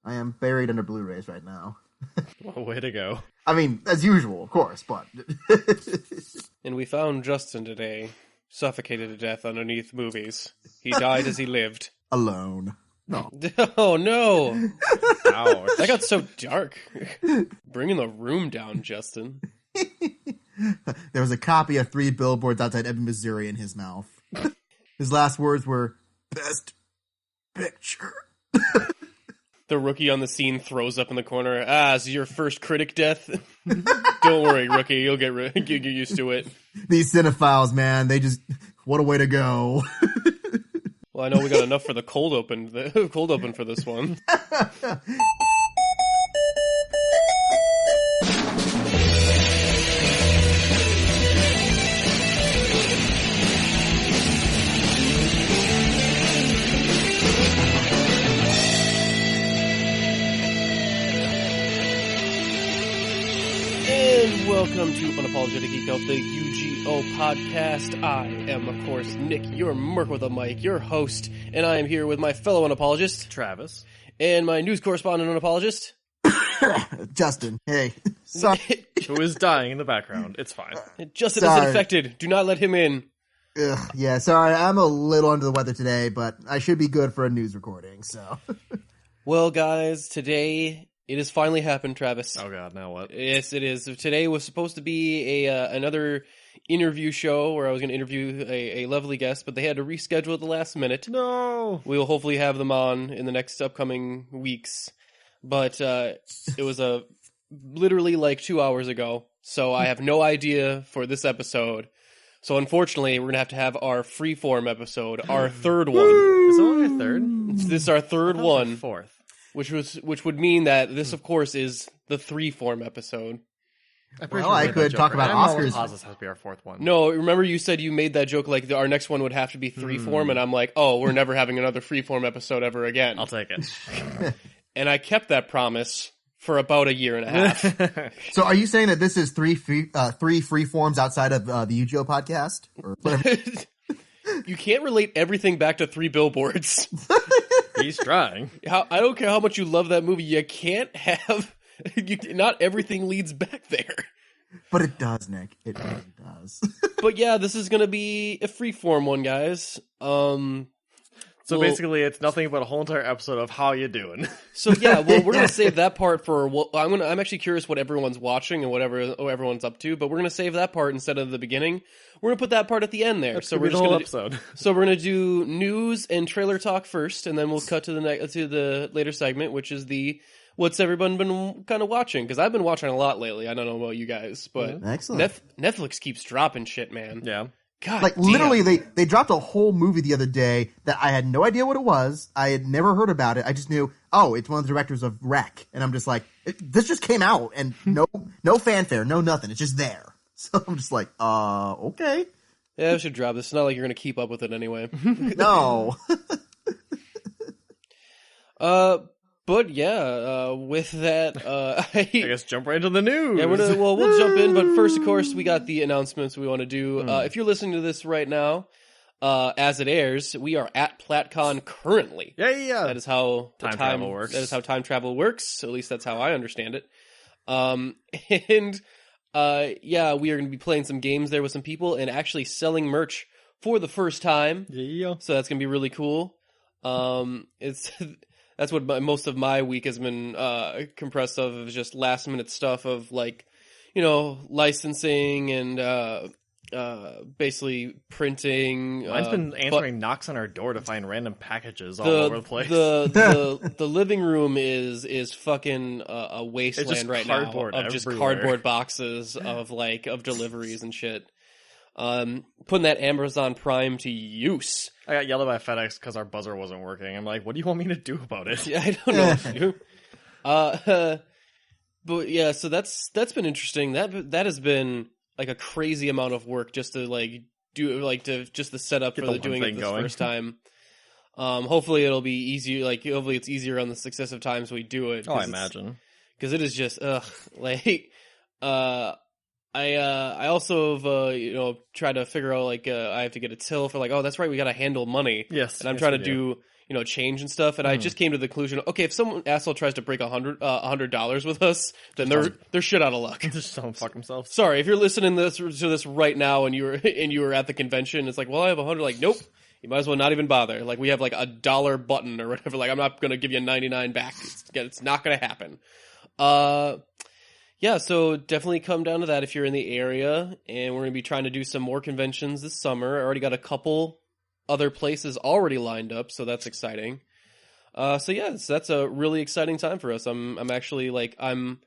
I am buried under Blu-rays right now. Well, way to go. I mean, as usual, of course, but... And we found Justin today, suffocated to death underneath movies. He died as he lived. Alone. No. Oh, no! Ouch. That got so dark. Bringing the room down, Justin. There was a copy of 3 Billboards Outside Ebbing, Missouri in his mouth. His last words were, "Best picture." The rookie on the scene throws up in the corner. Ah, is your first critic death? Don't worry, rookie. You'll get used to it. These cinephiles, man, they just... What a way to go. Well, I know we got enough for the cold open for this one. And welcome to Unapologetic Geek Out, the UGO podcast. I am, of course, Nick, your merc with a mic, your host, and I am here with my fellow unapologist, Travis. and my news correspondent unapologist, Justin, hey. Sorry. Who is dying in the background. It's fine. Justin Sorry. is infected. Do not let him in. Ugh, yeah, sorry, I'm a little under the weather today, but I should be good for a news recording, so... Well, guys, today it has finally happened, Travis. Oh god, now what? Yes, it is. Today was supposed to be another interview show where I was going to interview a lovely guest, but they had to reschedule at the last minute. No! We will hopefully have them on in the next upcoming weeks. But it was literally like 2 hours ago, so I have no idea for this episode. So unfortunately, we're going to have our freeform episode, our third one. Is it only a third? This is our third I thought it was one, a fourth. which would mean that this, of course, is the freeform episode. Well, I could talk about Oscars. Oscars has to be our fourth one. No, remember you said you made that joke like our next one would have to be freeform, and I'm like, oh, we're never having another freeform episode ever again. I'll take it. And I kept that promise for about a year and a half. So are you saying that this is three free forms outside of the UGO podcast? Or whatever? You can't relate everything back to 3 Billboards. He's trying. I don't care how much you love that movie. You can't have... not everything leads back there. But it does, Nick. It really does. But yeah, this is going to be a freeform one, guys. So Well- basically, it's nothing but a whole entire episode of how you doing. So yeah, well, we're gonna save that part for. Well, I'm actually curious what everyone's watching and whatever everyone's up to. But we're gonna save that part instead of the beginning. We're gonna put that part at the end there. That's So gonna we're be just the whole gonna. episode. So we're gonna do news and trailer talk first, and then we'll cut to the later segment, which is the what's everyone been kind of watching? Because I've been watching a lot lately. I don't know about you guys, but Excellent. Netflix keeps dropping shit, man. Yeah. God, Like, damn. literally, they dropped a whole movie the other day that I had no idea what it was. I had never heard about it. I just knew, oh, it's one of the directors of Wreck. And I'm just like, this just came out, and no fanfare, no nothing. It's just there. So I'm just like, okay. Yeah, I should drop this. It's not like you're gonna keep up with it anyway. No. But yeah, with that, I guess jump right into the news. Yeah, we'll jump in, but first, of course, we got the announcements we want to do. If you're listening to this right now, as it airs, we are at PlatCon currently. Yeah. That is how Time travel works. That is how time travel works. At least that's how I understand it. Yeah, we are going to be playing some games there with some people and actually selling merch for the first time. Yeah. So that's going to be really cool. That's what most of my week has been compressed of, is just last minute stuff of, like, you know, licensing and basically printing. Mine's been answering knocks on our door to find random packages all the, over the place. The living room is fucking a wasteland right now of just everywhere. cardboard boxes of deliveries and shit. Putting that Amazon Prime to use. I got yelled at by FedEx because our buzzer wasn't working. I'm like, what do you want me to do about it? Yeah, I don't know what to do. But yeah, so that's been interesting. That has been like a crazy amount of work just to just the setup Get for the doing one it thing this going. first time. Hopefully it'll be easier. Like, hopefully it's easier on the successive times we do it. Oh, I imagine. Because it is just I also have tried to figure out I have to get a till for that's right, we got to handle money. Yes. And I'm trying to do change and stuff. And I just came to the conclusion, okay, if some asshole tries to break $100 with us, then they're shit out of luck. Just don't fuck themselves. Sorry, if you're listening to this right now and you were at the convention, it's like, well, I have 100. Like, nope, you might as well not even bother. Like, we have like $1 button or whatever. Like, I'm not gonna give you 99 back. It's not gonna happen. Yeah, so definitely come down to that if you're in the area, and we're gonna be trying to do some more conventions this summer. I already got a couple other places already lined up, so that's exciting. So yeah, that's a really exciting time for us. I'm actually like I'm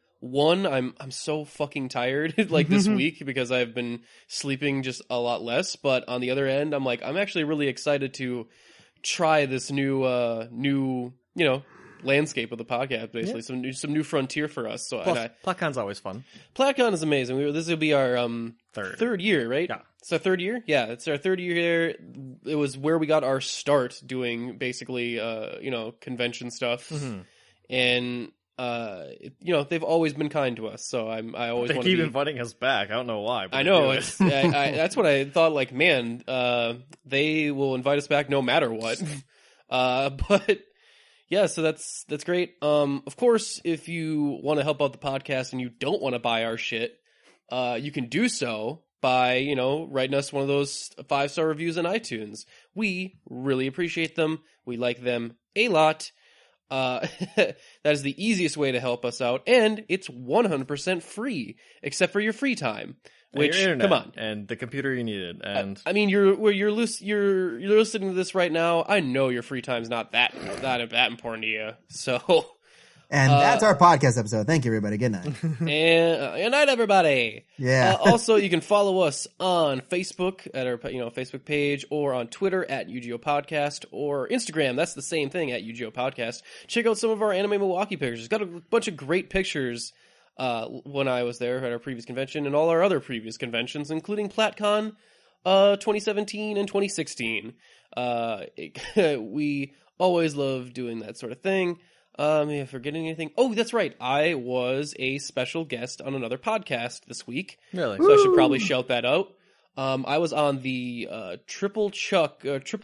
so fucking tired like this week because I've been sleeping just a lot less. But on the other end, I'm actually really excited to try this new landscape of the podcast, basically some new frontier for us. So Plus, PlatCon's always fun. PlatCon is amazing. This will be our third year, right? Yeah. It's our third year? Yeah, it's our third year here. It was where we got our start doing basically, convention stuff. Mm-hmm. And, they've always been kind to us. So I always want to keep inviting us back. I don't know why. But I know. That's what I thought, like, man, they will invite us back no matter what. But yeah, so that's great. Of course, if you want to help out the podcast and you don't want to buy our shit, you can do so by, writing us one of those 5-star reviews on iTunes. We really appreciate them. We like them a lot. That is the easiest way to help us out, and it's 100% free, except for your free time. Which, your internet, come on, and the computer you needed, and I mean, you're listening to this right now. I know your free time's not that important to you. So, and that's our podcast episode. Thank you, everybody. Good night. And good night, everybody. Yeah. Also, you can follow us on Facebook at our Facebook page, or on Twitter at UGO Podcast, or Instagram. That's the same thing, at UGO Podcast. Check out some of our Anime Milwaukee pictures. Got a bunch of great pictures. When I was there at our previous convention and all our other previous conventions, including PlatCon 2017 and 2016. We always love doing that sort of thing. Am I forgetting anything? Oh, that's right. I was a special guest on another podcast this week. Really? So I should probably shout that out. I was on the Triple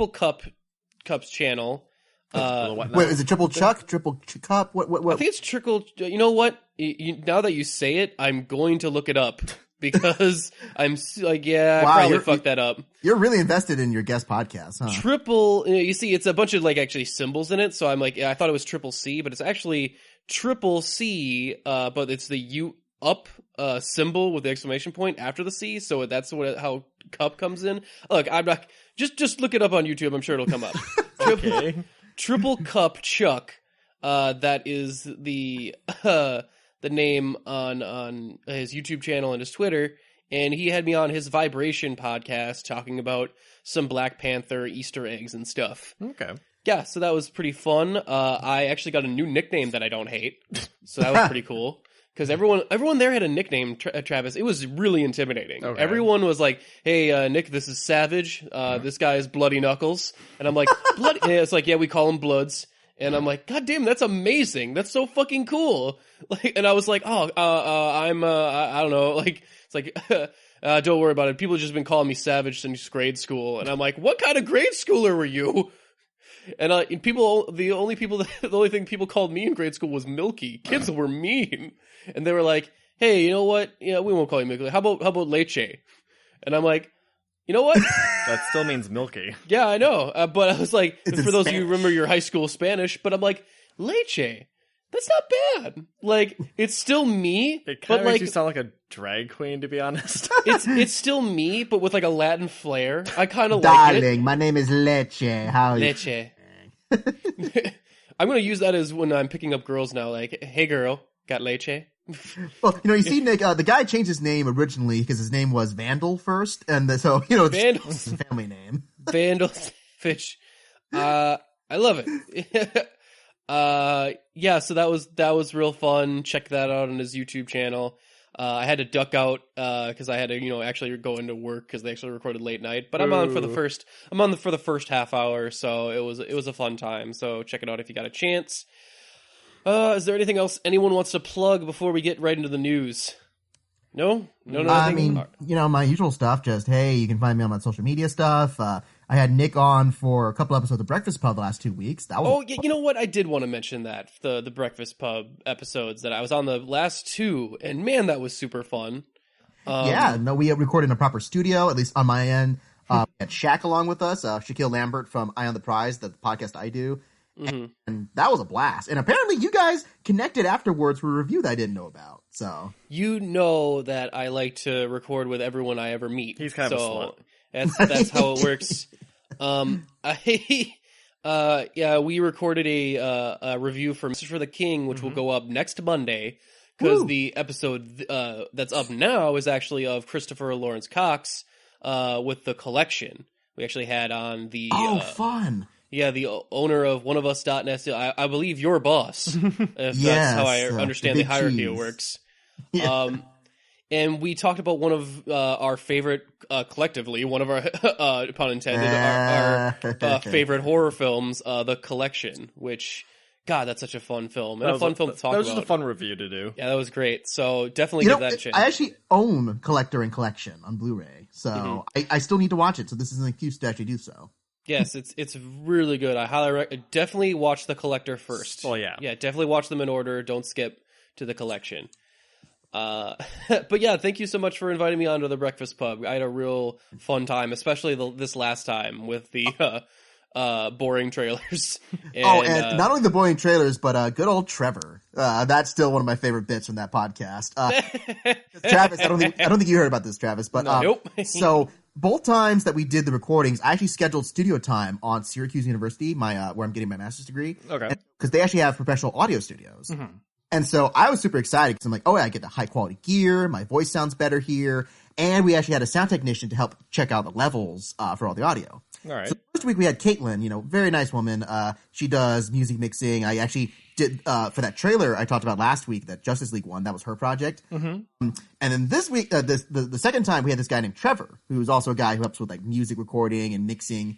Cups channel. Wait, is it Triple Chuck? Triple Cup? What? I think it's trickle. You know what? Now that you say it, I'm going to look it up because I'm like, I probably fucked that up. You're really invested in your guest podcast, huh? Triple. You see, it's a bunch of like actually symbols in it. So I'm like, I thought it was Triple C, but it's actually Triple C. But it's the U up symbol with the exclamation point after the C. So that's how cup comes in. Look, I'm not. Just look it up on YouTube. I'm sure it'll come up. Okay. Triple Cup Chuck, that is the name on his YouTube channel and his Twitter, and he had me on his Vibration podcast talking about some Black Panther Easter eggs and stuff. Okay. Yeah, so that was pretty fun. I actually got a new nickname that I don't hate, so that was pretty cool. Because everyone there had a nickname, Travis. It was really intimidating. Okay. Everyone was like, "Hey, Nick, this is Savage. This guy is Bloody Knuckles." And I'm like, "Bloody?" And it's like, "Yeah, we call him Bloods." And I'm like, "God damn, that's amazing. That's so fucking cool." Like, and I was like, "Oh, I'm I don't know." Like, it's like, don't worry about it. People have just been calling me Savage since grade school. And I'm like, "What kind of grade schooler were you?" And the only thing people called me in grade school was Milky. Kids were mean. And they were like, "Hey, you know what? Yeah, we won't call you Milky. How about Leche?" And I'm like, "You know what?" That still means Milky. Yeah, I know. But I was like, It's for those Spanish. of you who remember your high school Spanish, but I'm like, Leche. That's not bad. Like, it's still me, It kind but of like makes you sound like a drag queen, to be honest. it's still me, but with like a Latin flair. I kind of like it. Darling, my name is Leche. How are you? Leche. I'm gonna use that as when I'm picking up girls now. Like, "Hey, girl, got leche?" Well, you see, Nick, the guy changed his name originally because his name was Vandal first, and so Vandal. it's his family name. Vandal Fish. I love it. Yeah, so that was real fun. Check that out on his YouTube channel. I had to duck out because I had to actually go into work because they actually recorded late night. But I'm on for the first half hour, so it was a fun time. So check it out if you got a chance. Is there anything else anyone wants to plug before we get right into the news? No. I mean, my usual stuff. Just, hey, you can find me on my social media stuff. I had Nick on for a couple episodes of Breakfast Pub the last 2 weeks. That was yeah, you know what? I did want to mention that the Breakfast Pub episodes that I was on the last 2, and man, that was super fun. We recorded in a proper studio, at least on my end. We had Shaq along with us, Shaquille Lambert from Eye on the Prize, the podcast I do. And that was a blast. And apparently you guys connected afterwards for a review that I didn't know about. So you know that I like to record with everyone I ever meet. He's kind of a slut. That's how it works. We recorded a review for Message for the King, which will go up next Monday, because the episode that's up now is actually of Christopher Lawrence Cox with The Collection. We actually had on the fun. Yeah, the owner of oneofus.net. I believe your boss. If that's how I understand the hierarchy works. Yeah. And we talked about one of our favorite, collectively, one of our, pun intended, our favorite horror films, The Collection, which, God, that's such a fun film. And a fun film to talk about. That was just a fun review to do. Yeah, that was great. So definitely give that a chance. I actually own Collector and Collection on Blu-ray, so I still need to watch it, so this is an excuse to actually do so. Yes, it's really good. I highly definitely watch The Collector first. Oh, yeah. Yeah, definitely watch them in order. Don't skip to The Collection. But yeah, thank you so much for inviting me onto the Breakfast Pub. I had a real fun time, especially this last time with the boring trailers. And not only the boring trailers, but good old Trevor. That's still one of my favorite bits from that podcast. Travis, I don't think you heard about this, Travis, but nope. So both times that we did the recordings, I actually scheduled studio time on Syracuse University, where I'm getting my master's degree. Okay. Because they actually have professional audio studios. And so I was super excited because I'm like, I get the high quality gear. My voice sounds better here. And we actually had a sound technician to help check out the levels for all the audio. All right. So the first week we had Caitlin, very nice woman. She does music mixing. I actually did, for that trailer I talked about last week, that Justice League one, that was her project. And then this week, the second time we had this guy named Trevor, who's also a guy who helps with like music recording and mixing.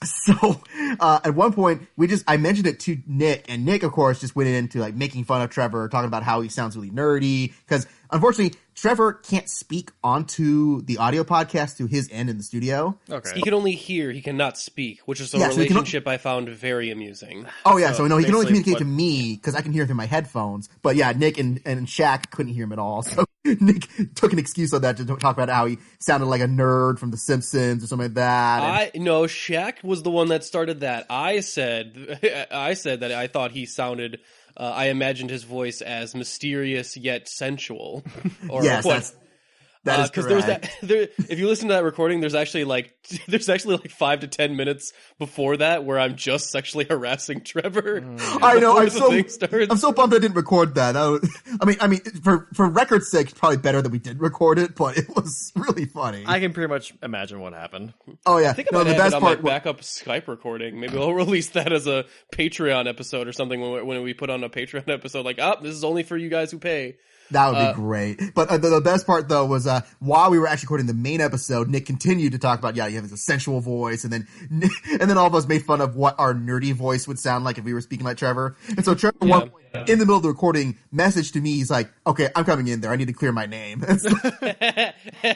So at one point I mentioned it to Nick, and Nick of course just went into like making fun of Trevor, talking about how he sounds really nerdy, because unfortunately Trevor can't speak onto the audio podcast through his end in the studio. Okay. He can only hear, he cannot speak, which is a relationship I found very amusing. Oh yeah, so he can only communicate to me because I can hear him through my headphones. But yeah, Nick and Shaq couldn't hear him at all. So Nick took an excuse on that to talk about how he sounded like a nerd from The Simpsons or something like that. No, Shaq was the one that started that. I said that I thought he sounded. I imagined his voice as mysterious yet sensual. Or yes, that is correct. If you listen to that recording, there's actually like 5 to 10 minutes before that where I'm just sexually harassing Trevor. I know. I'm so bummed I didn't record that. I mean, for record's sake, it's probably better that we did record it, but it was really funny. I can pretty much imagine what happened. Oh yeah, I think I might have it on my backup Skype recording. Maybe we'll release that as a Patreon episode or something when we put on a Patreon episode. Like, this is only for you guys who pay. That would be great. But the best part, though, was while we were actually recording the main episode, Nick continued to talk about, you have this sensual voice, and then all of us made fun of what our nerdy voice would sound like if we were speaking like Trevor. And so Trevor, in the middle of the recording, messaged to me, he's like, okay, I'm coming in there. I need to clear my name. So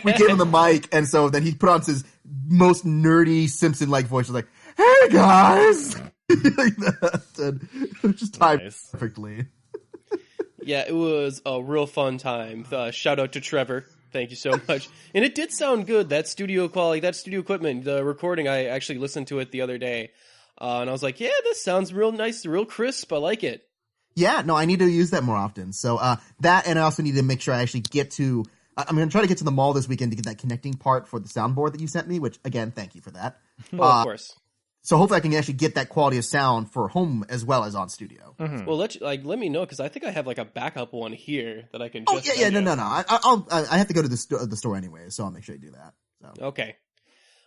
we gave him the mic, and so then he put on his most nerdy Simpson-like voice. He was like, hey, guys! Like that. And it was just timed perfectly. Yeah, it was a real fun time. Shout out to Trevor. Thank you so much. And it did sound good. That studio quality, that studio equipment, the recording, I actually listened to it the other day. And I was like, yeah, this sounds real nice, real crisp. I like it. Yeah, no, I need to use that more often. So that, and I also need to make sure I actually get to, I'm going to try to get to the mall this weekend to get that connecting part for the soundboard that you sent me, which, again, thank you for that. Of course. So hopefully I can actually get that quality of sound for home as well as on studio. Well, let me know, because I think I have like a backup one here that I can just no. I have to go to the store anyway, so I'll make sure you do that. So. Okay.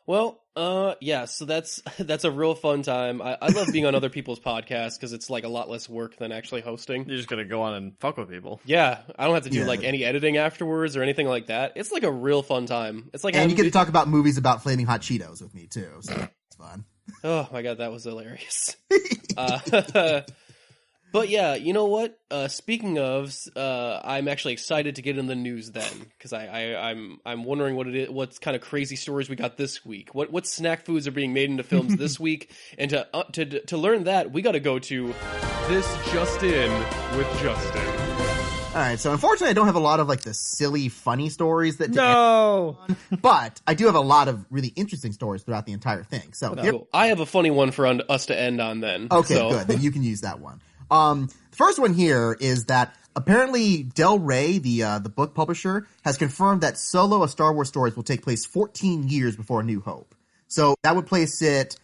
Well, so that's a real fun time. I love being on other people's podcasts because it's like a lot less work than actually hosting. You're just gonna go on and fuck with people. Yeah, I don't have to do like any editing afterwards or anything like that. It's like a real fun time. It's like, and you get to talk about movies about flaming hot Cheetos with me too, so it's fun. Oh my god, that was hilarious. But yeah, you know what? Speaking of, I'm actually excited to get in the news then, because I'm wondering what kind of crazy stories we got this week. What snack foods are being made into films this week? And to learn that, we got to go to This Just In with Justin. All right, so unfortunately, I don't have a lot of like the silly, funny stories that. No, but I do have a lot of really interesting stories throughout the entire thing. So Cool. I have a funny one for us to end on then. Okay, so. good. Then you can use that one. The first one here is that apparently Del Rey, the book publisher, has confirmed that Solo: A Star Wars Stories will take place 14 years before A New Hope. So that would place it.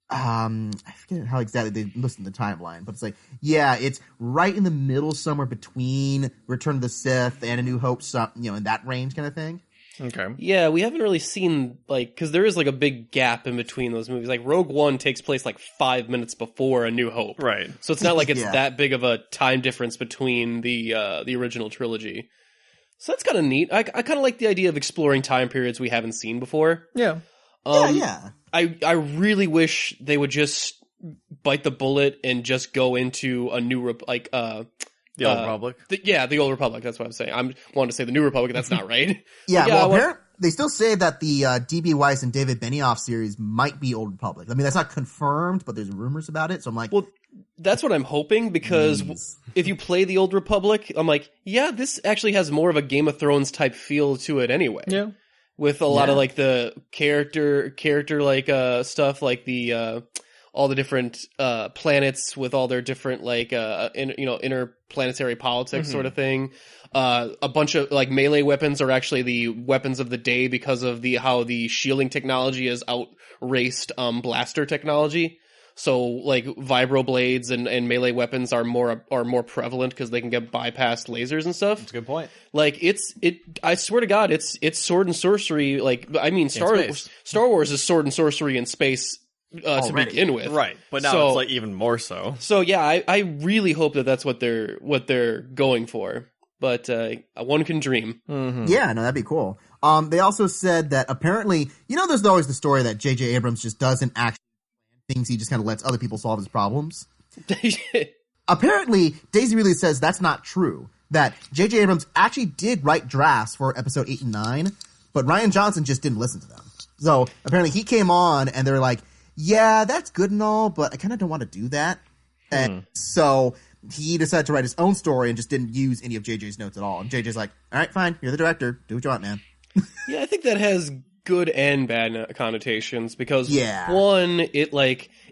I forget how exactly they listed the timeline, but it's like, yeah, it's right in the middle, somewhere between Return of the Sith and A New Hope, in that range kind of thing. okay. Yeah, we haven't really seen, because there is, a big gap in between those movies. Like, Rogue One takes place, 5 minutes before A New Hope. Right. So it's not like it's Yeah. that big of a time difference between the original trilogy. So that's kind of neat. I kind of like the idea of exploring time periods we haven't seen before. Yeah. Yeah. I really wish they would just bite the bullet and just go into a new, The Old Republic. the Old Republic. That's what I'm saying. I'm wanting to say the New Republic. That's not right. Yeah, But well, apparently they still say that the D.B. Weiss and David Benioff series might be Old Republic. I mean, that's not confirmed, but there's rumors about it. So I'm like, well, that's what I'm hoping, because if you play the Old Republic, I'm like, yeah, this actually has more of a Game of Thrones type feel to it anyway. Yeah. With a lot of the character stuff, like the all the different planets with all their different interplanetary politics sort of thing. A bunch of melee weapons are actually the weapons of the day because of how the shielding technology has outraced blaster technology. So vibro blades and melee weapons are more prevalent because they can get bypassed lasers and stuff. That's a good point. I swear to God, it's sword and sorcery. Star Wars is sword and sorcery in space to begin with, Right? But now it's even more so. So yeah, I really hope that's what they're going for. But one can dream. Mm-hmm. Yeah, no, that'd be cool. They also said that apparently, there's always the story that J.J. Abrams just doesn't actually things, he just kind of lets other people solve his problems. Apparently, Daisy Ridley says that's not true. That J.J. Abrams actually did write drafts for episode 8 and 9, but Rian Johnson just didn't listen to them. So apparently he came on and they're like, yeah, that's good and all, but I kind of don't want to do that. And so he decided to write his own story and just didn't use any of JJ's notes at all. And JJ's like, all right, fine, you're the director. Do what you want, man. Yeah, I think that has good and bad connotations, because one, it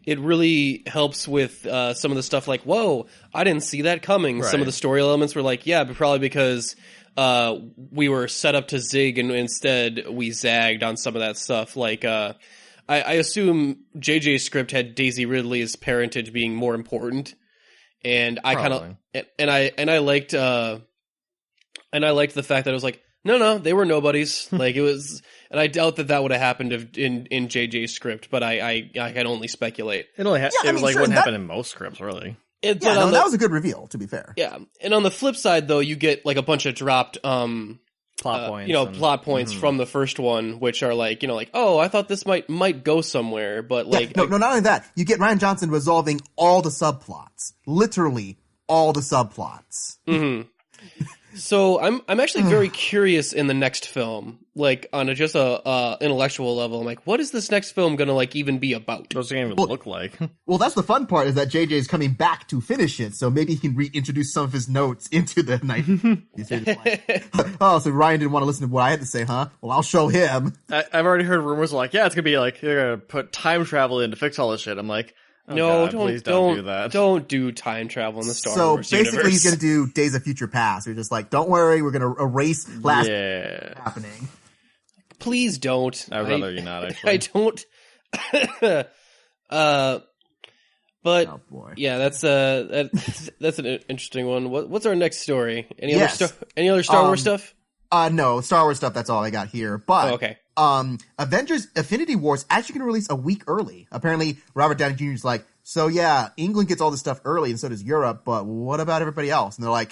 really helps with some of the stuff whoa, I didn't see that coming. Right. Some of the story elements were but probably because we were set up to zig and instead we zagged on some of that stuff. I assume JJ's script had Daisy Ridley's parentage being more important, and I kind of I liked the fact that it was no, they were nobodies. It was, and I doubt that would have happened in JJ's script, but I can only speculate. It only wouldn't happen in most scripts, really. That was a good reveal, to be fair. Yeah, and on the flip side, though, you get a bunch of dropped plot points, plot points from the first one, which are oh, I thought this might go somewhere, but no, not only that, you get Rian Johnson resolving all the subplots, literally all the subplots. Mm-hmm. So I'm actually very curious in the next film, on a intellectual level. I'm what is this next film gonna even be about? What's it gonna even look like? Well, that's the fun part, is that JJ is coming back to finish it, so maybe he can reintroduce some of his notes into the night. Oh, so Ryan didn't want to listen to what I had to say, huh? Well, I'll show him. I've already heard rumors it's gonna be they're gonna put time travel in to fix all this shit. I'm oh no, God, please don't do that. Don't do time travel in the Star Wars So basically, universe. he's going to do Days of Future Past. You're just don't worry, we're going to erase last happening. Please don't. I'd rather you not. Actually, I don't. But oh boy. Yeah, that's an interesting one. What's our next story? Any other Star Wars stuff? No, Star Wars stuff. That's all I got here. But okay. Avengers: Infinity War is actually going to release a week early. Apparently, Robert Downey Jr. is so yeah, England gets all this stuff early, and so does Europe. But what about everybody else? And they're all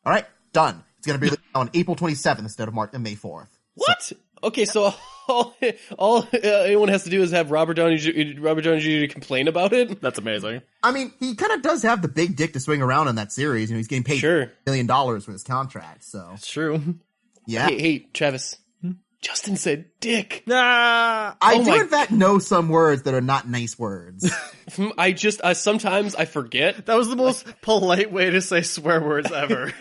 right, done. It's going to be on April 27th instead of May 4th. What? Okay, so all anyone has to do is have Robert Downey Jr. complain about it. That's amazing. I mean, he kind of does have the big dick to swing around in that series. You know, he's getting paid $1 million for his contract. So It's true. yeah. Hey, Travis. Justin said dick. Ah! I do in fact know some words that are not nice words. Sometimes I forget. That was the most polite way to say swear words ever.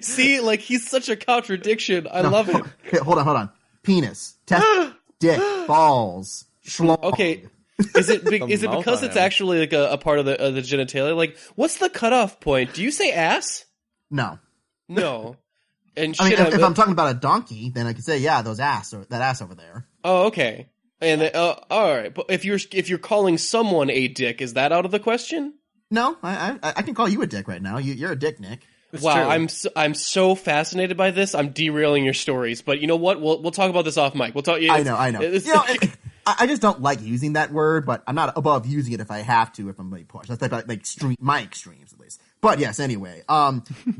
See, like, he's such a contradiction. I love it. Okay, hold on. Penis, test, dick, balls, schlong. Okay, is it mouth because on it's him. actually like a part of the genitalia? Like, what's the cutoff point? Do you say ass? No. No. And I mean, shit, if I'm talking about a donkey, then I could say, yeah, that ass over there. oh, okay. And all right, but if you're calling someone a dick, is that out of the question? No, I can call you a dick right now. You're a dick, Nick. It's Wow, true. I'm so fascinated by this. I'm derailing your stories, but you know what? We'll talk about this off mic. We'll talk. I know. You know, I just don't like using that word, but I'm not above using it if I have to, if I'm really pushed. That's like my extremes, at least. But yes, anyway.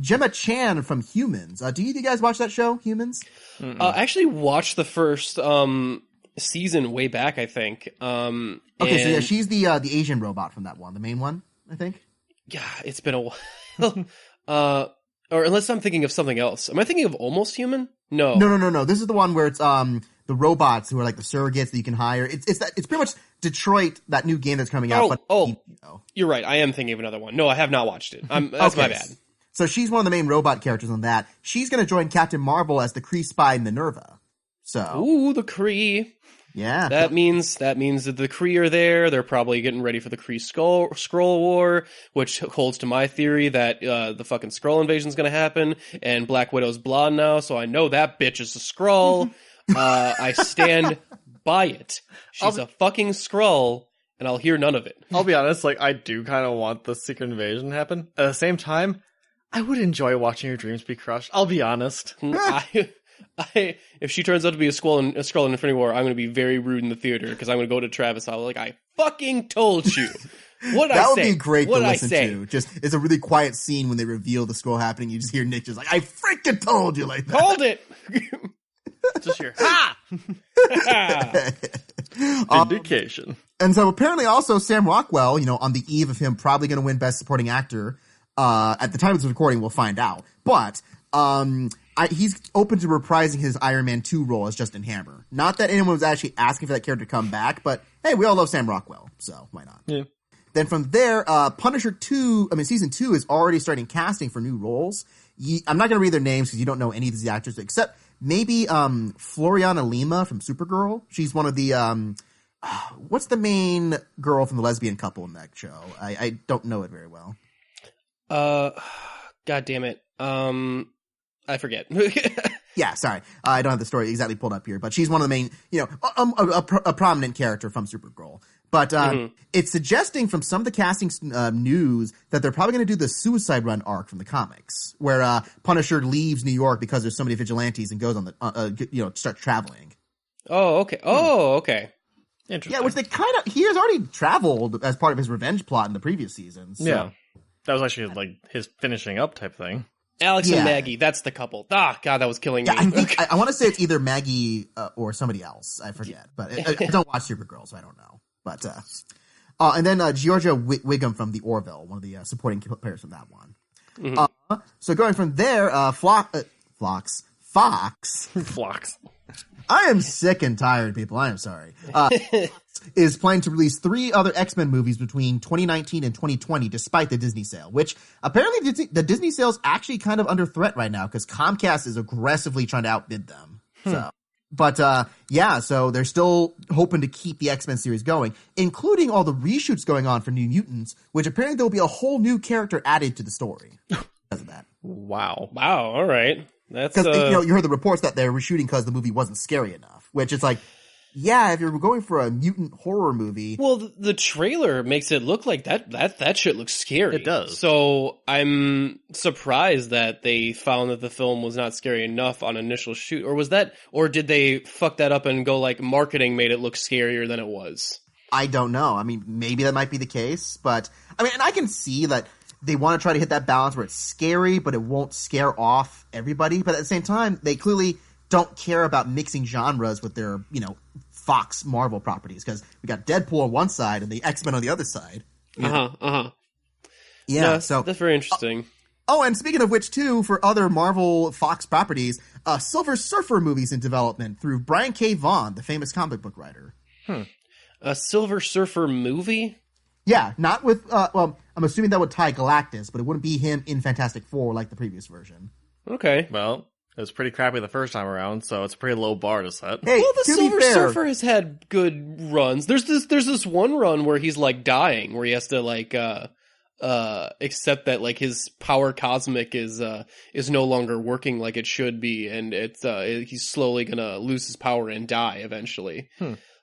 Gemma Chan from Humans. Do you guys watch that show, Humans? I actually watched the first season way back, I think. Okay, so yeah, she's the Asian robot from that one, the main one, I think. Yeah, it's been a while. Or unless I'm thinking of something else. Am I thinking of Almost Human? No. No. This is the one where it's the robots who are like the surrogates that you can hire. It's pretty much Detroit, that new game that's coming out. You're right. I am thinking of another one. No, I have not watched it. That's my bad. So she's one of the main robot characters on that. She's going to join Captain Marvel as the Kree spy Minerva. So, Ooh, the Kree. yeah, That means that the Kree are there. They're probably getting ready for the Kree Skrull War, which holds to my theory that the fucking Skrull invasion is going to happen. And Black Widow's blonde now, so I know that bitch is a Skrull. I stand by it. She's a fucking Skrull, and I'll hear none of it. I'll be honest, like, I do kind of want the secret invasion to happen. At the same time, I would enjoy watching your dreams be crushed. I'll be honest. If she turns out to be a Skrull in Infinity War, I'm going to be very rude in the theater because I'm going to go to Travis. I'll be like, I fucking told you. That would be great to listen to. Just it's a really quiet scene when they reveal the scroll happening. You just hear Nick just like, I freaking told you like that. Called it. Just here. Ha! Vindication. And so apparently also Sam Rockwell, you know, on the eve of him probably going to win Best Supporting Actor, at the time of this recording, we'll find out. But he's open to reprising his Iron Man 2 role as Justin Hammer. Not that anyone was actually asking for that character to come back, but hey, we all love Sam Rockwell, so why not? Yeah. Then from there, Punisher Season 2 is already starting casting for new roles. I'm not going to read their names because you don't know any of these actors except maybe Floriana Lima from Supergirl. She's one of the what's the main girl from the lesbian couple in that show? I don't know it very well. God damn it. I forget. Yeah, sorry. I don't have the story exactly pulled up here, but she's one of the main, you know, a prominent character from Supergirl. But it's suggesting from some of the casting news that they're probably going to do the Suicide Run arc from the comics, where Punisher leaves New York because there's so many vigilantes and goes on the, starts traveling. Oh, okay. Oh, okay. Interesting. Yeah, which he has already traveled as part of his revenge plot in the previous seasons. So. Yeah. That was actually like his finishing up type thing. Alex and Maggie, that's the couple. Ah, God, that was killing me. I want to say it's either Maggie or somebody else. I forget. But I don't watch Supergirl, so I don't know. But and then Georgia Wiggum from The Orville, one of the supporting players from that one. Mm-hmm. So going from there, Fox. I am sick and tired, people. I am sorry. Is planning to release 3 other X-Men movies between 2019 and 2020, despite the Disney sale, which apparently the Disney sale is actually kind of under threat right now because Comcast is aggressively trying to outbid them. So they're still hoping to keep the X-Men series going, including all the reshoots going on for New Mutants, which apparently there will be a whole new character added to the story because of that. Wow. All right. That's because you heard the reports that they're reshooting because the movie wasn't scary enough, which is like, yeah, if you're going for a mutant horror movie. Well, the trailer makes it look like that shit looks scary. It does. So I'm surprised that they found that the film was not scary enough on initial shoot. Or did they fuck that up and go like marketing made it look scarier than it was? I don't know. I mean, maybe that might be the case, but I mean, and I can see that they want to try to hit that balance where it's scary, but it won't scare off everybody. But at the same time, they clearly don't care about mixing genres with their, Fox Marvel properties, because we got Deadpool on one side and the X-Men on the other side. Yeah, so that's very interesting. Oh, and speaking of which, too, for other Marvel Fox properties, Silver Surfer movies in development through Brian K. Vaughan, the famous comic book writer. A Silver Surfer movie? Yeah, not with, I'm assuming that would tie Galactus, but it wouldn't be him in Fantastic Four like the previous version. Okay. Well, it was pretty crappy the first time around, so it's a pretty low bar to set. Hey, Well, the to Silver be fair, Surfer has had good runs. There's this one run where he's like dying, where he has to like accept that like his power cosmic is no longer working like it should be, and he's slowly gonna lose his power and die eventually.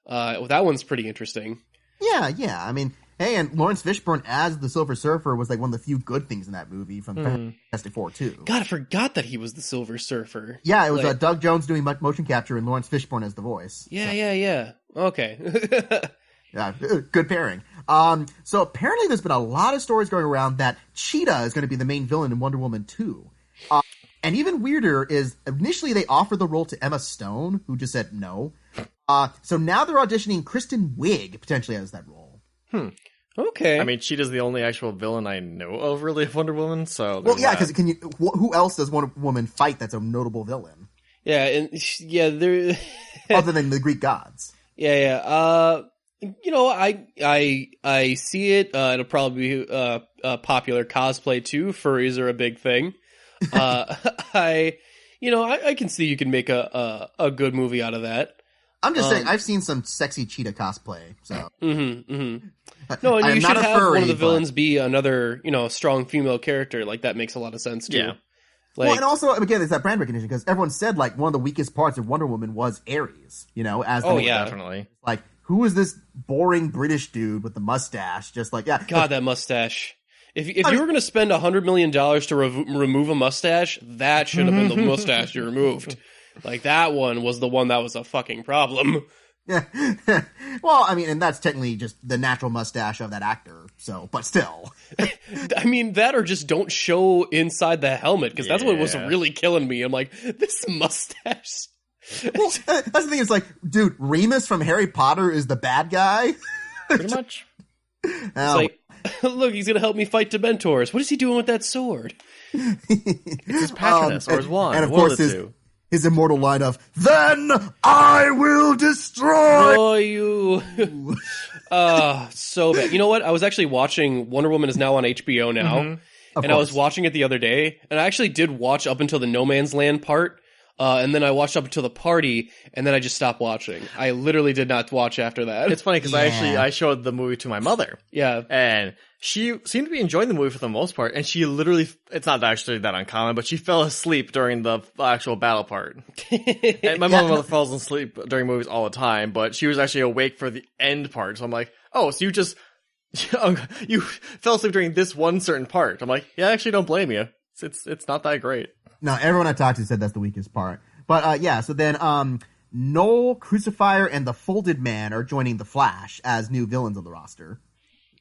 That one's pretty interesting. Yeah. I mean, hey, and Lawrence Fishburne as the Silver Surfer was like one of the few good things in that movie from Fantastic Four, too. God, I forgot that he was the Silver Surfer. Yeah, it was Like- Doug Jones doing motion capture and Lawrence Fishburne as the voice. Yeah. Okay. Yeah, good pairing. So apparently there's been a lot of stories going around that Cheetah is going to be the main villain in Wonder Woman 2. And even weirder is initially they offered the role to Emma Stone, who just said no. So now they're auditioning Kristen Wiig potentially as that role. Okay. I mean, Cheetah's the only actual villain I know of, really, of Wonder Woman, so... Well, yeah, there's because who else does Wonder Woman fight that's a notable villain? yeah, and yeah, there. Other than the Greek gods. Yeah. I see it. It'll probably be a popular cosplay too. Furries are a big thing. I can see you can make a good movie out of that. I'm just saying, I've seen some sexy Cheetah cosplay, so... No, and I'm you should not a have furry, one of the but- villains be another, strong female character. Like, that makes a lot of sense, too. Yeah. Like, Well, and also, again, it's that brand recognition, because everyone said, like, one of the weakest parts of Wonder Woman was Ares, as the Oh, main- yeah. definitely. Like, who is this boring British dude with the mustache? Just like, yeah. God, that mustache. If you were going to spend $100 million to remove a mustache, that should have been the mustache you removed. Like, that one was the one that was a fucking problem. Yeah. Well, I mean, and that's technically just the natural mustache of that actor, so, but still. I mean, that or just don't show inside the helmet, because that's what was Yeah. really killing me. I'm like, this mustache. Well, that's the thing, it's like, dude, Remus from Harry Potter is the bad guy? Pretty much. It's like, look, he's going to help me fight Dementors. What is he doing with that sword? It's his Patronus, or his wand, and of one course of the two. his immortal line of, "Then I will destroy." Oh, you. So bad. You know what? I was actually watching Wonder Woman is now on HBO now. Of And I was course. watching it the other day, and I actually did watch up until the No Man's Land part, and then I watched up until the party, and then I just stopped watching. I literally did not watch after that. It's funny because Yeah. I showed the movie to my mother, yeah. and she seemed to be enjoying the movie for the most part, and she literally, it's not actually that uncommon, but she fell asleep during the actual battle part. And my mother falls asleep during movies all the time, but she was actually awake for the end part, so I'm like, oh, so you just, you fell asleep during this one certain part. I'm like, yeah, I actually don't blame you. It's not that great. No, everyone I talked to said that's the weakest part. But, yeah, so then, Noel, Crucifier, and the Folded Man are joining the Flash as new villains on the roster.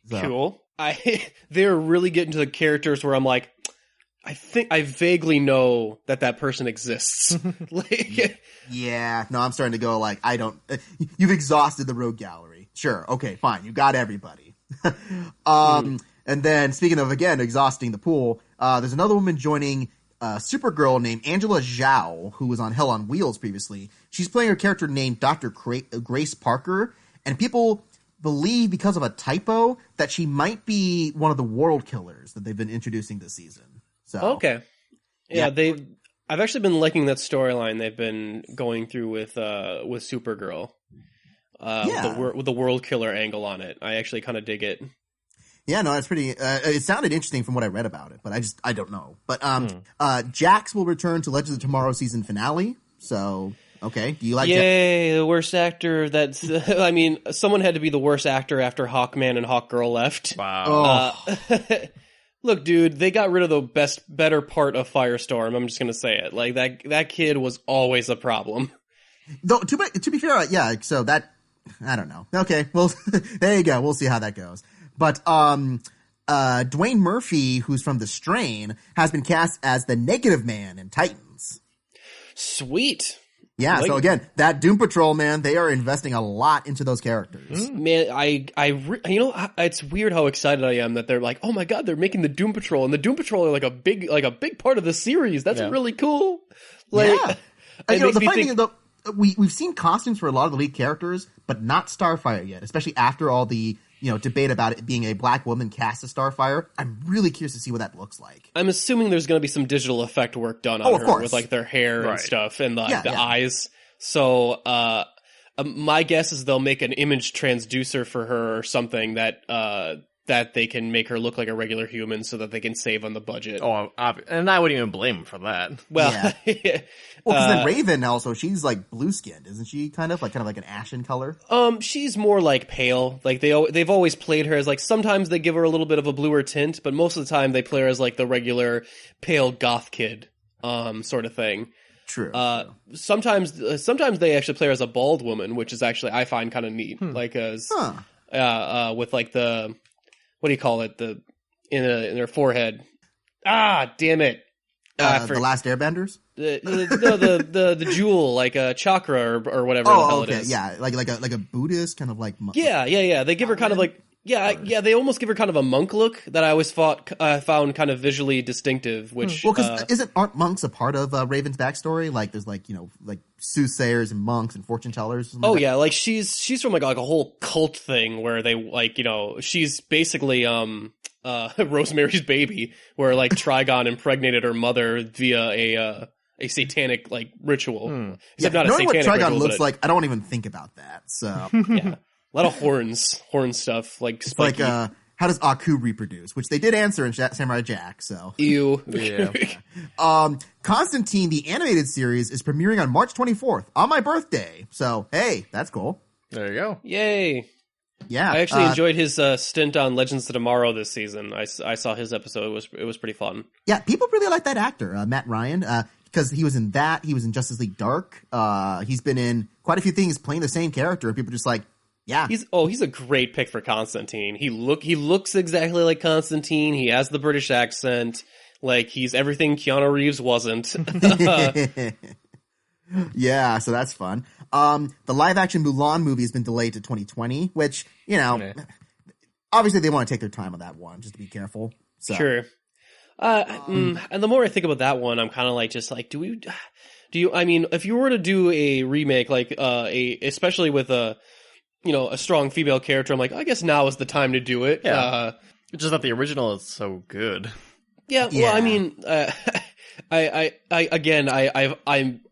So, Cool. They're really getting to the characters where I'm like, I think I vaguely know that person exists. Like, Yeah, no, I'm starting to go like, I don't, you've exhausted the rogue gallery. Sure, okay, fine, you got everybody. And then, speaking of, again, exhausting the pool, there's another woman joining Supergirl named Angela Zhao, who was on Hell on Wheels previously. She's playing her character named Dr. Grace Parker, and people believe because of a typo that she might be one of the world killers that they've been introducing this season. So okay. Yeah, I've actually been liking that storyline they've been going through with Supergirl. With the world killer angle on it. I actually kind of dig it. Yeah, no, that's pretty. It sounded interesting from what I read about it, but I don't know. But Jax will return to Legends of Tomorrow season finale. So okay, do you like? Yay, the worst actor. That's. I mean, someone had to be the worst actor after Hawkman and Hawkgirl left. Wow. Look, dude, they got rid of the better part of Firestorm. I'm just gonna say it. Like that kid was always a problem. Though to be fair, yeah. So that I don't know. Okay, well, there you go. We'll see how that goes. But Dwayne Murphy, who's from The Strain, has been cast as the Negative Man in Titans. Sweet. Yeah, Like- so again, that Doom Patrol, man, they are investing a lot into those characters. Man, it's weird how excited I am that they're like, oh my god, they're making the Doom Patrol, and the Doom Patrol are like a big part of the series. That's really cool. Like, Yeah. it makes The me funny think. thing, though, we've seen costumes for a lot of the lead characters, but not Starfire yet, especially after all the debate about it being a black woman cast as Starfire. I'm really curious to see what that looks like. I'm assuming there's going to be some digital effect work done on of her course. with like their hair and Right. stuff and the Yeah. eyes. So, my guess is they'll make an image transducer for her or something that they can make her look like a regular human so that they can save on the budget. Oh, and I wouldn't even blame him for that. Well, Well, because then Raven also, she's like blue skinned, isn't she? Kind of like an ashen color. she's more like pale. Like they've always played her as like, sometimes they give her a little bit of a bluer tint, but most of the time they play her as like the regular pale goth kid, sort of thing. True. Sometimes they actually play her as a bald woman, which is actually, I find kind of neat. Like as, with like the, what do you call it? In their forehead. Ah, damn it. The Last Airbenders. The jewel, like a chakra or whatever the hell it is. Yeah, like a Buddhist kind of like. Yeah. They give her kind of like, they almost give her kind of a monk look that I always found kind of visually distinctive, which... Well, because aren't monks a part of Raven's backstory? Like, there's like soothsayers and monks and fortune tellers. Oh yeah, like she's from like a whole cult thing where they like, she's basically Rosemary's Baby, where like Trigon impregnated her mother via a satanic like ritual. Except not a knowing satanic what Trigon ritual, looks like, I don't even think about that. So yeah, a lot of horn stuff, like spiky. like how does Aku reproduce? Which they did answer in Samurai Jack. So Ew. Yeah. Constantine, the animated series, is premiering on March 24th on my birthday. So hey, that's cool. There you go. Yay. Yeah, I actually enjoyed his stint on Legends of Tomorrow this season. I saw his episode. It was pretty fun. Yeah, people really like that actor, Matt Ryan, because he was in that. He was in Justice League Dark. He's been in quite a few things playing the same character. People just like, yeah. He's a great pick for Constantine. He looks exactly like Constantine. He has the British accent. Like, he's everything Keanu Reeves wasn't. Yeah, so that's fun. The live-action Mulan movie has been delayed to 2020, which, obviously they want to take their time on that one, just to be careful. So. Sure. And the more I think about that one, I'm kind of like, just like, I mean, if you were to do a remake, like, especially with a strong female character, I'm like, I guess now is the time to do it. Yeah. It's just that the original is so good. Yeah. Well, I mean, I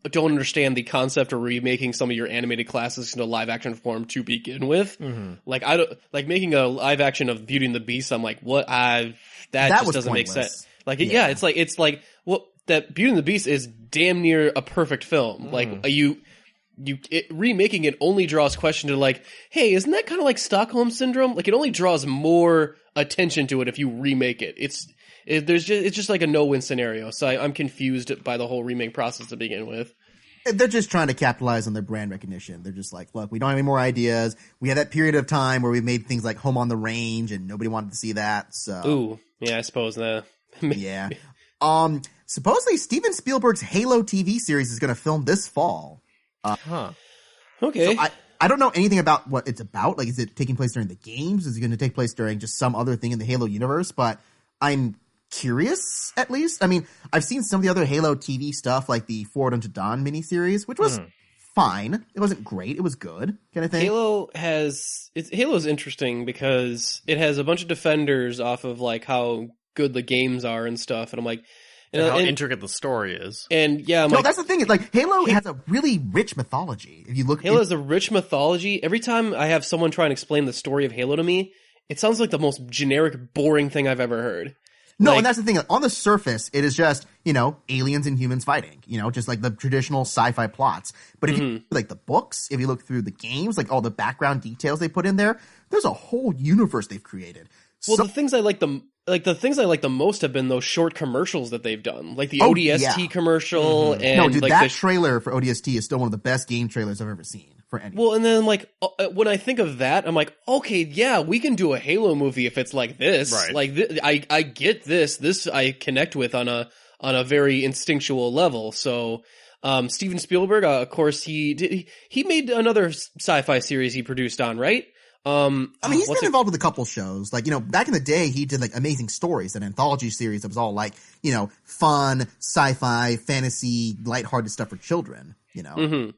don't understand the concept of remaking some of your animated classics into live action form to begin with. Mm-hmm. Like, I don't like making a live action of Beauty and the Beast. I'm like, what? That just doesn't make sense. Like, it's like, well, that Beauty and the Beast is damn near a perfect film. Like, remaking it only draws question to like, hey, isn't that kind of like Stockholm Syndrome? Like, it only draws more attention to it if you remake it. It's just like a no-win scenario. So I'm confused by the whole remake process to begin with. They're just trying to capitalize on their brand recognition. They're just like, look, we don't have any more ideas. We had that period of time where we made things like Home on the Range, and nobody wanted to see that. So, ooh, yeah, I suppose that. Yeah. Supposedly Steven Spielberg's Halo TV series is going to film this fall. Okay. So I don't know anything about what it's about. Like, is it taking place during the games? Is it going to take place during just some other thing in the Halo universe? But I'm curious, at least. I mean, I've seen some of the other Halo TV stuff, like the Forward Unto Dawn miniseries, which was fine. It wasn't great. It was good, kind of thing. Halo's interesting because it has a bunch of defenders off of like how good the games are and stuff, and I'm like, and how intricate the story is. And yeah, that's the thing. Is like Halo has a really rich mythology. If you look, Halo has a rich mythology. Every time I have someone try and explain the story of Halo to me, it sounds like the most generic, boring thing I've ever heard. No, and that's the thing. On the surface, it is just, aliens and humans fighting, just like the traditional sci-fi plots. But if you look like the books, if you look through the games, like all the background details they put in there, there's a whole universe they've created. Well, the things I like the most have been those short commercials that they've done, like the ODST commercial. And no, dude, like that trailer for ODST is still one of the best game trailers I've ever seen for anything. Well, and then like when I think of that, I'm like, okay, yeah, we can do a Halo movie if it's like this. Right. Like I get this. This I connect with on a very instinctual level. So Steven Spielberg, of course, he made another sci-fi series he produced on, right? I mean, he's been involved with a couple shows. Like, back in the day, he did like Amazing Stories, an anthology series that was all like, fun, sci-fi, fantasy, lighthearted stuff for children, Mm-hmm.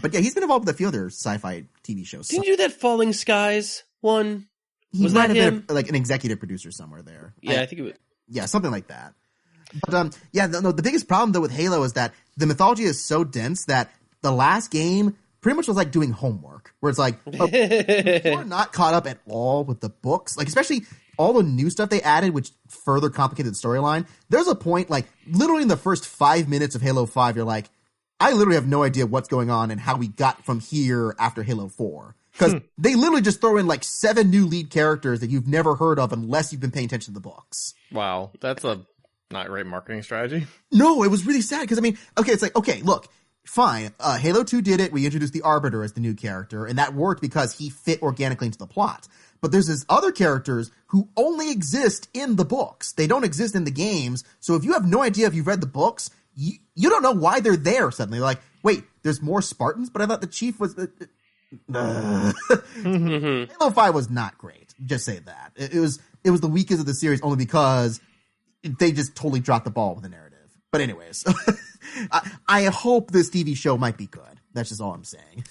But yeah, he's been involved with a few other sci-fi TV shows. Didn't you do that Falling Skies one? He Was might that have him? been like an executive producer somewhere there. Yeah, I think it was. Yeah, something like that. But the biggest problem though with Halo is that the mythology is so dense that the last game pretty much was like doing homework, where it's like, you're not caught up at all with the books, like especially all the new stuff they added, which further complicated the storyline. There's a point, like literally in the first 5 minutes of Halo 5, you're like, I literally have no idea what's going on and how we got from here after Halo 4. Because they literally just throw in like 7 new lead characters that you've never heard of unless you've been paying attention to the books. Wow, that's a not great marketing strategy. No, it was really sad because, I mean, okay, it's like, okay, look, fine. Halo 2 did it. We introduced the Arbiter as the new character, and that worked because he fit organically into the plot. But there's these other characters who only exist in the books. They don't exist in the games. So if you have no idea if you've read the books, you don't know why they're there suddenly. Like, wait, there's more Spartans? But I thought the chief was... Halo 5 was not great. Just say that. It was the weakest of the series only because they just totally dropped the ball with the narrative. But anyways, I hope this TV show might be good. That's just all I'm saying.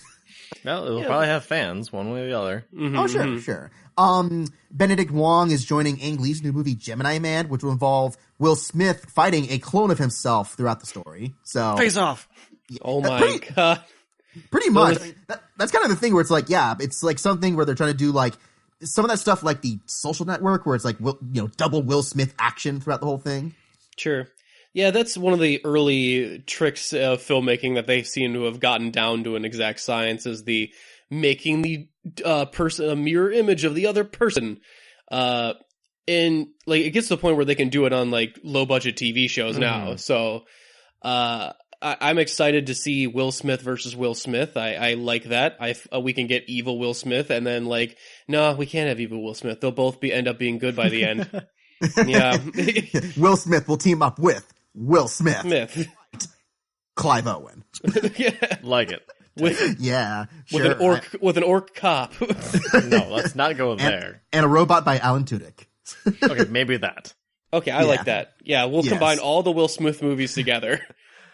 Well, it'll probably have fans one way or the other. Mm-hmm, Oh, sure. Benedict Wong is joining Ang Lee's new movie Gemini Man, which will involve Will Smith fighting a clone of himself throughout the story. So Face off. Oh my god. Pretty much. I mean, that's kind of the thing where it's like, yeah, it's like something where they're trying to do like some of that stuff like the Social Network where it's like, double Will Smith action throughout the whole thing. Sure. Yeah, that's one of the early tricks of filmmaking that they seem to have gotten down to an exact science is the making the person a mirror image of the other person. And like it gets to the point where they can do it on like low budget TV shows now. So I'm excited to see Will Smith versus Will Smith. I like that. We can get evil Will Smith, and then like, no, we can't have evil Will Smith. They'll both end up being good by the end. Yeah, Will Smith will team up with Will Smith. Clive Owen. Yeah. Like it. Yeah, sure. With an orc cop. No, let's not go there. And a robot by Alan Tudyk. Okay, maybe that. Okay, I like that. Yeah, we'll combine all the Will Smith movies together.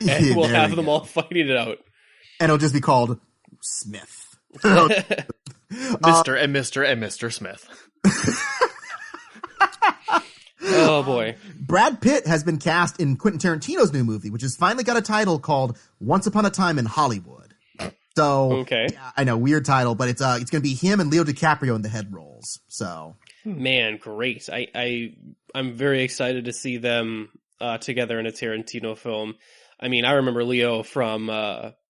And we'll have them all fighting it out. And it'll just be called Smith. Mr. and Mr. and Mr. Smith. Oh, boy. Brad Pitt has been cast in Quentin Tarantino's new movie, which has finally got a title called Once Upon a Time in Hollywood. So, okay. Yeah, I know, weird title, but it's going to be him and Leo DiCaprio in the head roles. So, man, great. I'm very excited to see them together in a Tarantino film. I mean, I remember Leo from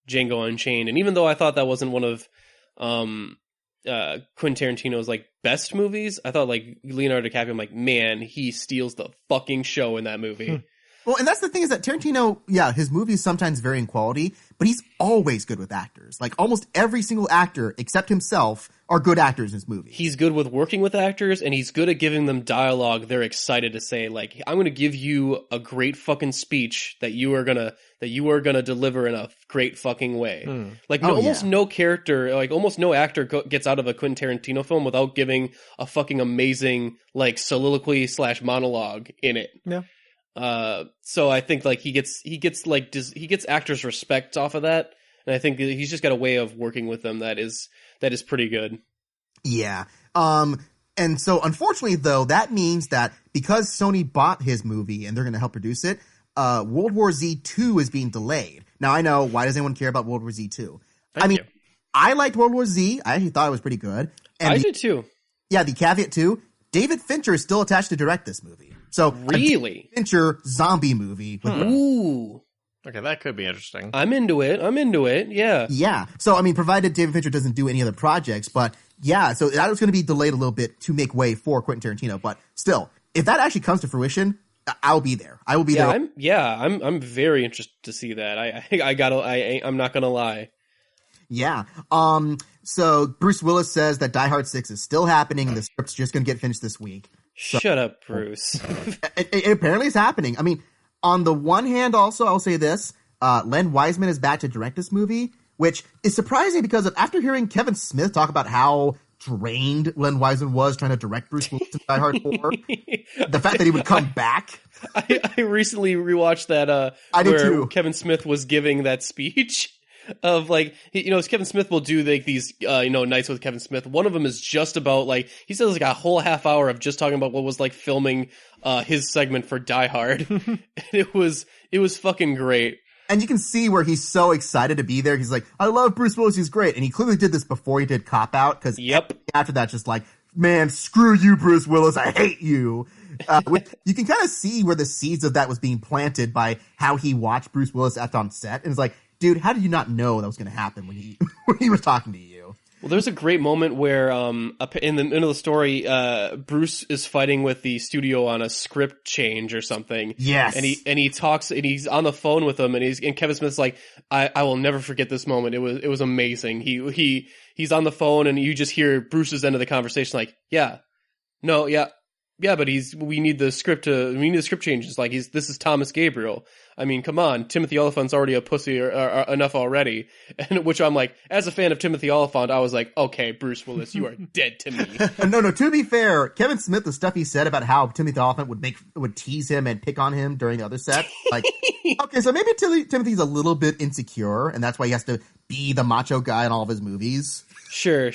Django Unchained, and even though I thought that wasn't one of Quentin Tarantino's like best movies, I thought like Leonardo DiCaprio, I'm like, man, he steals the fucking show in that movie. Well, and that's the thing is that Tarantino, yeah, his movies sometimes vary in quality, but he's always good with actors. Like almost every single actor except himself are good actors in his movies. He's good with working with actors, and he's good at giving them dialogue they're excited to say. Like, I'm going to give you a great fucking speech that you are gonna deliver in a great fucking way. Like, almost no character, like almost no actor gets out of a Quentin Tarantino film without giving a fucking amazing like soliloquy / monologue in it. Yeah. So I think like he gets actors respect off of that, and I think he's just got a way of working with them that is pretty good. Yeah. And so unfortunately though, that means that because Sony bought his movie and they're going to help produce it, World War Z 2 is being delayed. Now I know, why does anyone care about World War Z 2? Thank you. I liked World War Z. I actually thought it was pretty good. And I did too. Yeah, the caveat too, David Fincher is still attached to direct this movie. So really, Fincher zombie movie. Ooh. Okay, that could be interesting. I'm into it. Yeah. Yeah. So, I mean, provided David Fincher doesn't do any other projects, but yeah, so that was going to be delayed a little bit to make way for Quentin Tarantino. But still, if that actually comes to fruition, I'll be there. I will be there. I'm very interested to see that. I'm not going to lie. Yeah. So Bruce Willis says that Die Hard 6 is still happening and the script's just going to get finished this week. So, shut up, Bruce. it apparently is happening. I mean, on the one hand, also, I'll say this. Len Wiseman is back to direct this movie, which is surprising because after hearing Kevin Smith talk about how drained Len Wiseman was trying to direct Bruce Willis in Die Hard 4, the fact that he would come back. I recently rewatched that I did where too. Kevin Smith was giving that speech of like, Kevin Smith will do like these nights with Kevin Smith. One of them is just about like, he says like a whole half hour of just talking about what was like filming his segment for Die Hard. And it was fucking great. And you can see where he's so excited to be there. He's like, I love Bruce Willis. He's great. And he clearly did this before he did Cop Out. Because after that, just like, man, screw you, Bruce Willis. I hate you. You can kind of see where the seeds of that was being planted by how he watched Bruce Willis act on set. And it's like, dude, how did you not know that was going to happen when he was talking to you? Well, there's a great moment where, in the middle of the story, Bruce is fighting with the studio on a script change or something. Yes. And he talks, and he's on the phone with them, and Kevin Smith's like, I will never forget this moment. It was amazing. He's on the phone, and you just hear Bruce's end of the conversation, like, yeah, but we need the script changes. Like this is Thomas Gabriel. I mean, come on, Timothy Olyphant's already a pussy enough already. And which I'm like, as a fan of Timothy Olyphant, I was like, okay, Bruce Willis, you are dead to me. No, to be fair, Kevin Smith, the stuff he said about how Timothy Olyphant would tease him and pick on him during the other set, like, okay, so maybe Timothy's a little bit insecure, and that's why he has to be the macho guy in all of his movies. Sure.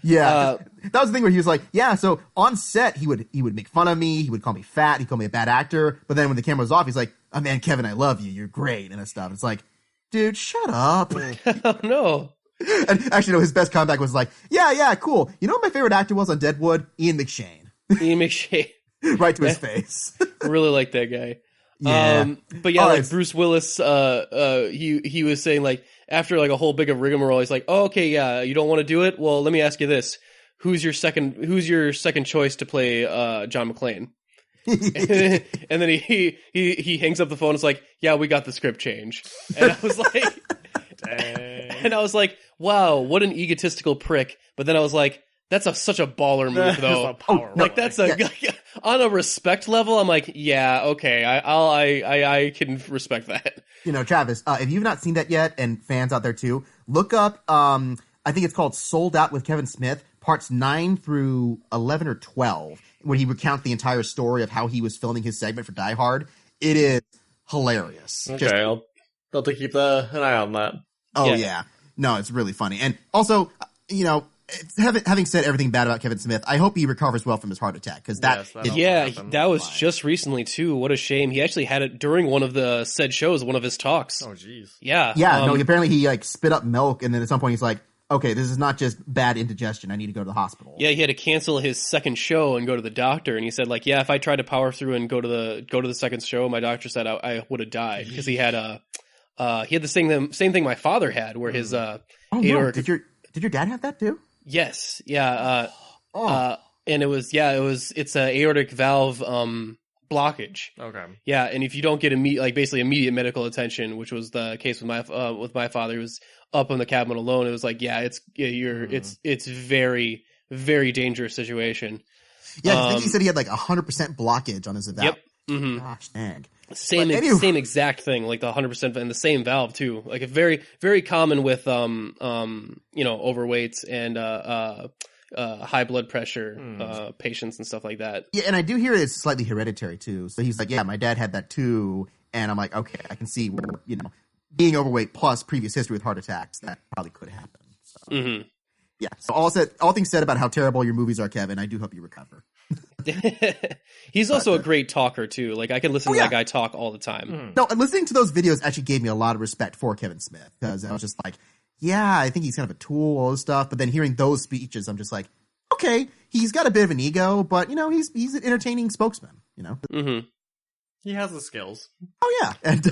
Yeah, that was the thing where he was like, yeah, so on set, he would make fun of me, he would call me fat, he'd call me a bad actor, but then when the camera was off, he's like, oh man, Kevin, I love you, you're great, and stuff. It's like, dude, shut up. Oh, no. And actually, no, his best comeback was like, yeah, cool. You know what my favorite actor was on Deadwood? Ian McShane. Right to his face. Really like that guy. Yeah. But yeah, like Bruce Willis, he was saying like, after like a whole big of rigmarole, he's like, oh, okay, yeah, you don't want to do it? Well, let me ask you this. Who's your second choice to play John McClane? And then he hangs up the phone and is like, yeah, we got the script change. And I was like, and I was like, wow, what an egotistical prick. But then I was like, that's such a baller move, though. Like that's on a respect level. I'm like, yeah, okay, I can respect that. Travis, if you've not seen that yet, and fans out there too, look up. I think it's called "Sold Out" with Kevin Smith, parts 9 through 11 or 12, where he recounts the entire story of how he was filming his segment for Die Hard. It is hilarious. Okay, I'll have to keep an eye on that. Oh yeah, no, it's really funny, and also, having said everything bad about Kevin Smith, I hope he recovers well from his heart attack, because that was just recently too. What a shame. He actually had it during one of the said shows, one of his talks. Oh jeez. Yeah. Apparently he like spit up milk, and then at some point he's like, okay, this is not just bad indigestion, I need to go to the hospital. Yeah, he had to cancel his second show and go to the doctor, and he said like, yeah, if I tried to power through and go to the second show, my doctor said I would have died, because he had the same thing my father had, where his aortic... Did your dad have that too? Yes. Yeah. And it's a aortic valve blockage. Okay. Yeah, and if you don't get immediate medical attention, which was the case with my father, he was up on the cabin alone. It was like, it's very, very dangerous situation. Yeah, I think he said he had like 100% blockage on his valve. Yep. Mm-hmm. Gosh, dang. Same exact thing, like the 100%, and the same valve too. Like a very, very common with overweights and high blood pressure patients and stuff like that. Yeah, and I do hear it's slightly hereditary too. So he's like, yeah, my dad had that too, and I'm like, okay, I can see where being overweight plus previous history with heart attacks, that probably could happen. So. Mm-hmm. Yeah. So all things said about how terrible your movies are, Kevin, I do hope you recover. He's also a great talker too. Like I can listen to that guy talk all the time. No, and listening to those videos actually gave me a lot of respect for Kevin Smith, because I was just like, yeah, I think he's kind of a tool, all this stuff. But then hearing those speeches, I'm just like, okay, he's got a bit of an ego, but he's an entertaining spokesman. Mm-hmm. He has the skills. Oh yeah, and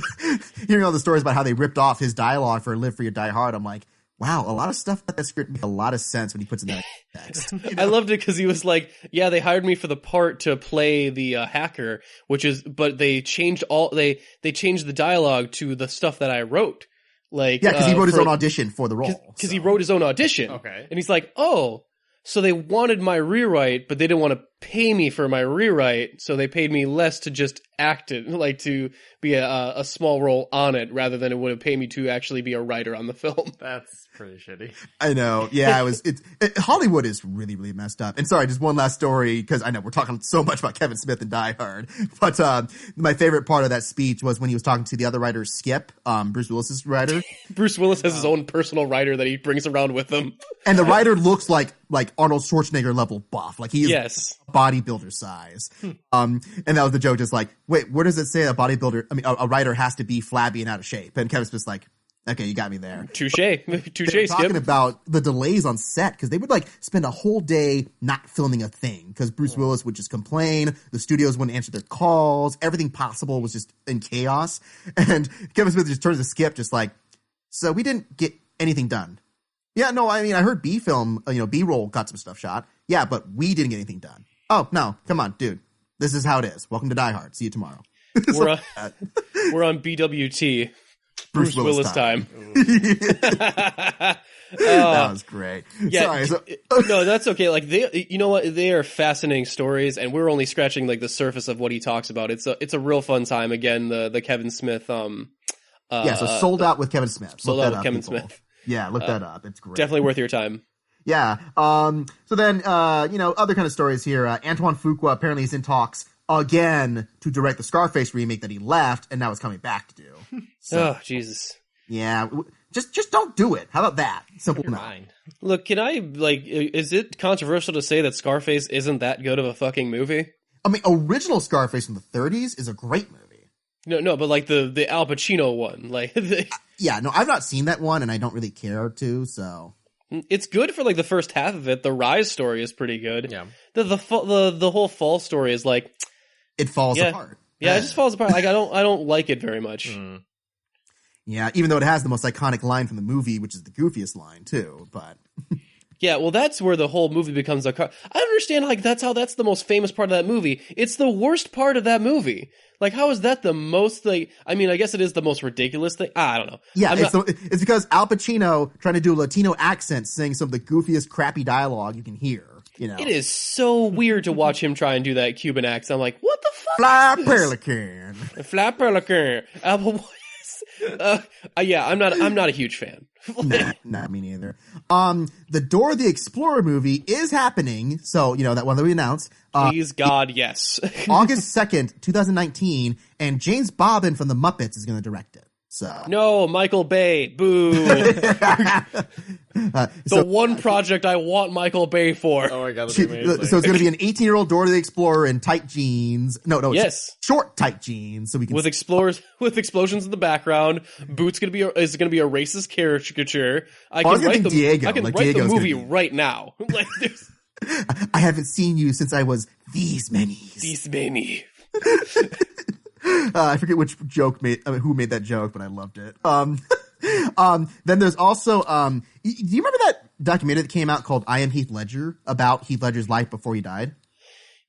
hearing all the stories about how they ripped off his dialogue for "Live Free or Die Hard," I'm like, wow, a lot of stuff about that script makes a lot of sense when he puts it in that text. I loved it because he was like, yeah, they hired me for the part to play the hacker, but they changed they changed the dialogue to the stuff that I wrote. Like, yeah, because he wrote his own audition for the role. Because he wrote his own audition. Okay. And he's like, oh, So they wanted my rewrite, but they didn't want to pay me for my rewrite, so they paid me less to just act it, like to be a small role on it, rather than it would have paid me to actually be a writer on the film. That's pretty shitty. I know. Yeah, Hollywood is really, really messed up. And sorry, just one last story, because I know we're talking so much about Kevin Smith and Die Hard. But my favorite part of that speech was when he was talking to the other writer, Skip, Bruce Willis's writer. Bruce Willis has his own personal writer that he brings around with him. And the writer looks like Arnold Schwarzenegger level buff. Like he is Yes. bodybuilder size. And that was the joke, just like, wait, where does it say a writer has to be flabby and out of shape? And Kevin Smith's like, okay, you got me there. Touche, They're Skip. talking about the delays on set, because they would spend a whole day not filming a thing, because Bruce Willis would just complain, the studios wouldn't answer their calls, everything possible was just in chaos. And Kevin Smith just turns to Skip, just like, so we didn't get anything done. Yeah, no, I mean, I heard B-roll got some stuff shot. Yeah, but we didn't get anything done. Oh, no, come on, dude. This is how it is. Welcome to Die Hard. See you tomorrow. We're on BWT. Bruce Willis time. That was great. Yeah, Sorry. no, that's okay. Like you know what? They are fascinating stories, and we're only scratching the surface of what he talks about. It's a real fun time. Again, the Kevin Smith. So Sold Out with Kevin Smith. Sold Out with Kevin Smith. Yeah, look that up. It's great. Definitely worth your time. Yeah. So then, other kind of stories here. Antoine Fuqua apparently is in talks again to direct the Scarface remake that he left, and now is coming back to do. So, oh, Jesus. Yeah. Just don't do it. How about that? Simple enough. Look, can I, is it controversial to say that Scarface isn't that good of a fucking movie? I mean, original Scarface from the 30s is a great movie. No, but the Al Pacino one. Yeah, no, I've not seen that one, and I don't really care to, so... It's good for the first half of it. The Rise story is pretty good. Yeah. The whole Fall story is it falls apart. Yeah, it just falls apart. I don't like it very much. Mm. Yeah, even though it has the most iconic line from the movie, which is the goofiest line too, but yeah, well, that's where the whole movie becomes I understand that's the most famous part of that movie. It's the worst part of that movie. How is that the most I mean, I guess it is the most ridiculous thing. I don't know. Yeah, it's because Al Pacino trying to do a Latino accent saying some of the goofiest, crappy dialogue you can hear. It is so weird to watch him try and do that Cuban accent. I'm like, what the fuck? Fly Pelican. Fly Pelican. Yeah, I'm not a huge fan. Nah, me neither. The Dora the Explorer movie is happening. So, that one that we announced. Please God, yes. August 2nd, 2019, and James Bobbin from the Muppets is going to direct it. So no, Michael Bay, boo. One project I want Michael Bay for. Oh my God, that's amazing. So it's going to be an 18-year-old Dora the Explorer in tight jeans. No, yes, short tight jeans, so we can with explosions in the background. Boot's is going to be a racist caricature. I can write the movie right now. I haven't seen you since I was these many. I forget which who made that joke, but I loved it. Then there's also, do you remember that documentary that came out called I Am Heath Ledger about Heath Ledger's life before he died?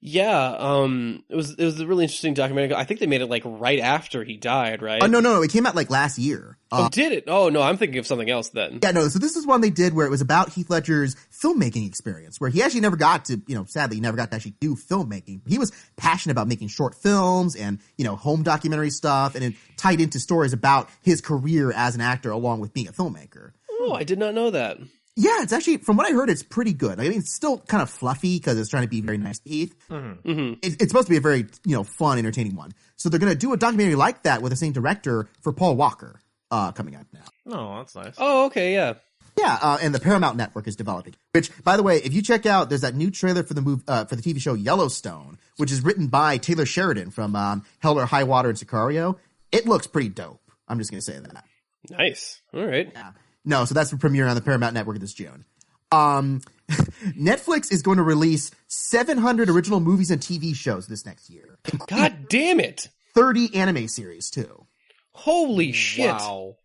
Yeah, it was a really interesting documentary. I think they made it right after he died, right? Oh, no, it came out last year. Did it? Oh no, I'm thinking of something else then. Yeah, no, so this is one they did where it was about Heath Ledger's filmmaking experience, where he actually never got to, sadly, he never got to actually do filmmaking. He was passionate about making short films and, home documentary stuff, and it tied into stories about his career as an actor along with being a filmmaker. Oh, I did not know that. Yeah, it's actually, from what I heard, it's pretty good. I mean, it's still kind of fluffy because it's trying to be very nice to Heath. Mm-hmm. Mm-hmm. It's supposed to be a very, fun, entertaining one. So they're going to do a documentary like that with the same director for Paul Walker coming out now. Oh, that's nice. Oh, okay, yeah. Yeah, and the Paramount Network is developing. Which, by the way, if you check out, there's that new trailer for the for the TV show Yellowstone, which is written by Taylor Sheridan from Hell or High Water and Sicario. It looks pretty dope. I'm just going to say that. Nice. All right. Yeah. No, so that's premiering on the Paramount Network this June. Netflix is going to release 700 original movies and TV shows this next year. God damn it. 30 anime series, too. Holy shit. Wow.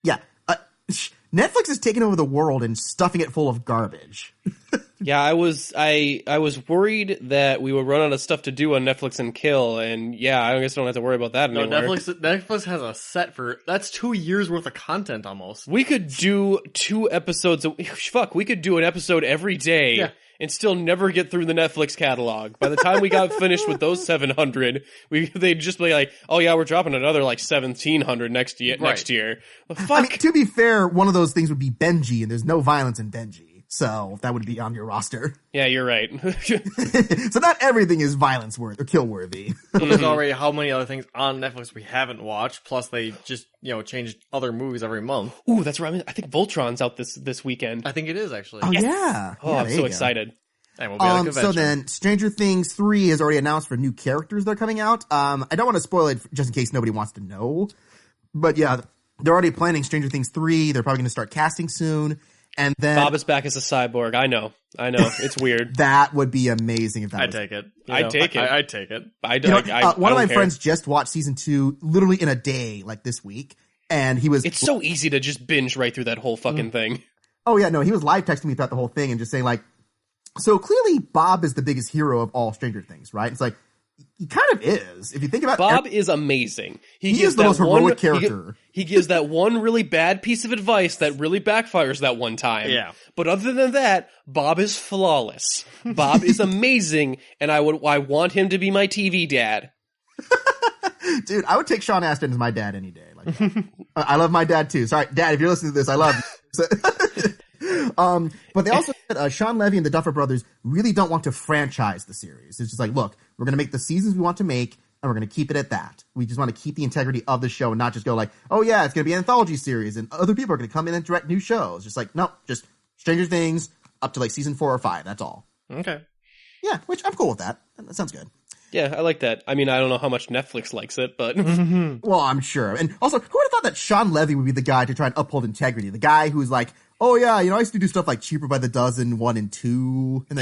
Yeah. Netflix is taking over the world and stuffing it full of garbage. Yeah, I was worried that we would run out of stuff to do on Netflix and kill, and yeah, I guess I don't have to worry about that No, anymore. Netflix has a set that's 2 years worth of content almost. We could do 2 episodes. We could do an episode every day and still never get through the Netflix catalog. By the time we got finished with those 700, they'd just be like, "Oh yeah, we're dropping another like 1,700 next year." Next year, well, fuck. I mean, to be fair, one of those things would be Benji, and there's no violence in Benji. So that would be on your roster. Yeah, you're right. So not everything is violence worthy or kill worthy. There's already how many other things on Netflix we haven't watched. Plus, they just change other movies every month. Ooh, that's right. I think Voltron's out this weekend. I think it is actually. Oh yeah. Oh, I'm so excited. And we'll be at a So then, Stranger Things 3 is already announced for new characters that are coming out. I don't want to spoil it just in case nobody wants to know, but yeah, they're already planning Stranger Things 3. They're probably going to start casting soon. And then Bob is back as a cyborg. I know. It's weird. That would be amazing if that. I'd take it. I'd take it. I'd take it. One of my friends just watched season 2 literally in a day, like this week, and he was. It's so easy to just binge right through that whole fucking thing. Oh yeah, no, he was live texting me throughout the whole thing and just saying like, so clearly Bob is the biggest hero of all Stranger Things, right? It's like he kind of is. If you think about Bob is amazing. He is the most heroic character. He gives that one really bad piece of advice that really backfires that one time. Yeah. But other than that, Bob is flawless. Bob is amazing, and I want him to be my TV dad. Dude, I would take Sean Astin as my dad any day. Like, I love my dad too. Sorry, Dad, if you're listening to this, I love you. But they also said Sean Levy and the Duffer Brothers really don't want to franchise the series. It's just like, look, we're going to make the seasons we want to make, and we're going to keep it at that. We just want to keep the integrity of the show and not just go like, oh yeah, it's going to be an anthology series, and other people are going to come in and direct new shows. Just like, no, just Stranger Things up to like season 4 or 5. That's all. Okay. Yeah, which I'm cool with that. That sounds good. Yeah, I like that. I mean, I don't know how much Netflix likes it, but... Well, I'm sure. And also, who would have thought that Sean Levy would be the guy to try and uphold integrity? The guy who's like, oh yeah, I used to do stuff like Cheaper by the Dozen 1 and 2. And,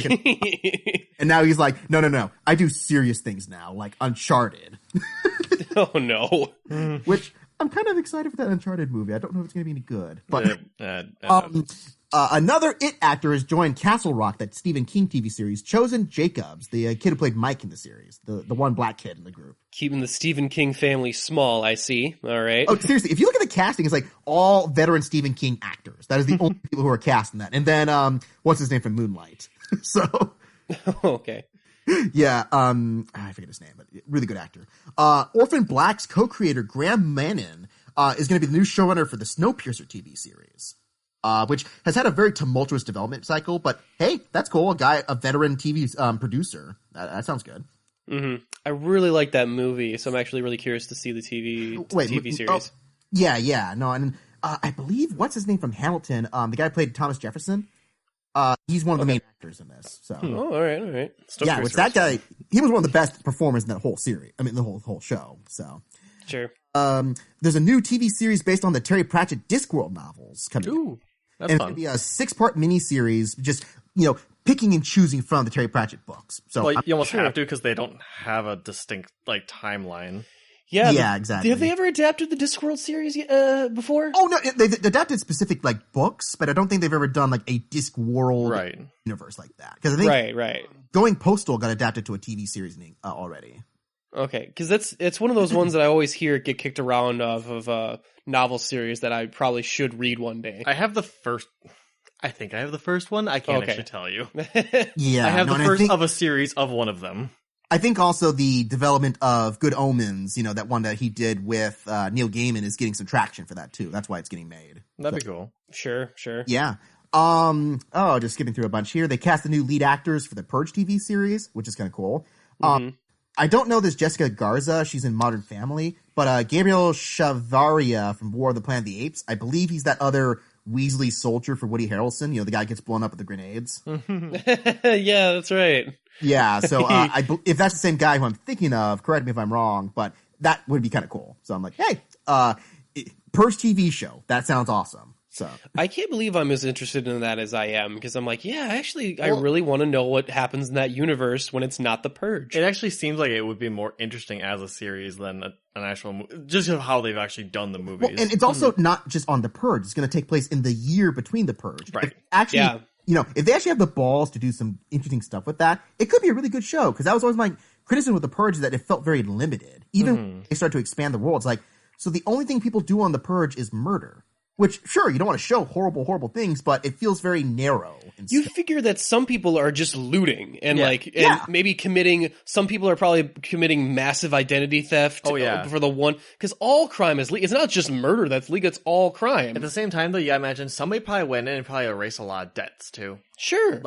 and now he's like, no. I do serious things now, like Uncharted. Oh no. Which, I'm kind of excited for that Uncharted movie. I don't know if it's going to be any good. But another It actor has joined Castle Rock, that Stephen King TV series, Chosen Jacobs, the kid who played Mike in the series, the one black kid in the group. Keeping the Stephen King family small, I see. All right. Oh, seriously, if you look at the casting, it's like all veteran Stephen King actors. That is the only people who are cast in that. And then, what's his name from Moonlight? So. Okay. Yeah, I forget his name, but really good actor. Orphan Black's co-creator Graham Manon is going to be the new showrunner for the Snowpiercer TV series, which has had a very tumultuous development cycle. But hey, that's cool. A veteran TV producer. That sounds good. Mm-hmm. I really like that movie, so I'm actually really curious to see the TV series. Yeah. No, and I believe what's his name from Hamilton? The guy who played Thomas Jefferson. He's one of the main actors in this. So, all right. Yeah, which that guy, he was one of the best performers in that whole series. I mean, the whole show. So, sure. There's a new TV series based on the Terry Pratchett Discworld novels coming. Ooh, that's and fun. It's going to be a 6-part miniseries, just picking and choosing from the Terry Pratchett books. So, well, you almost have to because they don't have a distinct timeline. Yeah, exactly. Have they ever adapted the Discworld series before? Oh no, they've adapted specific books, but I don't think they've ever done a Discworld universe like that. Because I think right. Going Postal got adapted to a TV series already. Okay, because it's one of those ones that I always hear get kicked around of a novel series that I probably should read one day. I have the first. I think I have the first one. I can't actually tell you. Yeah, I have the first of a series of one of them. I think also the development of Good Omens, that one that he did with Neil Gaiman, is getting some traction for that too. That's why it's getting made. That'd be cool. Sure. Yeah. Just skipping through a bunch here. They cast the new lead actors for the Purge TV series, which is kind of cool. I don't know this Jessica Garza. She's in Modern Family, but Gabriel Chavaria from War of the Planet of the Apes. I believe he's that other Weasley soldier for Woody Harrelson. The guy gets blown up with the grenades. Yeah, that's right. Yeah, so if that's the same guy who I'm thinking of, correct me if I'm wrong, but that would be kind of cool. So I'm like, hey, Purge TV show. That sounds awesome. So I can't believe I'm as interested in that as I am, because I'm like, I really want to know what happens in that universe when it's not the Purge. It actually seems like it would be more interesting as a series than an actual movie, just how they've actually done the movies. Well, and it's also not just on the Purge. It's going to take place in the year between the Purge. Right. Actually, if they actually have the balls to do some interesting stuff with that, it could be a really good show. Because that was always my criticism with The Purge, is that it felt very limited. Even when they started to expand the world, it's like, so the only thing people do on The Purge is murder. Which, sure, you don't want to show horrible, horrible things, but it feels very narrow. You figure that some people are just looting and maybe some people are probably committing massive identity theft for the one, because all crime is legal. It's not just murder that's legal, it's all crime. At the same time, though, I imagine somebody probably went in and probably erased a lot of debts, too. Sure.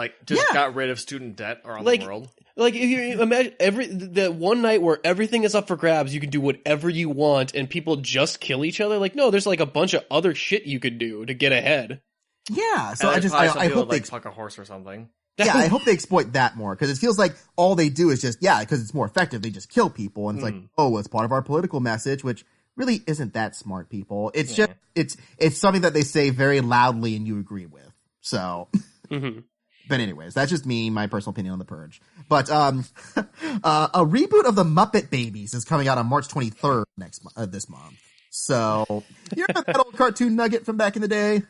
Got rid of student debt around the world. Like, if you imagine that one night where everything is up for grabs, you can do whatever you want, and people just kill each other. Like, no, there's like a bunch of other shit you could do to get ahead. Yeah, so I hope they fuck a horse or something. Yeah, I hope they exploit that more, because it feels like all they do is just because it's more effective. They just kill people, and it's like, oh, it's part of our political message, which really isn't that smart, people. It's just it's something that they say very loudly and you agree with. So. But anyways, that's just me, my personal opinion on The Purge. But a reboot of the Muppet Babies is coming out on March 23rd this month. So, you remember that old cartoon nugget from back in the day?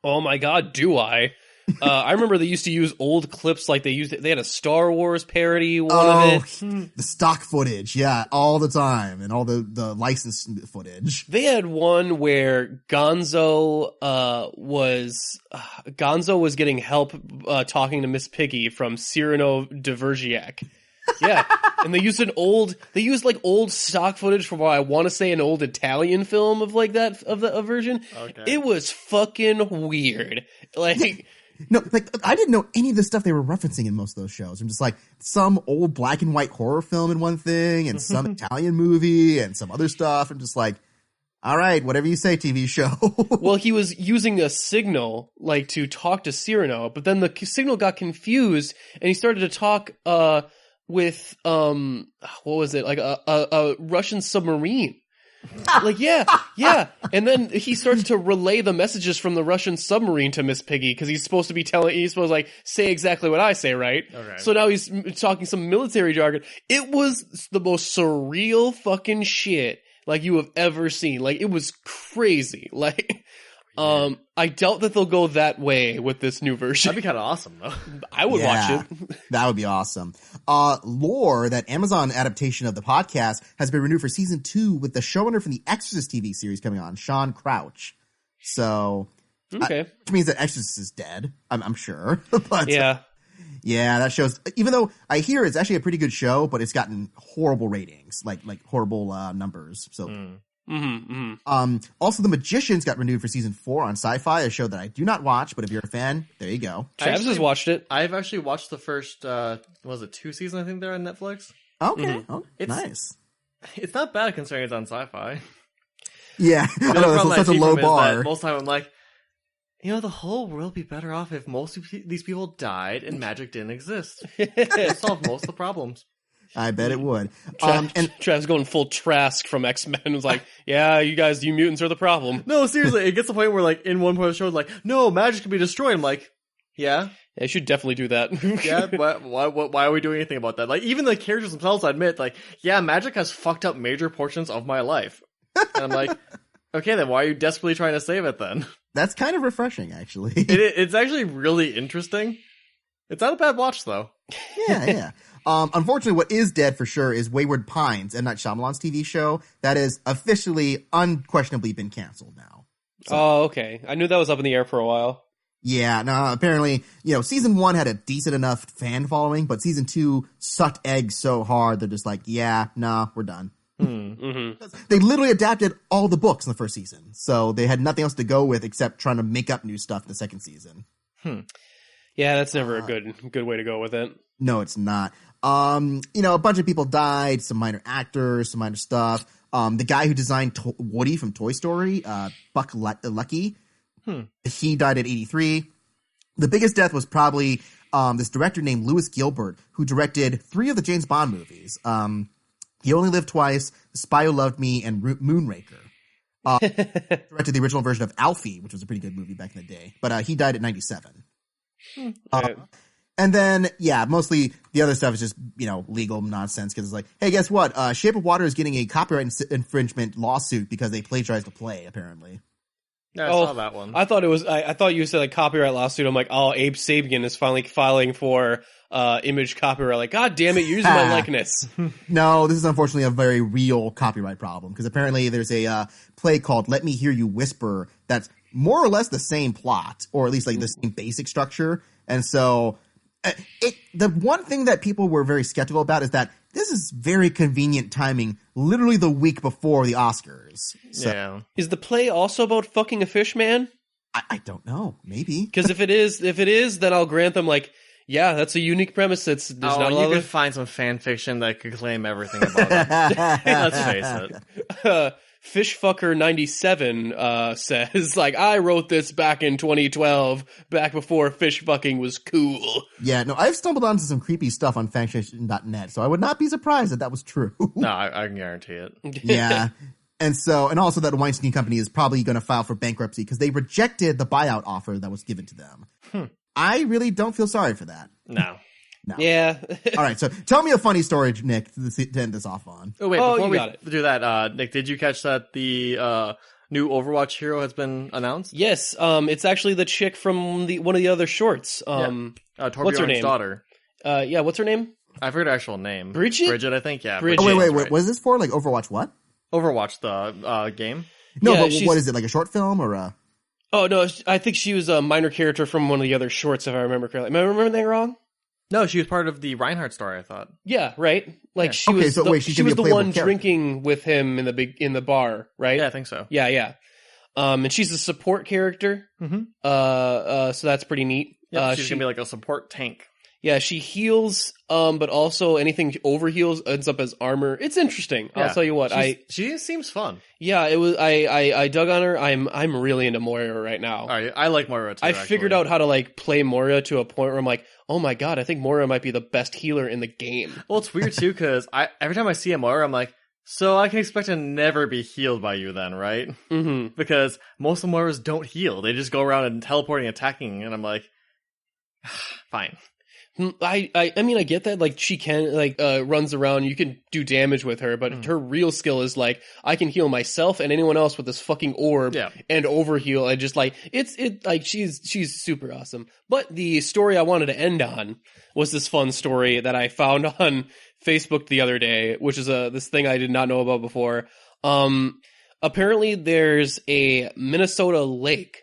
Oh my god, do I? I remember they used to use old clips, like they had a Star Wars parody of it. The stock footage, all the time, and all the licensed footage. They had one where Gonzo was getting help talking to Miss Piggy from Cyrano de Bergerac. Yeah, and they used old stock footage from what I want to say an old Italian film of like that of the version. Okay. It was fucking weird. Like. No, like, I didn't know any of the stuff they were referencing in most of those shows. I'm just like, some old black and white horror film in one thing, and some Italian movie, and some other stuff. I'm just like, all right, whatever you say, TV show. Well, he was using a signal, like, to talk to Cyrano, but then the signal got confused, and he started to talk with, what was it, like a Russian submarine. Like, yeah. And then he starts to relay the messages from the Russian submarine to Miss Piggy, because he's supposed to like, say exactly what I say, right? Okay. So now he's talking some military jargon. It was the most surreal fucking shit, like, you have ever seen. Like, it was crazy. Like, I doubt that they'll go that way with this new version. That'd be kind of awesome, though. I would watch it. That would be awesome. Lore, that Amazon adaptation of the podcast, has been renewed for season 2 with the showrunner from the Exorcist TV series coming on, Sean Crouch. So, okay, which means that Exorcist is dead. I'm sure. But yeah, that show's, even though I hear it's actually a pretty good show, but it's gotten horrible ratings, like horrible numbers. So. Also, The Magicians got renewed for season 4 on Sci-Fi, a show that I do not watch, but if you're a fan, there you go. Travis has watched it. I've actually watched the first, 2 seasons, I think they're on Netflix? Okay. Oh, nice. It's not bad considering it's on Sci-Fi. Yeah, I know, that's such a low bar. Most of the time I'm like, the whole world would be better off if most of these people died and magic didn't exist. It solved most of the problems. I bet it would. And Trav's going full Trask from X-Men. It was like, yeah, you mutants are the problem. No, seriously, it gets to the point where, like, in one part of the show, it's like, no, magic can be destroyed. I'm like, yeah. They should definitely do that. Yeah, why are we doing anything about that? Like, even the characters themselves admit, like, yeah, magic has fucked up major portions of my life. And I'm like, okay, then why are you desperately trying to save it then? That's kind of refreshing, actually. It's actually really interesting. It's not a bad watch, though. Yeah. Unfortunately, what is dead for sure is Wayward Pines, M. Night Shyamalan's TV show that is officially, unquestionably been canceled now. So, oh, okay. I knew that was up in the air for a while. Yeah, no, apparently, season 1 had a decent enough fan following, but season 2 sucked eggs so hard, they're just like, yeah, nah, we're done. They literally adapted all the books in the first season, so they had nothing else to go with except trying to make up new stuff in the second season. Yeah, that's never a good way to go with it. No, it's not. A bunch of people died, some minor actors, some minor stuff. The guy who designed Woody from Toy Story, Buck Lucky, he died at 83. The biggest death was probably this director named Lewis Gilbert, who directed 3 of the James Bond movies. He Only Lived Twice, The Spy Who Loved Me, and Moonraker. Directed the original version of Alfie, which was a pretty good movie back in the day. But he died at 97. And then, mostly the other stuff is just, legal nonsense, because it's like, hey, guess what? Shape of Water is getting a copyright infringement lawsuit because they plagiarized a play, apparently. Yeah, I saw that one. I thought it was. I thought you said like copyright lawsuit. I'm like, oh, Abe Sapien is finally filing for image copyright. Like, God damn it, you're using my likeness. No, this is unfortunately a very real copyright problem because apparently there's a play called "Let Me Hear You Whisper" that's more or less the same plot, or at least like the same basic structure. And so, the one thing that people were very skeptical about is that this is very convenient timing, literally the week before the Oscars. So, yeah. Is the play also about fucking a fish man? I don't know. Maybe. Because if it is, then I'll grant them like, yeah, that's a unique premise. There's not a lot you of could find some fan fiction that could claim everything about it. Let's face it. Fishfucker97 says, like, I wrote this back in 2012, back before fish fucking was cool. Yeah, no, I've stumbled onto some creepy stuff on fanfiction.net, so I would not be surprised if that was true. No, I can guarantee it. Yeah. And also that Weinstein Company is probably going to file for bankruptcy because they rejected the buyout offer that was given to them. I really don't feel sorry for that. No. Yeah. All right, so tell me a funny story, Nick, to end this off on. Oh, wait, Oh, before you we got it. do that, Nick, did you catch that the new Overwatch hero has been announced? Yes, it's actually the chick from one of the other shorts. Torbjorn's what's her name? daughter. Yeah, what's her name? I forget her actual name. Bridget? Bridget, I think, yeah. Bridget. Oh, wait, right. what is this for? Like Overwatch what? Overwatch, the game. No, Yeah, but she's- what is it, like a short film or a... Oh, no, I think she was a minor character from one of the other shorts, if I remember correctly. Am I remembering that wrong? No, she was part of the Reinhardt story, I thought. Yeah, right. Like Yeah. she Okay, was. so wait, she's gonna be a the playable one character. drinking with him in the bar, right? Yeah, I think so. Yeah. And she's a support character. Mm-hmm. So that's pretty neat. She's going to be like a support tank. Yeah, she heals. But also anything over heals ends up as armor. It's interesting. Yeah. I'll tell you what. She seems fun. Yeah, it was. I dug on her. I'm really into Moira right now. I like Moira too. I figured out how to like play Moira to a point where I'm like, oh my god, I think Moira might be the best healer in the game. Well, it's weird too because every time I see a Moira, I'm like, so I can expect to never be healed by you then, right? Mm-hmm. Because most of Moiras don't heal; they just go around and teleporting, attacking, and I'm like, fine. I mean, I get that. Like, she can runs around. You can do damage with her, but her real skill is like, I can heal myself and anyone else with this fucking orb and overheal. I just like she's super awesome. But the story I wanted to end on was this fun story that I found on Facebook the other day, which is this thing I did not know about before. Apparently, there's a Minnesota lake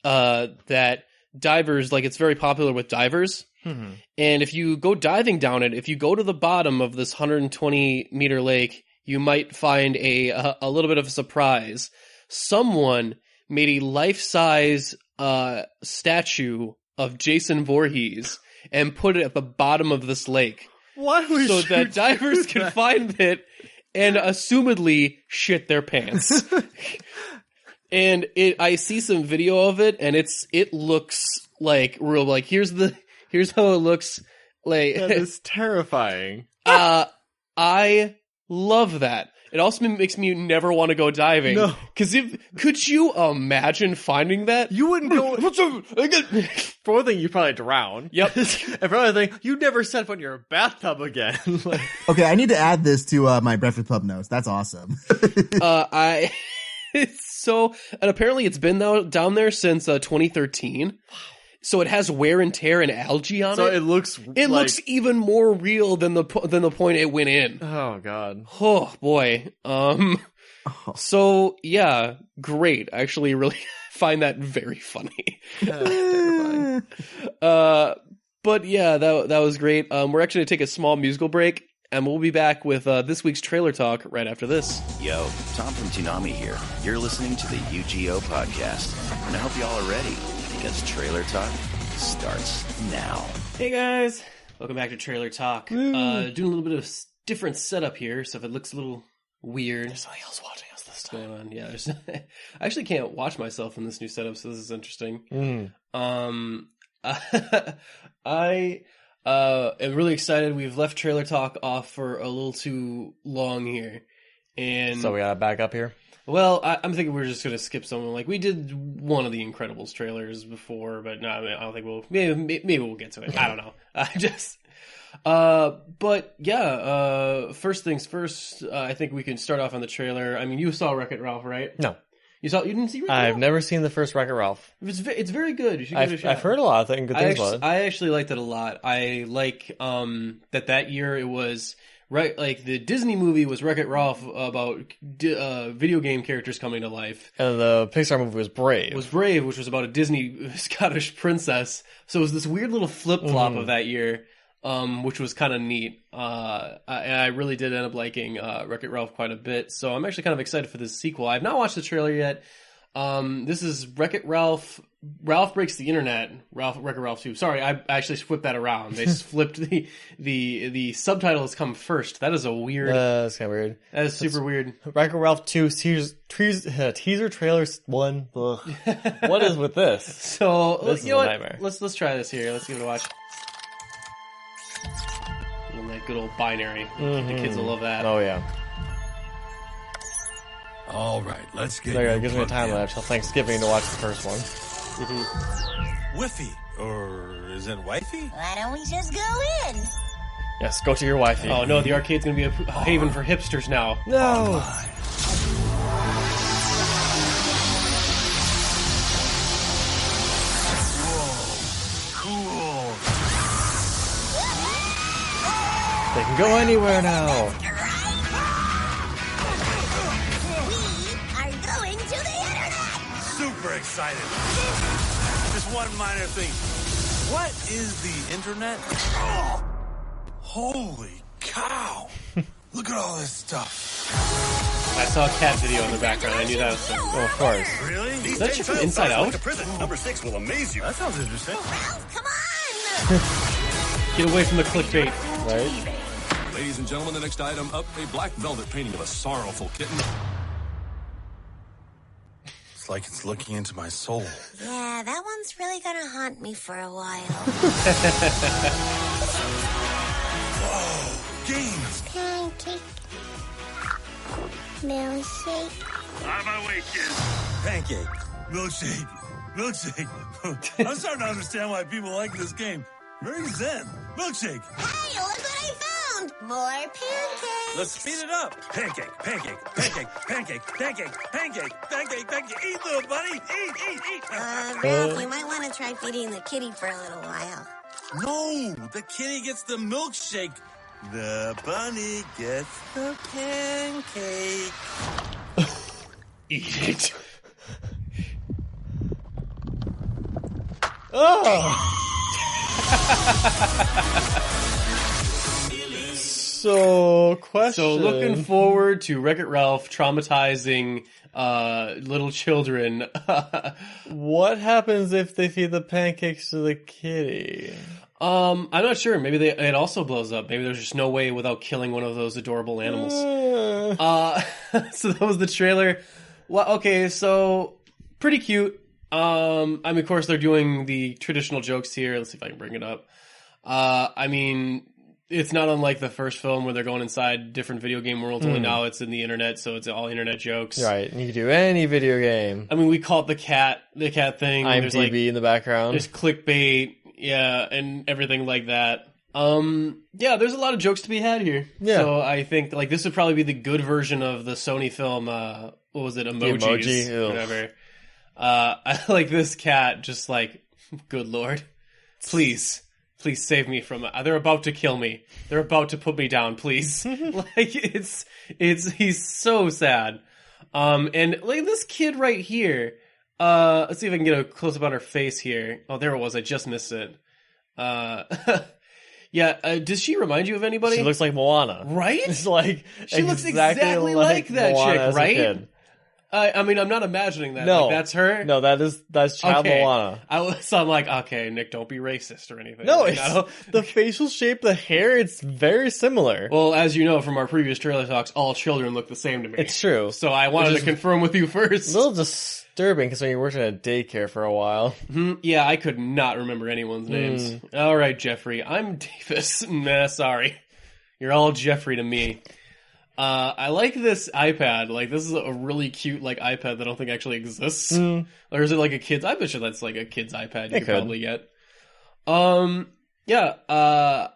that divers it's very popular with divers. Mm-hmm. And if you go diving down it, if you go to the bottom of this 120-meter lake, you might find a little bit of a surprise. Someone made a life-size statue of Jason Voorhees and put it at the bottom of this lake. Why would so you that divers can find it and assumedly shit their pants. And I see some video of it, and it looks like real. Like here's how it looks. Like that is terrifying. I love that. It also makes me never want to go diving. No, because could you imagine finding that? You wouldn't go. For one thing, you'd probably drown. Yep. And for another thing, you'd never set foot in your bathtub again. Okay, I need to add this to my Breakfast Club notes. That's awesome. It's so, and apparently it's been down there since 2013. So it has wear and tear and algae on it. So it looks looks even more real than the point it went in. Oh god. Oh boy. So yeah, great. I actually really find that very funny. Terrifying. But yeah, that was great. We're actually going to take a small musical break, and we'll be back with this week's trailer talk right after this. Yo, Tom from Toonami here. You're listening to the UGO podcast, and I hope y'all are ready, because Trailer Talk starts now. Hey guys, welcome back to Trailer Talk. Doing a little bit of different setup here, so if it looks a little weird. There's somebody else watching us this time. Going on. Yeah, I actually can't watch myself in this new setup, so this is interesting. I am really excited. We've left Trailer Talk off for a little too long here, and So we gotta back up here. well, I'm thinking we're just gonna skip some. Like we did one of the Incredibles trailers before, but no, I don't think we'll. Maybe we'll get to it. I don't know. But yeah. First things first. I think we can start off on the trailer. I mean, you saw Wreck-It Ralph, right? No. You didn't see Wreck-It I've Ralph? never seen the first Wreck-It Ralph. It's very good. You should give it a shot. I've heard a lot of good things about it. I actually liked it a lot. I like that year it was right, like the Disney movie was Wreck-It Ralph about video game characters coming to life. And the Pixar movie was Brave. Which was about a Disney Scottish princess. So it was this weird little flip-flop of that year, which was kind of neat. And I really did end up liking Wreck-It Ralph quite a bit. So I'm actually kind of excited for this sequel. I've not watched the trailer yet. This is Wreck-It Ralph. Ralph Breaks the Internet. Wreck-It Ralph 2. Sorry, I actually flipped that around. They flipped the subtitles come first. That is a weird. That's kind of weird. That is super weird. Wreck-It Ralph 2 teaser trailers 1. Ugh. What is with this? So This is you know a what? nightmare. Let's try this here. Let's give it a watch. And that good old binary. The kids will love that. Oh yeah. All right, let's get There you go. you It gives me a plugged time in. lapse till Thanksgiving to watch the first one. Whiffy, or is it wifey? Why don't we just go in? Yes, go to your wifey. Oh no, the arcade's gonna be a haven for hipsters now. No. Cool. They can go anywhere now. We are going to the internet! Super excited. Just one minor thing. What is the internet? Oh, holy cow. Look at all this stuff. I saw a cat video in the background. I knew that was. Oh, of course. Really? Is that shit from Inside Out? Number 6 will amaze you. That sounds interesting. Ralph, come on! Get away from the clickbait. Right? Ladies and gentlemen, the next item up, a black velvet painting of a sorrowful kitten. It's like it's looking into my soul. Yeah, that one's really gonna haunt me for a while. Games. Pancake. Milkshake. Out of my way, kid. Pancake. Milkshake. Milkshake. I'm starting to understand why people like this game. Very zen. Milkshake. Hey, look what I found! More pancakes! Let's speed it up. Pancake, pancake, pancake, pancake, pancake, pancake, pancake, pancake. Eat, little buddy. Eat. Ralph, you might want to try feeding the kitty for a little while. No, the kitty gets the milkshake. The bunny gets the pancake. Eat it. So, question. So looking forward to Wreck-It Ralph traumatizing little children. What happens if they feed the pancakes to the kitty? I'm not sure. Maybe it also blows up. Maybe there's just no way without killing one of those adorable animals. So that was the trailer. Well, okay, so pretty cute. I mean, of course, they're doing the traditional jokes here. Let's see if I can bring it up. I mean, it's not unlike the first film where they're going inside different video game worlds. Only now it's in the internet, so it's all internet jokes. Right, you can do any video game. I mean, we call it the cat thing. There's IMDb in the background. There's clickbait, yeah, and everything like that. Yeah, there's a lot of jokes to be had here. Yeah. So I think like this would probably be the good version of the Sony film. What was it? Emojis, Emoji, ew. whatever. I like this cat. Just like, good lord, please save me from. They're about to kill me. They're about to put me down. Please, like he's so sad. And like this kid right here. Let's see if I can get a close up on her face here. Oh, there it was. I just missed it. Yeah. Does she remind you of anybody? She looks like Moana. Right? It's like She looks exactly like that Moana chick, as a right? kid. I mean, I'm not imagining that. No, Like, that's her. No, that's child Okay. Moana. So I'm like, okay, Nick, don't be racist or anything. No, Like, it's I don't- the facial shape, the hair. It's very similar. Well, as you know from our previous trailer talks, all children look the same to me. It's true. So I wanted Which to is confirm with you first. a little disturbing because when you worked in a daycare for a while. Yeah, I could not remember anyone's names. All right, Jeffrey. I'm Davis. Nah, sorry. You're all Jeffrey to me. I like this iPad. Like, this is a really cute, like, iPad that I don't think actually exists. Or is it like a kid's? I bet you that's like a kid's iPad you could could. probably get. Yeah, I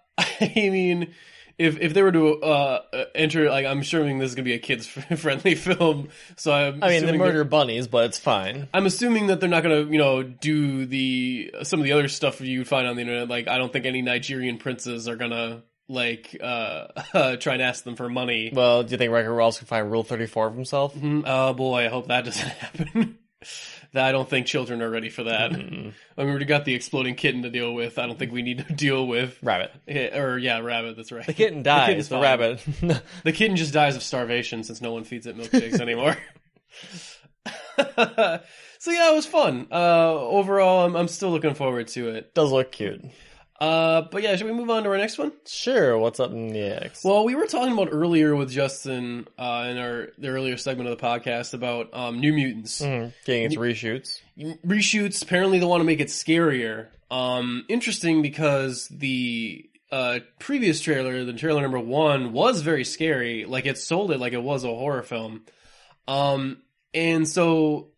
mean, if they were to enter, like, I'm assuming this is gonna be a kids friendly film. So I mean, they murder bunnies, but it's fine. I'm assuming that they're not gonna, do some of the other stuff you would find on the internet. Like, I don't think any Nigerian princes are gonna try and ask them for money. Well, do you think Wreck-It Ralph can find Rule 34 of himself? Oh boy, I hope that doesn't happen. I don't think children are ready for that. I mean, we already got the exploding kitten to deal with. I don't think we need to deal with Rabbit. Rabbit. That's right. The kitten dies. The rabbit. The kitten just dies of starvation since no one feeds it milkshakes anymore. So yeah, it was fun. Overall, I'm still looking forward to it. Does look cute. But yeah, should we move on to our next one? Sure. What's up next? Well, we were talking about earlier with Justin in the earlier segment of the podcast about New Mutants. Getting its reshoots. Reshoots, apparently they want to make it scarier. Interesting because the previous trailer, the trailer number 1, was very scary. Like, it sold it like it was a horror film. And so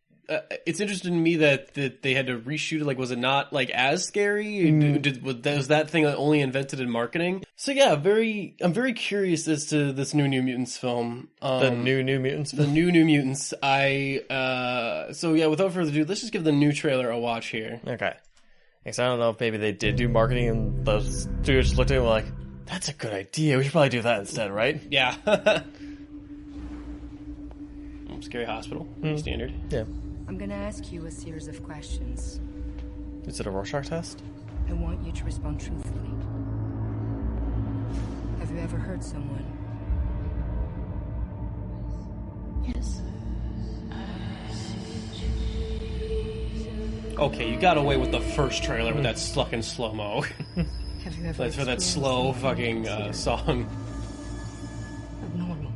it's interesting to me that they had to reshoot it. Like, was it not like as scary? Was that thing only invented in marketing? So yeah, I'm very curious as to this New Mutants film. The New Mutants. The New Mutants. So yeah, without further ado, let's just give the new trailer a watch here. Okay. Because I don't know if maybe they did do marketing and the studio just looked at it and were like, that's a good idea. We should probably do that instead, right? Yeah. Scary hospital. Standard. Yeah. I'm gonna ask you a series of questions. Is it a Rorschach test? I want you to respond truthfully. Have you ever hurt someone? Yes. Okay, you got away with the first trailer with that fucking slow-mo. Have you ever That's for that experienced slow something fucking song. abnormal?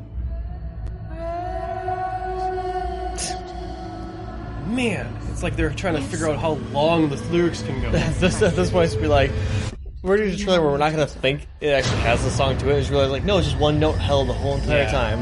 Man, it's like they're trying to figure out how long the lyrics can go. This point to be like, we're doing a trailer where we're not going to think it actually has a song to it. It's realize like, no, it's just one note held the whole entire time.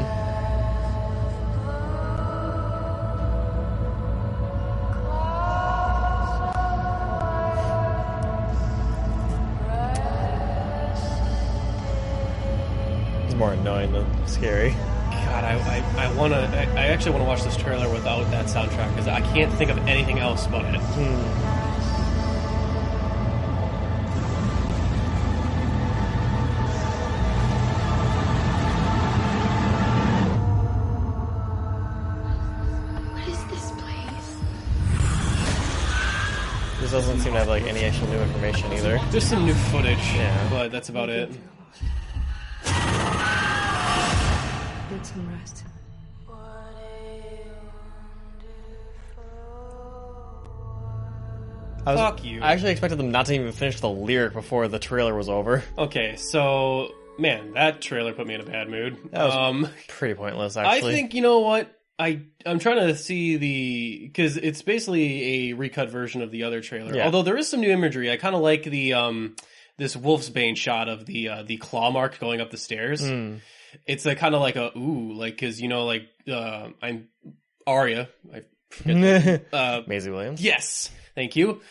It's more annoying than scary. God, I actually want to watch this trailer without that soundtrack because I can't think of anything else but it. What is this place? This doesn't seem to have like any actual new information either. There's some new footage, Yeah. but that's about it. Get some rest. Fuck you. I actually expected them not to even finish the lyric before the trailer was over. Okay, so man, that trailer put me in a bad mood. That was pretty pointless, actually. I think, you know what? I'm trying to see because it's basically a recut version of the other trailer. Yeah. Although there is some new imagery. I kind of like the this wolf's bane shot of the claw mark going up the stairs. It's a kind of like a because I'm Arya. I forget Maisie Williams. Yes, thank you.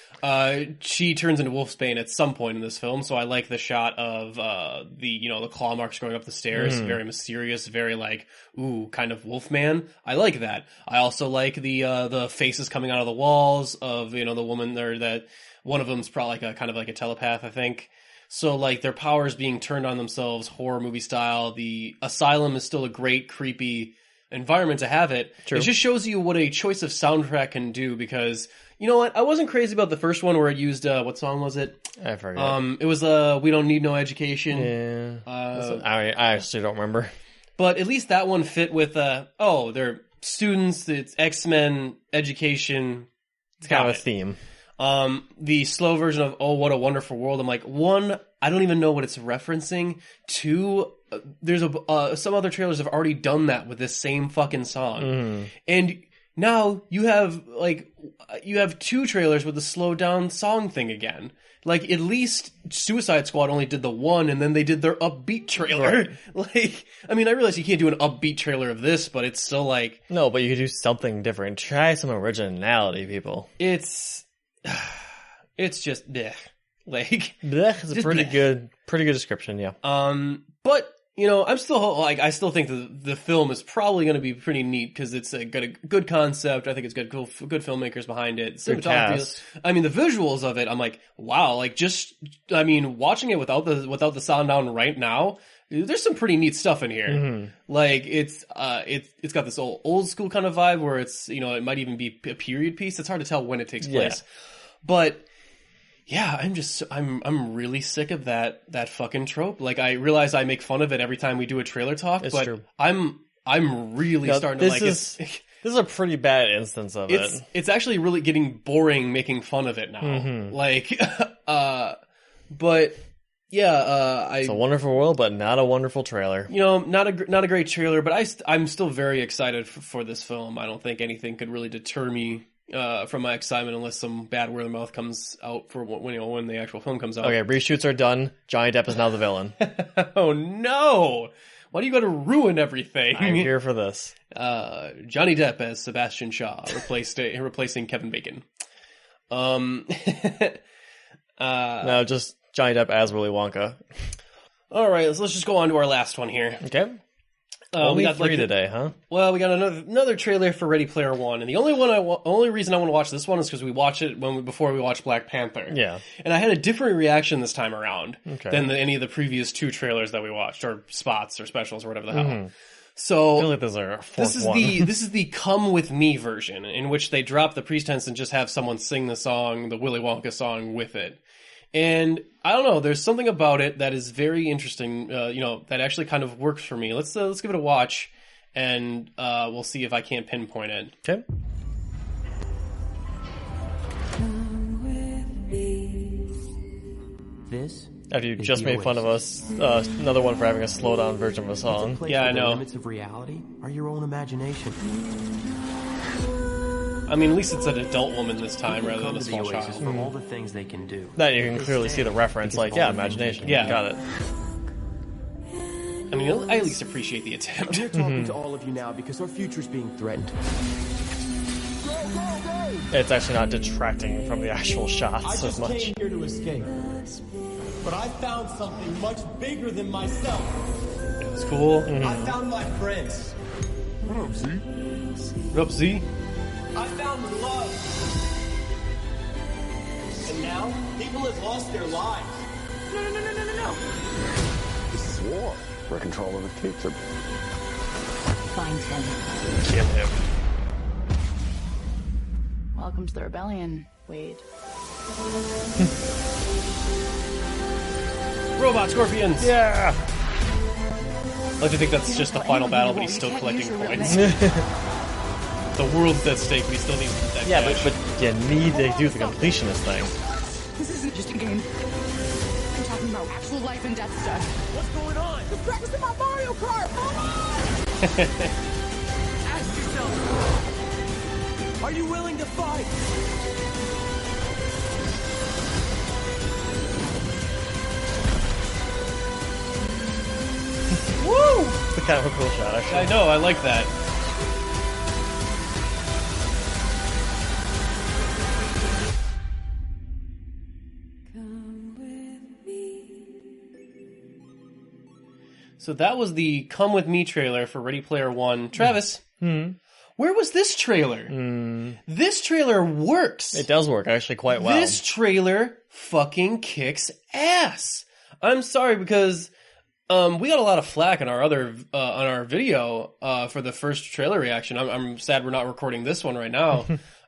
She turns into Wolfsbane at some point in this film, so I like the shot of the claw marks going up the stairs. Very mysterious, very like kind of Wolfman. I like that. I also like the faces coming out of the walls of the woman there. That one of them's probably like a kind of like a telepath, I think. So like their powers being turned on themselves, horror movie style. The asylum is still a great creepy environment to have it. True. It just shows you what a choice of soundtrack can do because you know what? I wasn't crazy about the first one where it used what song was it? I forget. It was We Don't Need No Education. Yeah. I actually don't remember. But at least that one fit with they're students, it's X-Men education. It's kind of a theme. The slow version of Oh What a Wonderful World, I'm like, one, I don't even know what it's referencing. Two, there's some other trailers have already done that with this same fucking song. And now you have two trailers with the slow down song thing again. Like, at least Suicide Squad only did the one, and then they did their upbeat trailer. Right. I realize you can't do an upbeat trailer of this, but it's still like... No, but you could do something different. Try some originality, people. It's just bleh. Like blech is a pretty good description, yeah. But I'm still I still think the film is probably going to be pretty neat because it's got a good concept. I think it's got good filmmakers behind it. Good cast. I mean, the visuals of it, I'm like, wow. Like watching it without the sound down right now, there's some pretty neat stuff in here. Mm-hmm. Like it's got this old school kind of vibe where it's it might even be a period piece. It's hard to tell when it takes place, but. Yeah, I'm really sick of that fucking trope. Like, I realize I make fun of it every time we do a trailer talk, but true. I'm really starting to like it. This is a pretty bad instance of it. It's actually really getting boring making fun of it now. Mm-hmm. Like, but yeah, it's a wonderful world, but not a wonderful trailer. Not a great trailer, but I'm still very excited for this film. I don't think anything could really deter me from my excitement unless some bad word of mouth comes out for when the actual film comes out. Okay, reshoots are done. Johnny Depp is now the villain. Oh no! Why do you got to ruin everything? I'm here for this. Johnny Depp as Sebastian Shaw replacing Kevin Bacon. No, just Johnny Depp as Willy Wonka. All right, so let's just go on to our last one here. Okay. We got three today, huh? Well, we got another trailer for Ready Player One, and the only reason I want to watch this one is because we watched it before we watched Black Panther. Yeah, and I had a different reaction this time around than any of the previous two trailers that we watched, or spots, or specials, or whatever the hell. Mm-hmm. So I feel like this is the Come With Me version, in which they drop the pretense and just have someone sing the song, the Willy Wonka song, with it. And I don't know, there's something about it that is very interesting, that actually kind of works for me. Let's give it a watch, and we'll see if I can't pinpoint it. Okay. This After you just made fun of us, another one for having a slowed-down version of a song. Yeah, I know. The limits of reality are your own imagination. I mean, at least it's an adult woman this time rather than a small child. For all the things they can do. That you can clearly see the reference, imagination. Yeah. Got it. I mean, I at least appreciate the attempt. I'm here talking to all of you now because our future's being threatened. It's actually not detracting from the actual shots as much. I just came here to escape. But I found something much bigger than myself. It's cool. Mm-hmm. I found my friends. What up, Z? What up, Z? I found love. And now, people have lost their lives. No. This is war. We're in control of the future. Find him. Kill him. Welcome to the rebellion, Wade. Robot scorpions! Yeah! I like to think that's just the final battle, but he's still collecting coins. The world's at stake, but he still needs that cash. but you need to do the completionist thing. This isn't just a game. I'm talking about actual life and death stuff. What's going on? The practice in my Mario Kart! Ask yourself, are you willing to fight? Woo! It's kind of a cool shot, actually. I know, I like that. So that was the Come With Me trailer for Ready Player One. Travis, where was this trailer? This trailer works. It does work, actually, quite well. This trailer fucking kicks ass. I'm sorry, because we got a lot of flack on our on our video for the first trailer reaction. I'm sad we're not recording this one right now.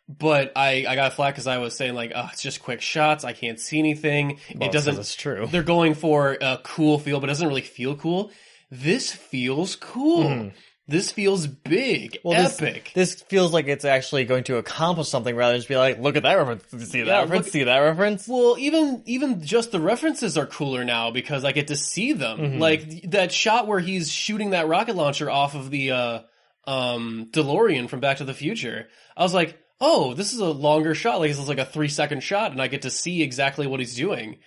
But I got flack because I was saying, like, oh, it's just quick shots. I can't see anything. Well, it doesn't. It's true. They're going for a cool feel, but it doesn't really feel cool. This feels cool. This feels big, epic. This feels like it's actually going to accomplish something rather than just be like, look at that reference. See that reference? See that reference? Well, even just the references are cooler now because I get to see them. Like that shot where he's shooting that rocket launcher off of the DeLorean from Back to the Future. I was like, oh, this is a longer shot. Like, this is like a 3-second shot, and I get to see exactly what he's doing.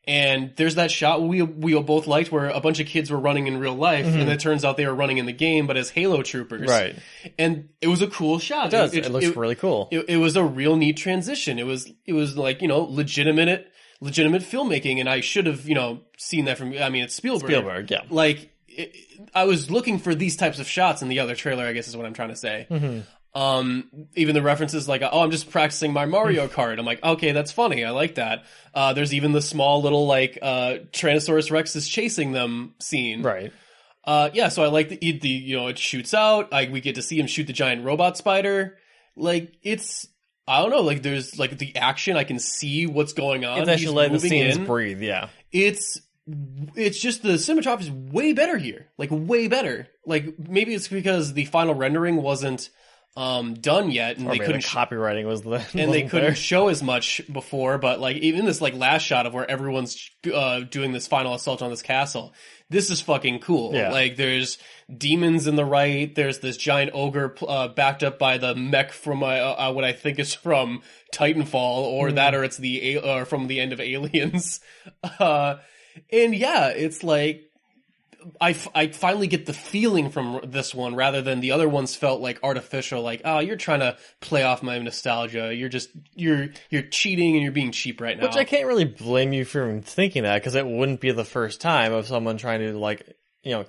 And there's that shot we both liked where a bunch of kids were running in real life, and it turns out they were running in the game, but as Halo troopers. Right. And it was a cool shot. It does. It looks really cool. It was a real neat transition. It was like, legitimate legitimate filmmaking, and I should have, seen that from, it's Spielberg. Spielberg, yeah. Like, I was looking for these types of shots in the other trailer, I guess is what I'm trying to say. Even the references like, oh, I'm just practicing my Mario Kart. I'm like, okay, that's funny. I like that. There's even the small little, like, Tyrannosaurus Rex is chasing them scene. Right. So I like it shoots out. We get to see him shoot the giant robot spider. Like, I don't know, like, there's, like, the action, I can see what's going on. It's actually letting the scenes breathe, yeah. It's just the cinematography is way better here. Like, way better. Like, maybe it's because the final rendering wasn't done yet, and they couldn't copywriting was and they couldn't show as much before. But like even this like last shot of where everyone's doing this final assault on this castle, this is fucking cool. Yeah. Like there's demons in the right. There's this giant ogre backed up by the mech from what I think is from Titanfall, or that, or it's from the end of Aliens. And yeah, it's like. I finally get the feeling from this one rather than the other ones felt like artificial, like, oh, you're trying to play off my nostalgia. You're cheating and you're being cheap right now. Which I can't really blame you for thinking that, because it wouldn't be the first time of someone trying to like,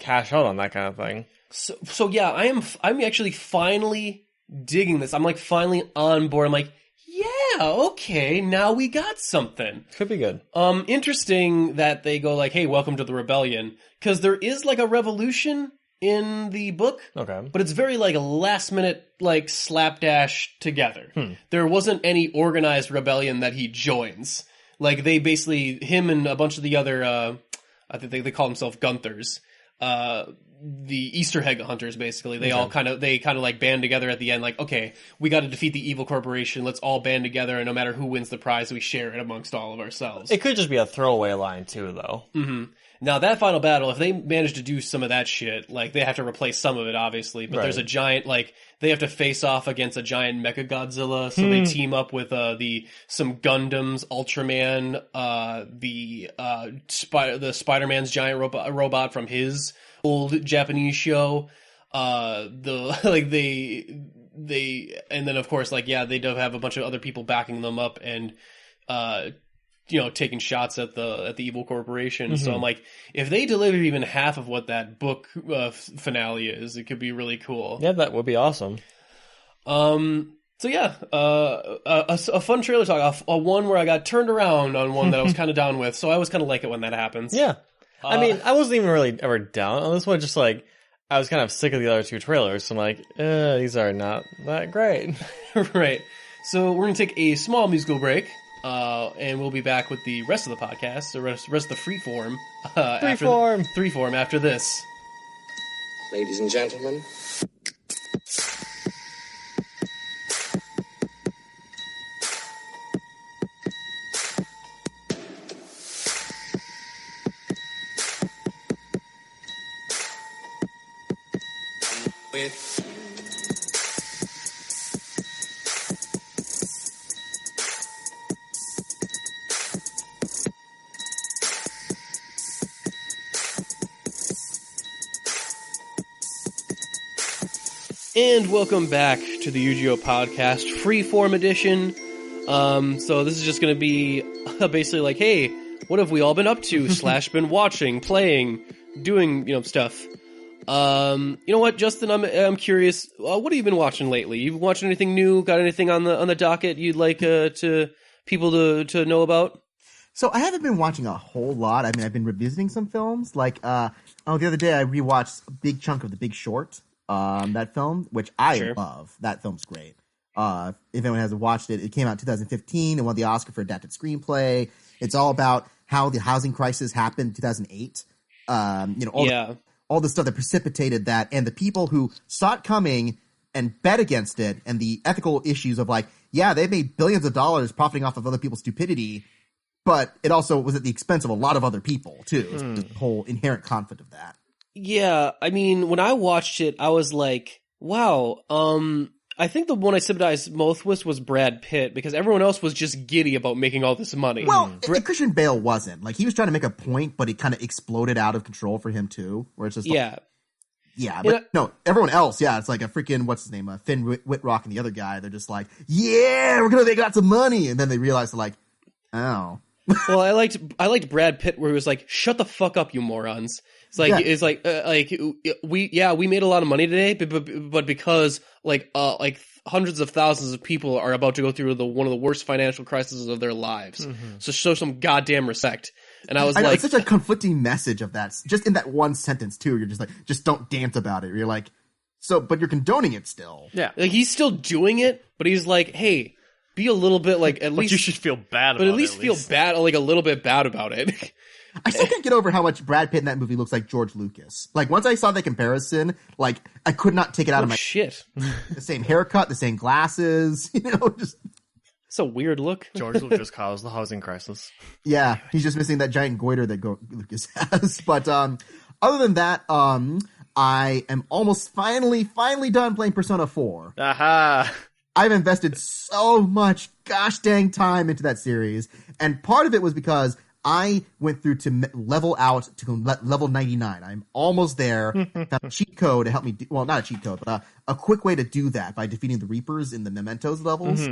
cash out on that kind of thing. So yeah, I'm actually finally digging this. I'm like finally on board. I'm like, yeah, okay, now we got something. Could be good. Interesting that they go like, hey, welcome to the rebellion. Because there is like a revolution in the book. Okay. But it's very like a last minute like slapdash together. There wasn't any organized rebellion that he joins. Like they basically, him and a bunch of the other, I think they call themselves Gunthers. The Easter egg hunters, basically. They all kind of like band together at the end, like, okay, we got to defeat the evil corporation. Let's all band together, and no matter who wins the prize, we share it amongst all of ourselves. It could just be a throwaway line too, though. Mm-hmm. Now that final battle, if they manage to do some of that shit, like they have to replace some of it, obviously. But there's a giant, like they have to face off against a giant Mecha Godzilla, so they team up with some Gundams, Ultraman, the Spider-Man's giant robot from his old Japanese show. And then of course, like they do have a bunch of other people backing them up and taking shots at the evil corporation. So I'm like, if they deliver even half of what that book finale is, it could be really cool. Yeah, that would be awesome. So yeah, a fun trailer talk, a one where I got turned around on one that I was kind of down with. So I always kind of like it when that happens. Yeah. I mean, I wasn't even really ever down on this one. Just like, I was kind of sick of the other two trailers. So I'm like, these are not that great. Right. So we're going to take a small musical break. And we'll be back with the rest of the podcast, the rest of the freeform. Freeform after this. Ladies and gentlemen. And welcome back to the UGO podcast, freeform edition. So this is just going to be basically like, hey, what have we all been up to? / been watching, playing, doing, stuff. You know what, Justin? I'm curious. What have you been watching lately? You been watching anything new? Got anything on the docket you'd like to people to know about? So I haven't been watching a whole lot. I mean, I've been revisiting some films. Like, the other day I rewatched a big chunk of The Big Short. That film, which I love. That film's great. If anyone hasn't watched it, it came out in 2015 and won the Oscar for adapted screenplay. It's all about how the housing crisis happened in 2008. All the stuff that precipitated that, and the people who saw it coming and bet against it, and the ethical issues of like, yeah, they made billions of dollars profiting off of other people's stupidity, but it also was at the expense of a lot of other people too. The whole inherent conflict of that. Yeah, I mean, when I watched it, I was like, wow, I think the one I sympathized most with was Brad Pitt, because everyone else was just giddy about making all this money. Well, Christian Bale wasn't. Like, he was trying to make a point, but it kind of exploded out of control for him, too, where it's just like... Yeah, but no, everyone else, it's like a freaking, what's his name, Finn Wittrock and the other guy, they're just like, yeah, they got some money, and then they realize, like, oh... Well, I liked Brad Pitt where he was like, "Shut the fuck up, you morons." It's like we made a lot of money today, but because like hundreds of thousands of people are about to go through one of the worst financial crises of their lives, so show some goddamn respect. And I was I know, like, it's such a conflicting message of that, just in that one sentence too. You're just like, just don't dance about it. You're like, but you're condoning it still. Yeah, like he's still doing it, but he's like, hey, be a little bit like at least you should feel bad. But about at least it, feel bad, like a little bit bad about it. I still can't get over how much Brad Pitt in that movie looks like George Lucas. Like once I saw that comparison, like I could not take it out of my shit. The same haircut, the same glasses, just. It's a weird look. George Lucas caused the housing crisis. Yeah, he's just missing that giant goiter that Lucas has. But other than that, I am almost finally done playing Persona 4. Aha! I've invested so much gosh dang time into that series, and part of it was because I went through to level out to level 99. I'm almost there. Found a cheat code to help me well, not a cheat code, but a quick way to do that by defeating the Reapers in the Mementos levels.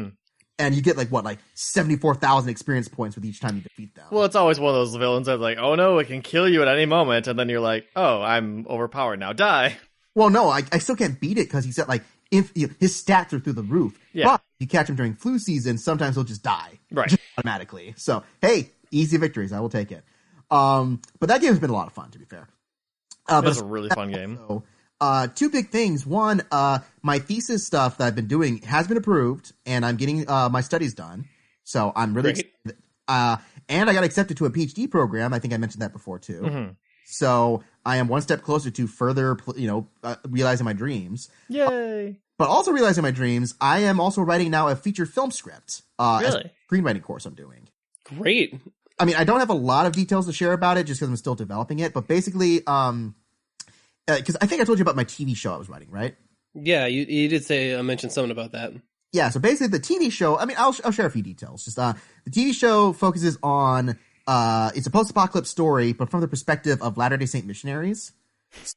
And you get like 74,000 experience points with each time you defeat them. Well, it's always one of those villains that's like, oh no, it can kill you at any moment, and then you're like, oh, I'm overpowered now, die. Well, no, I still can't beat it because he's got his stats are through the roof. Yeah. But if you catch him during flu season, sometimes he'll just die. Right. Just automatically. So, hey, easy victories. I will take it. But that game's been a lot of fun, to be fair. It was a really fun game. Two big things. One, my thesis stuff that I've been doing has been approved, and I'm getting my studies done. So I'm really excited. And I got accepted to a PhD program. I think I mentioned that before, too. So I am one step closer to further, realizing my dreams. Yay! But also realizing my dreams, I am also writing now a feature film script. As a screenwriting course I'm doing. Great. I mean, I don't have a lot of details to share about it just because I'm still developing it. But basically, because I think I told you about my TV show I was writing, right? Yeah, you did say mention something about that. Yeah, so basically the TV show, I mean, I'll share a few details. Just the TV show focuses on it's a post-apocalypse story, but from the perspective of Latter-day Saint missionaries.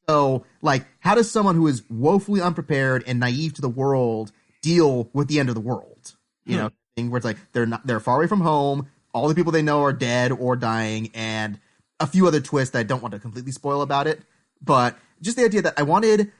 So, like, how does someone who is woefully unprepared and naive to the world deal with the end of the world? You know, where it's like they're far away from home, all the people they know are dead or dying, and a few other twists that I don't want to completely spoil about it. But just the idea that I wanted,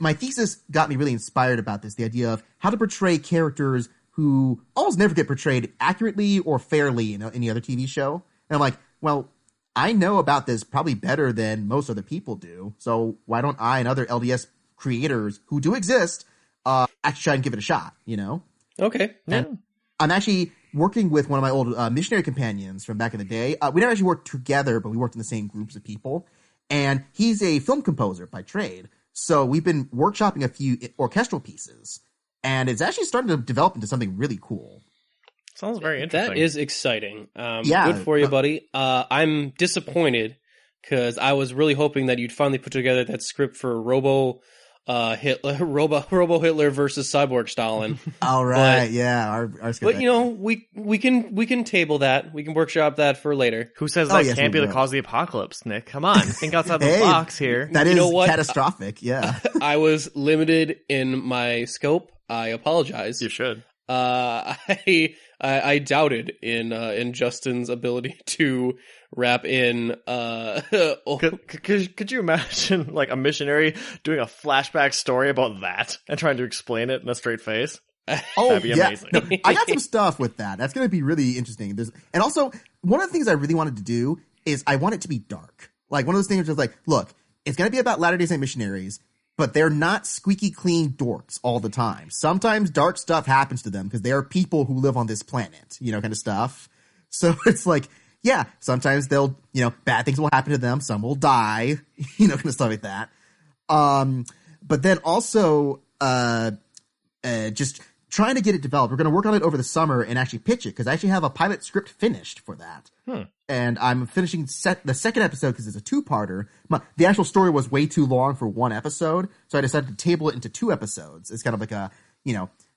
my thesis got me really inspired about this, the idea of how to portray characters who almost never get portrayed accurately or fairly in any other TV show. And I'm like, well, I know about this probably better than most other people do, so why don't I and other LDS creators who do exist actually try and give it a shot, Okay. Yeah. I'm actually working with one of my old missionary companions from back in the day. We never actually worked together, but we worked in the same groups of people. And he's a film composer by trade. So we've been workshopping a few orchestral pieces. And it's actually starting to develop into something really cool. Sounds very interesting. That is exciting. Yeah. Good for you, buddy. I'm disappointed because I was really hoping that you'd finally put together that script for Robo Hitler versus Cyborg Stalin. All right, our but we can table that. We can workshop that for later. Who says that can't be the cause of the apocalypse, Nick? Come on, think outside the box here. That is catastrophic. Yeah, I was limited in my scope. I apologize. You should. I doubted in Justin's ability to wrap in. Could you imagine like a missionary doing a flashback story about that and trying to explain it in a straight face? Oh, that'd be amazing. No, I got some stuff with that. That's going to be really interesting. And also, one of the things I really wanted to do is I want it to be dark. Like one of those things is like, look, it's going to be about Latter-day Saint missionaries, but they're not squeaky clean dorks all the time. Sometimes dark stuff happens to them because they are people who live on this planet, kind of stuff. So it's like, yeah, sometimes they'll, bad things will happen to them. Some will die, kind of stuff like that. But then also, just trying to get it developed. We're going to work on it over the summer and actually pitch it because I actually have a pilot script finished for that. And I'm finishing the second episode because it's a two-parter. The actual story was way too long for one episode, so I decided to table it into 2 episodes. It's kind of like a,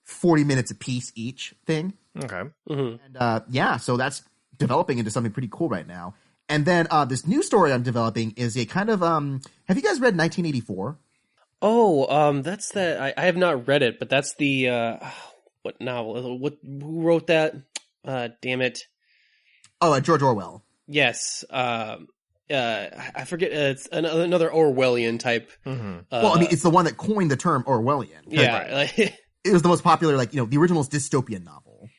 40 minutes a piece each thing. Okay. And so that's developing into something pretty cool right now. And then this new story I'm developing is a kind of have you guys read 1984? Oh, that's the I have not read it, but that's the what novel? Who wrote that? Damn it. Oh, George Orwell. Yes. I forget. It's another Orwellian type. Well, I mean, it's the one that coined the term Orwellian. Yeah. It was the most popular, like, the original dystopian novel.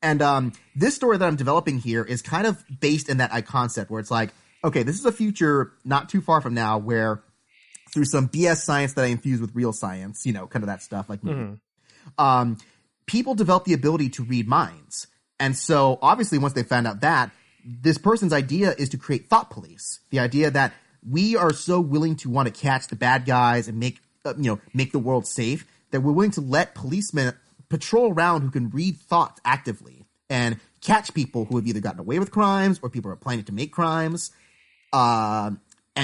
And this story that I'm developing here is kind of based in that concept where it's like, okay, this is a future not too far from now where through some BS science that I infuse with real science, kind of that stuff, like, people develop the ability to read minds. And so obviously once they found out that, this person's idea is to create thought police. The idea that we are so willing to want to catch the bad guys and make the world safe that we're willing to let policemen patrol around who can read thoughts actively and catch people who have either gotten away with crimes or people who are planning to make crimes. And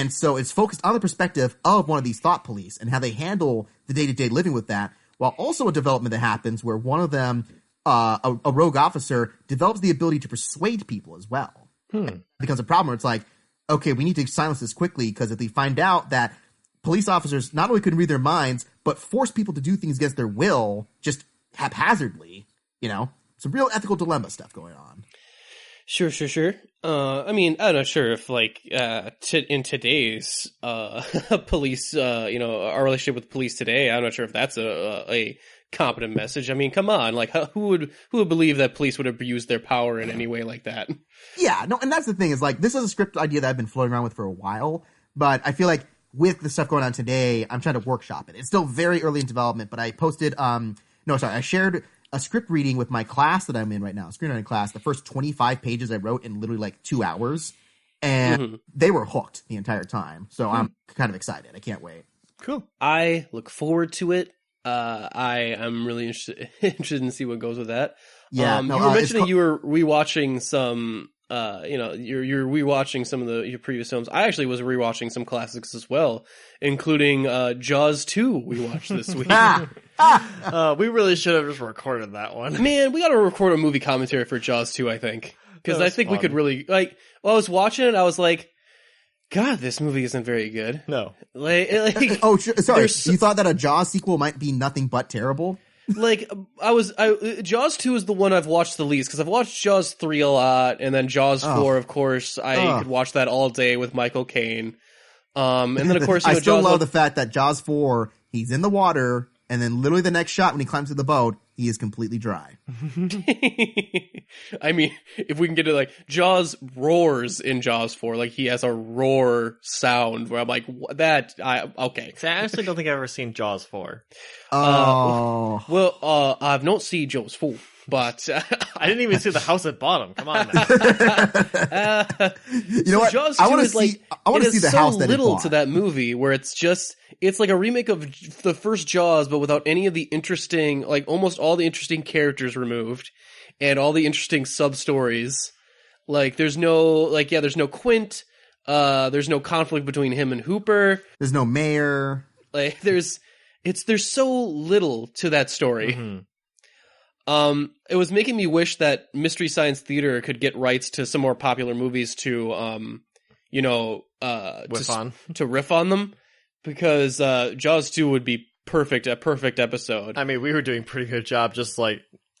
so it's focused on the perspective of one of these thought police and how they handle the day-to-day living with that, while also a development that happens where one of them, a rogue officer, develops the ability to persuade people as well. It becomes a problem where it's like, okay, we need to silence this quickly because if they find out that police officers not only couldn't read their minds, but force people to do things against their will just haphazardly, some real ethical dilemma stuff going on. Sure. I mean, I'm not sure if in today's police, our relationship with police today, I'm not sure if that's a competent message. I mean, come on, like who would believe that police would abuse their power in any way like that? Yeah, no, and that's the thing is like this is a script idea that I've been floating around with for a while, but I feel like with the stuff going on today, I'm trying to workshop it. It's still very early in development, but I posted, I shared a script reading with my class that I'm in right now, screenwriting class, the first 25 pages I wrote in literally like 2 hours, and they were hooked the entire time. So I'm kind of excited. I can't wait. Cool. I look forward to it. I am really interested in see what goes with that. Yeah, you were mentioning you were rewatching some, you're rewatching some of your previous films. I actually was rewatching some classics as well, including Jaws 2 we watched this week. We really should have just recorded that one. Man, we got to record a movie commentary for Jaws 2, I think. Because I think we could really, while I was watching it, I was like, God, this movie isn't very good. No. Oh, sorry. You thought that a Jaws sequel might be nothing but terrible? Jaws 2 is the one I've watched the least, because I've watched Jaws 3 a lot, and then Jaws 4, of course, I could watch that all day with Michael Caine. And then, of course, I still love the fact that Jaws 4, he's in the water, and then literally the next shot when he climbs to the boat, he is completely dry. I mean, if we can get to Jaws roars in Jaws 4, he has a roar sound where I'm like, okay. See, I actually don't think I've ever seen Jaws 4. I've not seen Jaws 4, but I didn't even see the house at bottom. Come on, man. You know what? Jaws 2 I want to see the house that it little to that movie where it's like a remake of the first Jaws, but without any of the interesting, almost all the interesting characters removed and all the interesting sub-stories. There's no, there's no Quint. There's no conflict between him and Hooper. There's no mayor. There's so little to that story. It was making me wish that Mystery Science Theater could get rights to some more popular movies to, to riff on them. Because Jaws 2 would be a perfect episode. I mean, we were doing a pretty good job just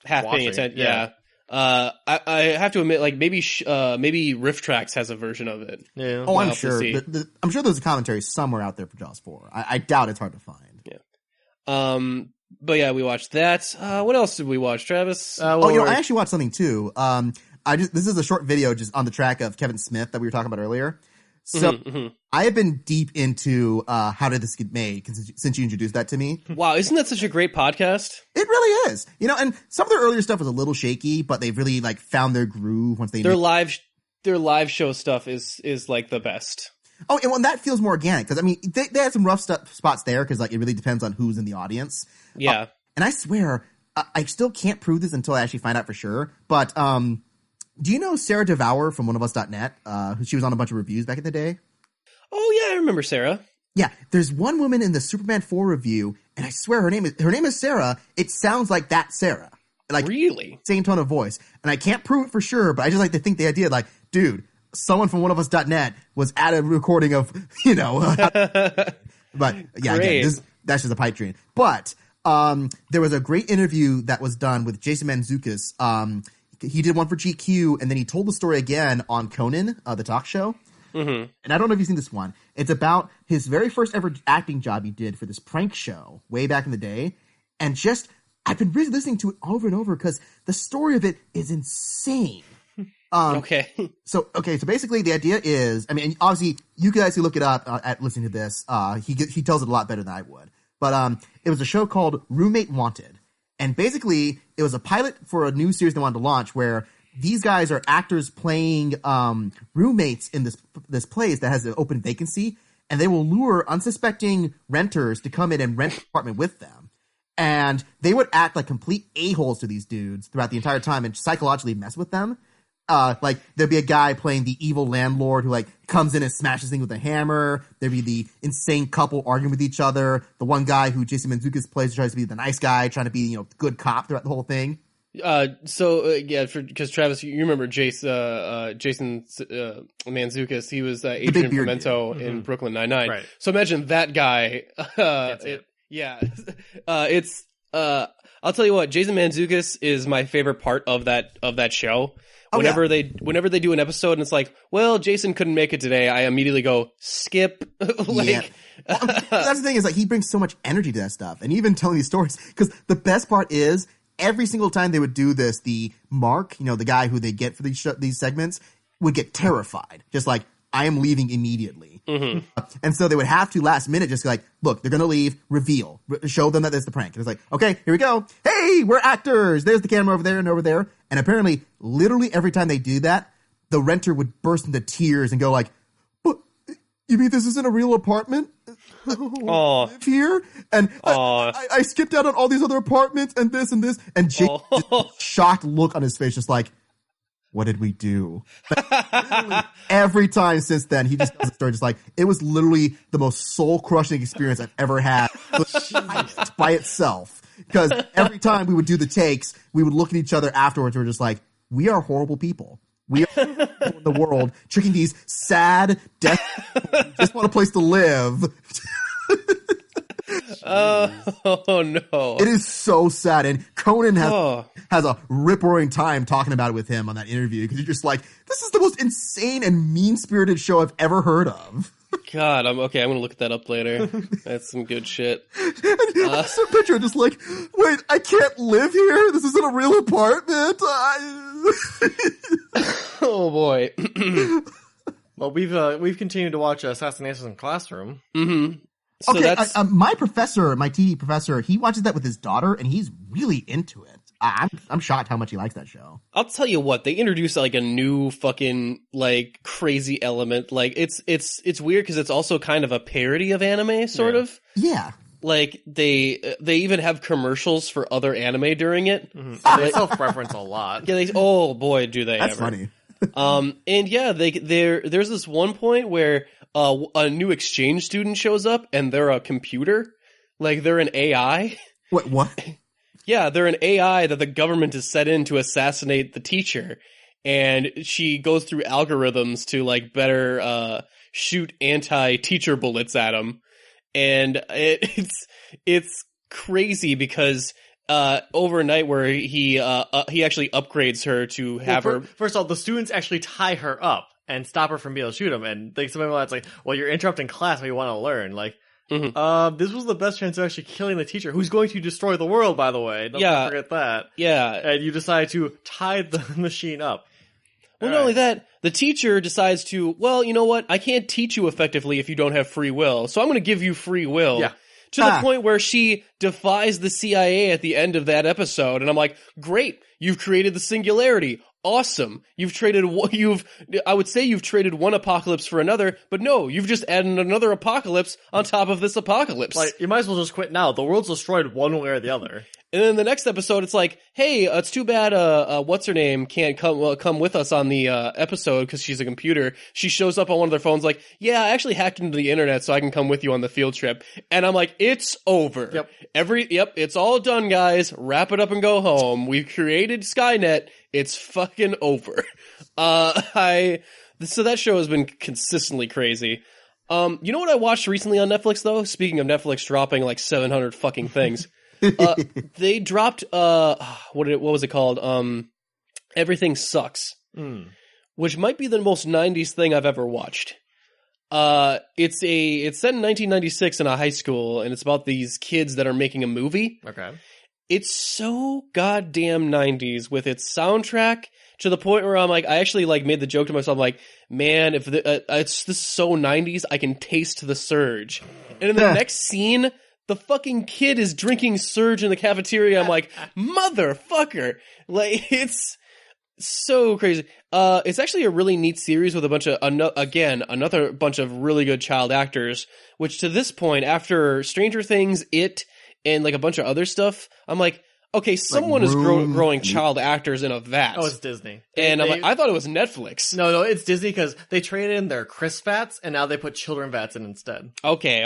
half paying attention. Yeah. I have to admit, maybe Riff Tracks has a version of it. Yeah. Oh, I'm sure. I'm sure there's a commentary somewhere out there for Jaws 4. I doubt it's hard to find. Yeah. But yeah, we watched that. What else did we watch, Travis? I actually watched something too. This is a short video just on the track of Kevin Smith that we were talking about earlier. So I have been deep into How Did This Get Made since you introduced that to me. Wow, isn't that such a great podcast? It really is. And some of their earlier stuff was a little shaky, but they've really found their groove once they their live show stuff is the best. Oh, and that feels more organic because they had some rough spots there because it really depends on who's in the audience. Yeah, and I swear I still can't prove this until I actually find out for sure. But do you know Sarah Devour from oneofus.net? She was on a bunch of reviews back in the day. Oh yeah, I remember Sarah. Yeah, there's one woman in the Superman 4 review, and I swear her name is Sarah. It sounds like that Sarah. Really? Same tone of voice. And I can't prove it for sure, but I just like to think the idea dude, someone from oneofus.net was at a recording of, but yeah, again, that's just a pipe dream. But there was a great interview that was done with Jason Mantzoukas, he did one for GQ, and then he told the story again on Conan, the talk show. Mm-hmm. And I don't know if you've seen this one. It's about his very first ever acting job he did for this prank show way back in the day. And just, I've been really listening to it over and over because the story of it is insane. Okay. So basically the idea is, I mean, obviously you guys who look it up at listening to this, he tells it a lot better than I would. But it was a show called Roommate Wanted. And basically it was a pilot for a new series they wanted to launch where these guys are actors playing roommates in this place that has an open vacancy, and they will lure unsuspecting renters to come in and rent an apartment with them. And they would act like complete a-holes to these dudes throughout the entire time and psychologically mess with them. Like there'd be a guy playing the evil landlord who like comes in and smashes things with a hammer. There'd be the insane couple arguing with each other. The one guy who Jason Mantzoukas plays tries to be the nice guy, trying to be, you know, good cop throughout the whole thing. Because Travis, you remember Jason Mantzoukas, he was Adrian Pimento in Brooklyn Nine-Nine. Right. So imagine that guy. I'll tell you what, Jason Mantzoukas is my favorite part of that show. Whenever they do an episode and it's like, well, Jason couldn't make it today, I immediately go skip. That's the thing is like he brings so much energy to that stuff, and even telling these stories. Because the best part is every single time they would do this, the Mark, you know, the guy who they get for these segments, would get terrified, just like I am leaving immediately. Mm-hmm. And so they would have to last minute just like, look, they're going to leave, reveal, show them that there's the prank. And it's like, okay, here we go. Hey, we're actors. There's the camera over there and over there. And apparently, literally every time they do that, the renter would burst into tears and go like, what? You mean this isn't a real apartment? Live here? And I skipped out on all these other apartments and this and this. And Jake, shocked look on his face, just like, what did we do? Like, every time since then, he just tells the story just like, it was literally the most soul-crushing experience I've ever had by itself. Because every time we would do the takes, we would look at each other afterwards and we're just like, we are horrible people. We are people in the world tricking these sad, death people who just want a place to live. Oh no. It is so sad. And Conan has a rip-roaring time talking about it with him on that interview because you're just like, this is the most insane and mean-spirited show I've ever heard of. God, I'm going to look that up later. That's some good shit. I just picture just like, wait, I can't live here? This isn't a real apartment? Oh boy. Well, we've continued to watch Assassinations in Classroom. Mm-hmm. So okay, that's my professor, my TV professor, he watches that with his daughter, and he's really into it. I'm shocked how much he likes that show. I'll tell you what, they introduced like a new fucking like crazy element. Like it's weird because it's also kind of a parody of anime, sort of. Yeah. Like they even have commercials for other anime during it. Mm-hmm. They self-reference a lot. Yeah, oh boy, do they That's ever. funny. And yeah, there's this one point where a new exchange student shows up and they're a computer, like they're an AI. What? Yeah, they're an AI that the government has set in to assassinate the teacher, and she goes through algorithms to like better shoot anti-teacher bullets at him, and it's crazy because overnight where he actually upgrades her to have her. First of all, the students actually tie her up and stop her from being able to shoot him, and like somebody that's like, well, you're interrupting class, but you want to learn, like. Mm-hmm. This was the best chance of actually killing the teacher, who's going to destroy the world, by the way. Don't forget that. Yeah. And you decide to tie the machine up. Well, not only that, the teacher decides to, well, you know what? I can't teach you effectively if you don't have free will, so I'm going to give you free will. Yeah. To the point where she defies the CIA at the end of that episode, and I'm like, great, you've created the singularity. Awesome. I would say you've traded one apocalypse for another, but no, you've just added another apocalypse on top of this apocalypse. Like, you might as well just quit now. The world's destroyed one way or the other. And then the next episode, it's like, hey, it's too bad, what's her name can't come with us on the, episode because she's a computer. She shows up on one of their phones like, yeah, I actually hacked into the internet so I can come with you on the field trip. And I'm like, it's over. Yep. It's all done, guys. Wrap it up and go home. We've created Skynet. It's fucking over. So that show has been consistently crazy. You know what I watched recently on Netflix though? Speaking of Netflix dropping like 700 fucking things. They dropped, what was it called? Everything Sucks, which might be the most 90s thing I've ever watched. It's set in 1996 in a high school, and it's about these kids that are making a movie. Okay. It's so goddamn 90s with its soundtrack to the point where I'm like, I actually like made the joke to myself, like, man, if this is so 90s, I can taste the Surge. And in the next scene, the fucking kid is drinking Surge in the cafeteria. I'm like, motherfucker. Like, it's so crazy. It's actually a really neat series with a bunch of, another bunch of really good child actors, which to this point, after Stranger Things, It, and like a bunch of other stuff, I'm like, okay, someone is growing child actors in a vat. Oh, it's Disney. And I'm like, I thought it was Netflix. No, it's Disney because they traded in their Chris vats and now they put children vats in instead. Okay.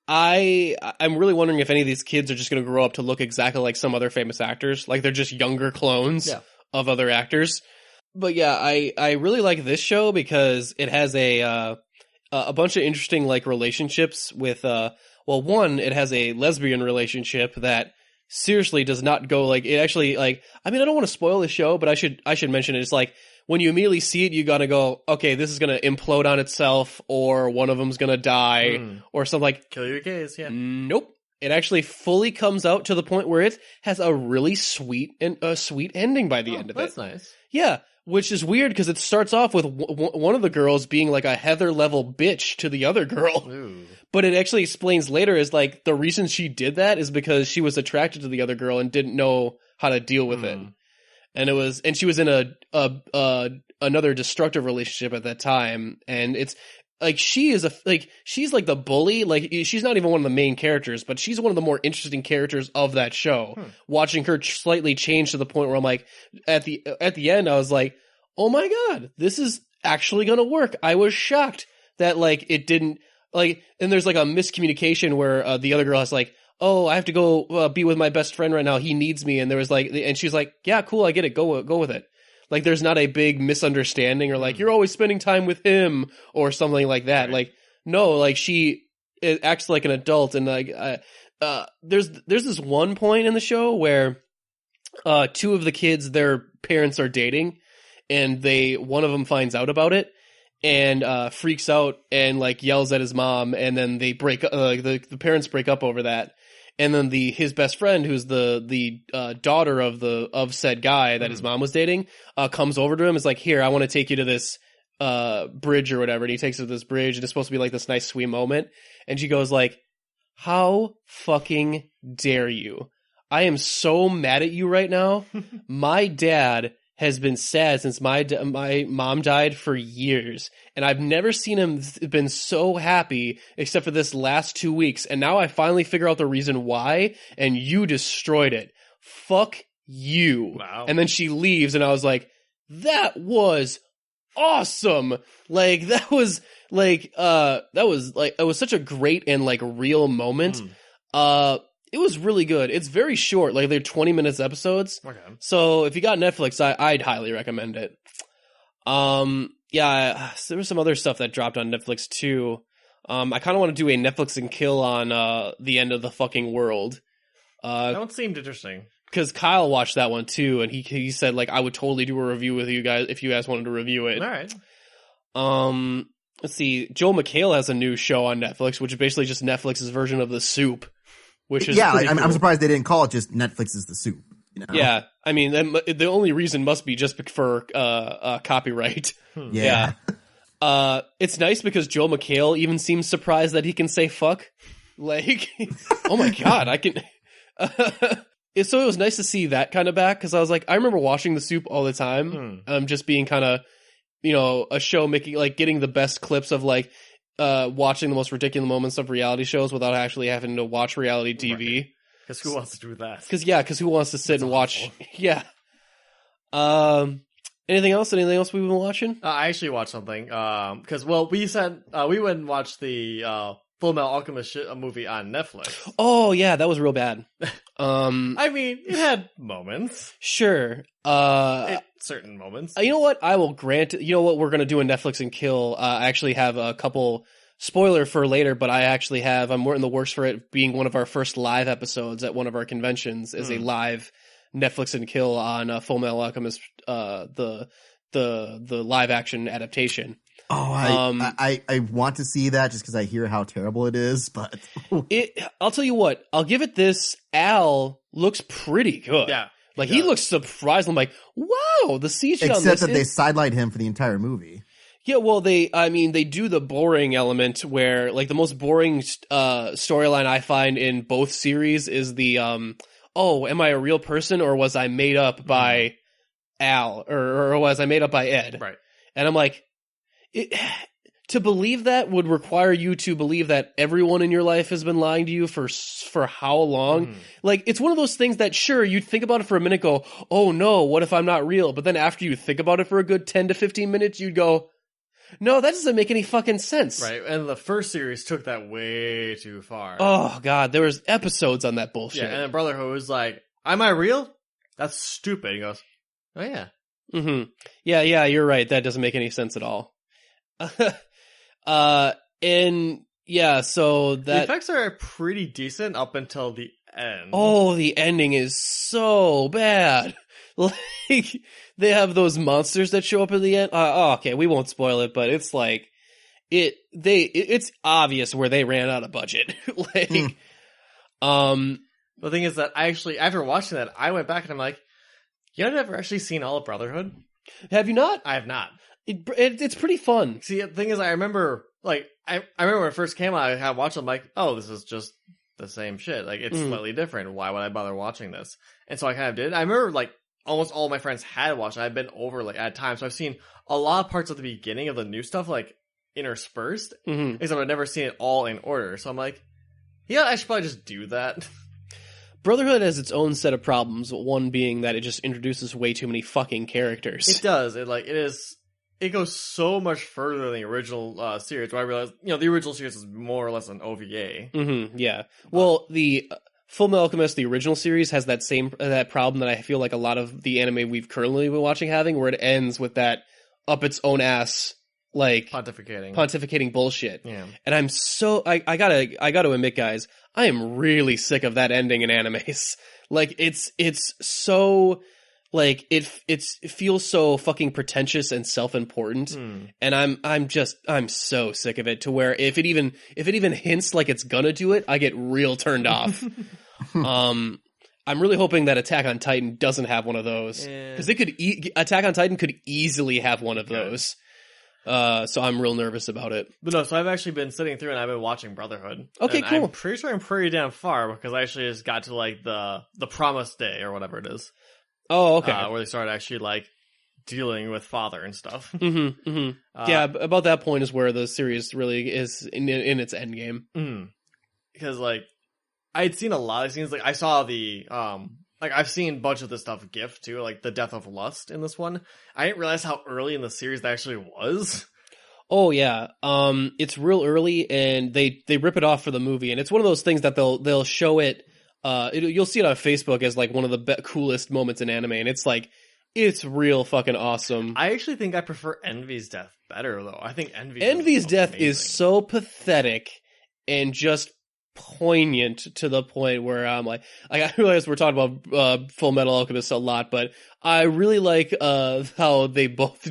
I'm really wondering if any of these kids are just going to grow up to look exactly like some other famous actors, like they're just younger clones of other actors. But yeah, I really like this show because it has a bunch of interesting like relationships with one, it has a lesbian relationship that seriously does not go like it actually like. I mean, I don't want to spoil the show, but I should mention it. It's like when you immediately see it, you gotta go, okay, this is gonna implode on itself, or one of them's gonna die, or something like. Kill your gays, yeah. Nope. It actually fully comes out to the point where it has a really sweet ending by the end of it. That's nice. Yeah. Which is weird because it starts off with one of the girls being like a Heather level bitch to the other girl. Ooh. But it actually explains later is like the reason she did that is because she was attracted to the other girl and didn't know how to deal with it. And she was in another destructive relationship at that time. And it's like, she's like the bully. Like, she's not even one of the main characters, but she's one of the more interesting characters of that show. Watching her slightly change to the point where I'm like, at the end, I was like, oh my God, this is actually going to work. I was shocked that like, it didn't like, and there's like a miscommunication where the other girl is like, oh, I have to go be with my best friend right now. He needs me. And there was like, and she's like, yeah, cool. I get it. Go with it. Like, there's not a big misunderstanding or like, you're always spending time with him or something like that. Right. Like, no, like it acts like an adult. And like, there's this one point in the show where, two of the kids, their parents are dating and one of them finds out about it and, freaks out and like yells at his mom. And then they break, the parents break up over that. And then his best friend, who's the daughter of said guy that his mom was dating, comes over to him. Is like, here, I want to take you to this bridge or whatever. And he takes her to this bridge, and it's supposed to be like this nice sweet moment. And she goes like, "How fucking dare you? I am so mad at you right now. My dad has been sad since my mom died for years, and I've never seen him been so happy except for this last 2 weeks, and now I finally figure out the reason why, and you destroyed it. Fuck you." Wow. And then she leaves, and I was like, that was awesome. Like, it was such a great and like real moment. It was really good. It's very short. Like, they're 20 minutes episodes. Okay. So if you got Netflix, I'd highly recommend it. Yeah, there was some other stuff that dropped on Netflix too. I kind of want to do a Netflix and kill on the end of the fucking world. That one seemed interesting. Because Kyle watched that one too, and he said like I would totally do a review with you guys if you guys wanted to review it. All right. Let's see. Joel McHale has a new show on Netflix, which is basically just Netflix's version of The Soup. Which is like, cool. I'm surprised they didn't call it just Netflix is The Soup. You know? Yeah, I mean, the only reason must be just for copyright. Yeah. It's nice because Joel McHale even seems surprised that he can say fuck. Like, oh my God, I can. So it was nice to see that kind of back because I was like, I remember watching The Soup all the time. Just being kind of, a show making like getting the best clips of like. Watching the most ridiculous moments of reality shows without actually having to watch reality TV. Because who wants to do that? Because who wants to sit and watch? Yeah. Anything else? Anything else we've been watching? I actually watched something. Because we said we went and watched the Full Metal Alchemist movie on Netflix. Oh yeah, that was real bad. I mean, it had moments. Sure. Certain moments. You know what? I will grant. You know what? We're gonna do a Netflix and kill. I actually have a couple spoiler for later, but I actually have. I'm in the works for it being one of our first live episodes at one of our conventions. Is a live Netflix and kill on Full Metal Alchemist, the live action adaptation. Oh, I want to see that just because I hear how terrible it is, but I'll tell you what, I'll give it this. Al looks pretty good. Yeah. Like he looks surprised. I'm like, wow, the CG on this. Except that they sidelight him for the entire movie. Yeah, well, they do the boring element where, like, the most boring storyline I find in both series is the, am I a real person or was I made up by Al or was I made up by Ed? Right. And I'm like, to believe that would require you to believe that everyone in your life has been lying to you for how long? Like, it's one of those things that, sure, you'd think about it for a minute, go, oh no, what if I'm not real? But then after you think about it for a good 10 to 15 minutes, you'd go, no, that doesn't make any fucking sense. Right, and the first series took that way too far. Oh, God, there was episodes on that bullshit. Yeah, and then Brotherhood was like, am I real? That's stupid. He goes, oh yeah. Mm-hmm. Yeah, you're right. That doesn't make any sense at all. And, yeah, so that... The effects are pretty decent up until the end. Oh, the ending is so bad. Like, they have those monsters that show up at the end. Okay, we won't spoil it, but it's like it's obvious where they ran out of budget. Like, the thing is that I actually, after watching that, I went back and I'm like, I've never actually seen all of Brotherhood. Have you not? I have not. It's pretty fun. See, the thing is, I remember, like, I remember when it first came out, I had watched it, I'm like, oh, this is just the same shit. Like, it's slightly different. Why would I bother watching this? And so I kind of did. I remember, like, almost all my friends had watched it. I've been over, like, at times. So I've seen a lot of parts of the beginning of the new stuff, like, interspersed. Except I've never seen it all in order. So I'm like, yeah, I should probably just do that. Brotherhood has its own set of problems. One being that it just introduces way too many fucking characters. It does. It goes so much further than the original series, where I realized, the original series is more or less an OVA. Yeah. Well, the Full Metal Alchemist, the original series, has that problem that I feel like a lot of the anime we've currently been watching having, where it ends with that up its own ass, like, pontificating bullshit. Yeah. And I'm so I gotta admit, guys, I am really sick of that ending in animes. Like, it's so, like, it feels so fucking pretentious and self-important, and I'm so sick of it, to where if it even hints like it's gonna do it, I get real turned off. I'm really hoping that Attack on Titan doesn't have one of those, because Attack on Titan could easily have one of those. So I'm real nervous about it. But no, so I've actually been sitting through and I've been watching Brotherhood. Okay, and cool. I'm pretty sure I'm pretty damn far, because I actually just got to, like, the promised day or whatever it is. Oh, okay. Where they started actually, like, dealing with father and stuff. Yeah, about that point is where the series really is in its end game. Because, like, I had seen a lot of scenes. Like, I saw the like, I've seen a bunch of this stuff GIF too, like the death of lust in this one. I didn't realize how early in the series that actually was. Oh yeah, it's real early, and they rip it off for the movie, and it's one of those things that they'll show it. You'll see it on Facebook as like one of the coolest moments in anime, and it's like, it's real fucking awesome. I actually think I prefer Envy's death better, though. I think Envy's death is so pathetic and just poignant to the point where I'm like I realize we're talking about Full Metal Alchemist a lot, but I really like how they both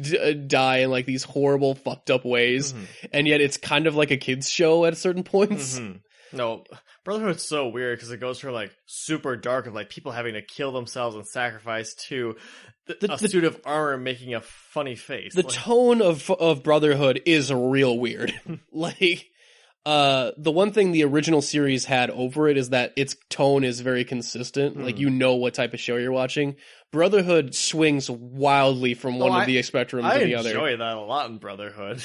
die in like these horrible fucked up ways, and yet it's kind of like a kids show at certain points. No, Brotherhood's so weird because it goes from like super dark of like people having to kill themselves and sacrifice to a suit of armor making a funny face. The tone of Brotherhood is real weird. Like, the one thing the original series had over it is that its tone is very consistent. Like, you know what type of show you're watching. Brotherhood swings wildly from one of the spectrums to the other. I enjoy that a lot in Brotherhood.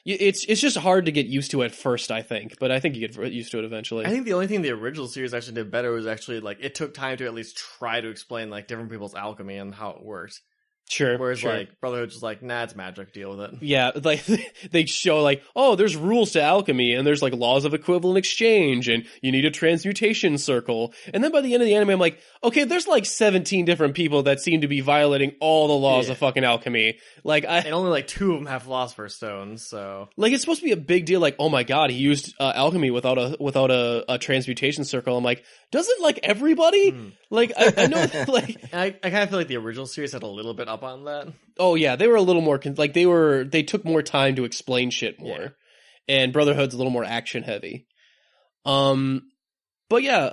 It's just hard to get used to at first, I think, but I think you get used to it eventually. I think the only thing the original series actually did better was actually like it took time to at least try to explain like different people's alchemy and how it works. Sure. Whereas sure. like Brotherhood's just like, nah, it's magic. Deal with it. Yeah, like they show like, oh, there's rules to alchemy, and there's like laws of equivalent exchange, and you need a transmutation circle. And then by the end of the anime, I'm like, okay, there's like 17 different people that seem to be violating all the laws of fucking alchemy. Like, and only like 2 of them have Philosopher's Stones. So like, it's supposed to be a big deal. Like, oh my god, he used alchemy without a transmutation circle. I'm like, doesn't like everybody? Like, I know, like, I kind of feel like the original series had a little bit up on that. Oh yeah, they were a little more like they took more time to explain shit more, and Brotherhood's a little more action heavy. But yeah,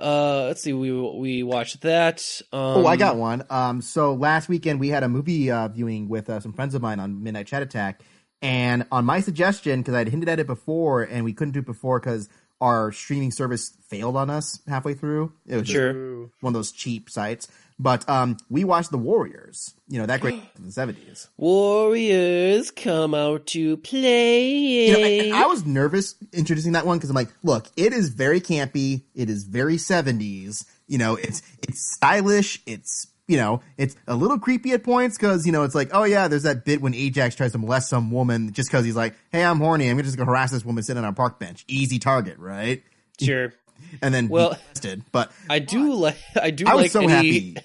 let's see, we watched that. I got one. So last weekend we had a movie viewing with some friends of mine on Midnight Chat Attack, and on my suggestion, because I'd hinted at it before, and we couldn't do it before because our streaming service failed on us halfway through. It was just one of those cheap sites. But we watched The Warriors. You know, that great in the 70s. Warriors come out to play. You know, I was nervous introducing that one because I'm like, look, it is very campy. It is very 70s. You know, it's stylish. It's, you know, it's a little creepy at points because, you know, it's like, oh yeah, there's that bit when Ajax tries to molest some woman just because he's like, hey, I'm horny. I'm just going to harass this woman sitting on a park bench. Easy target, right? Sure. And then arrested. But I was so happy.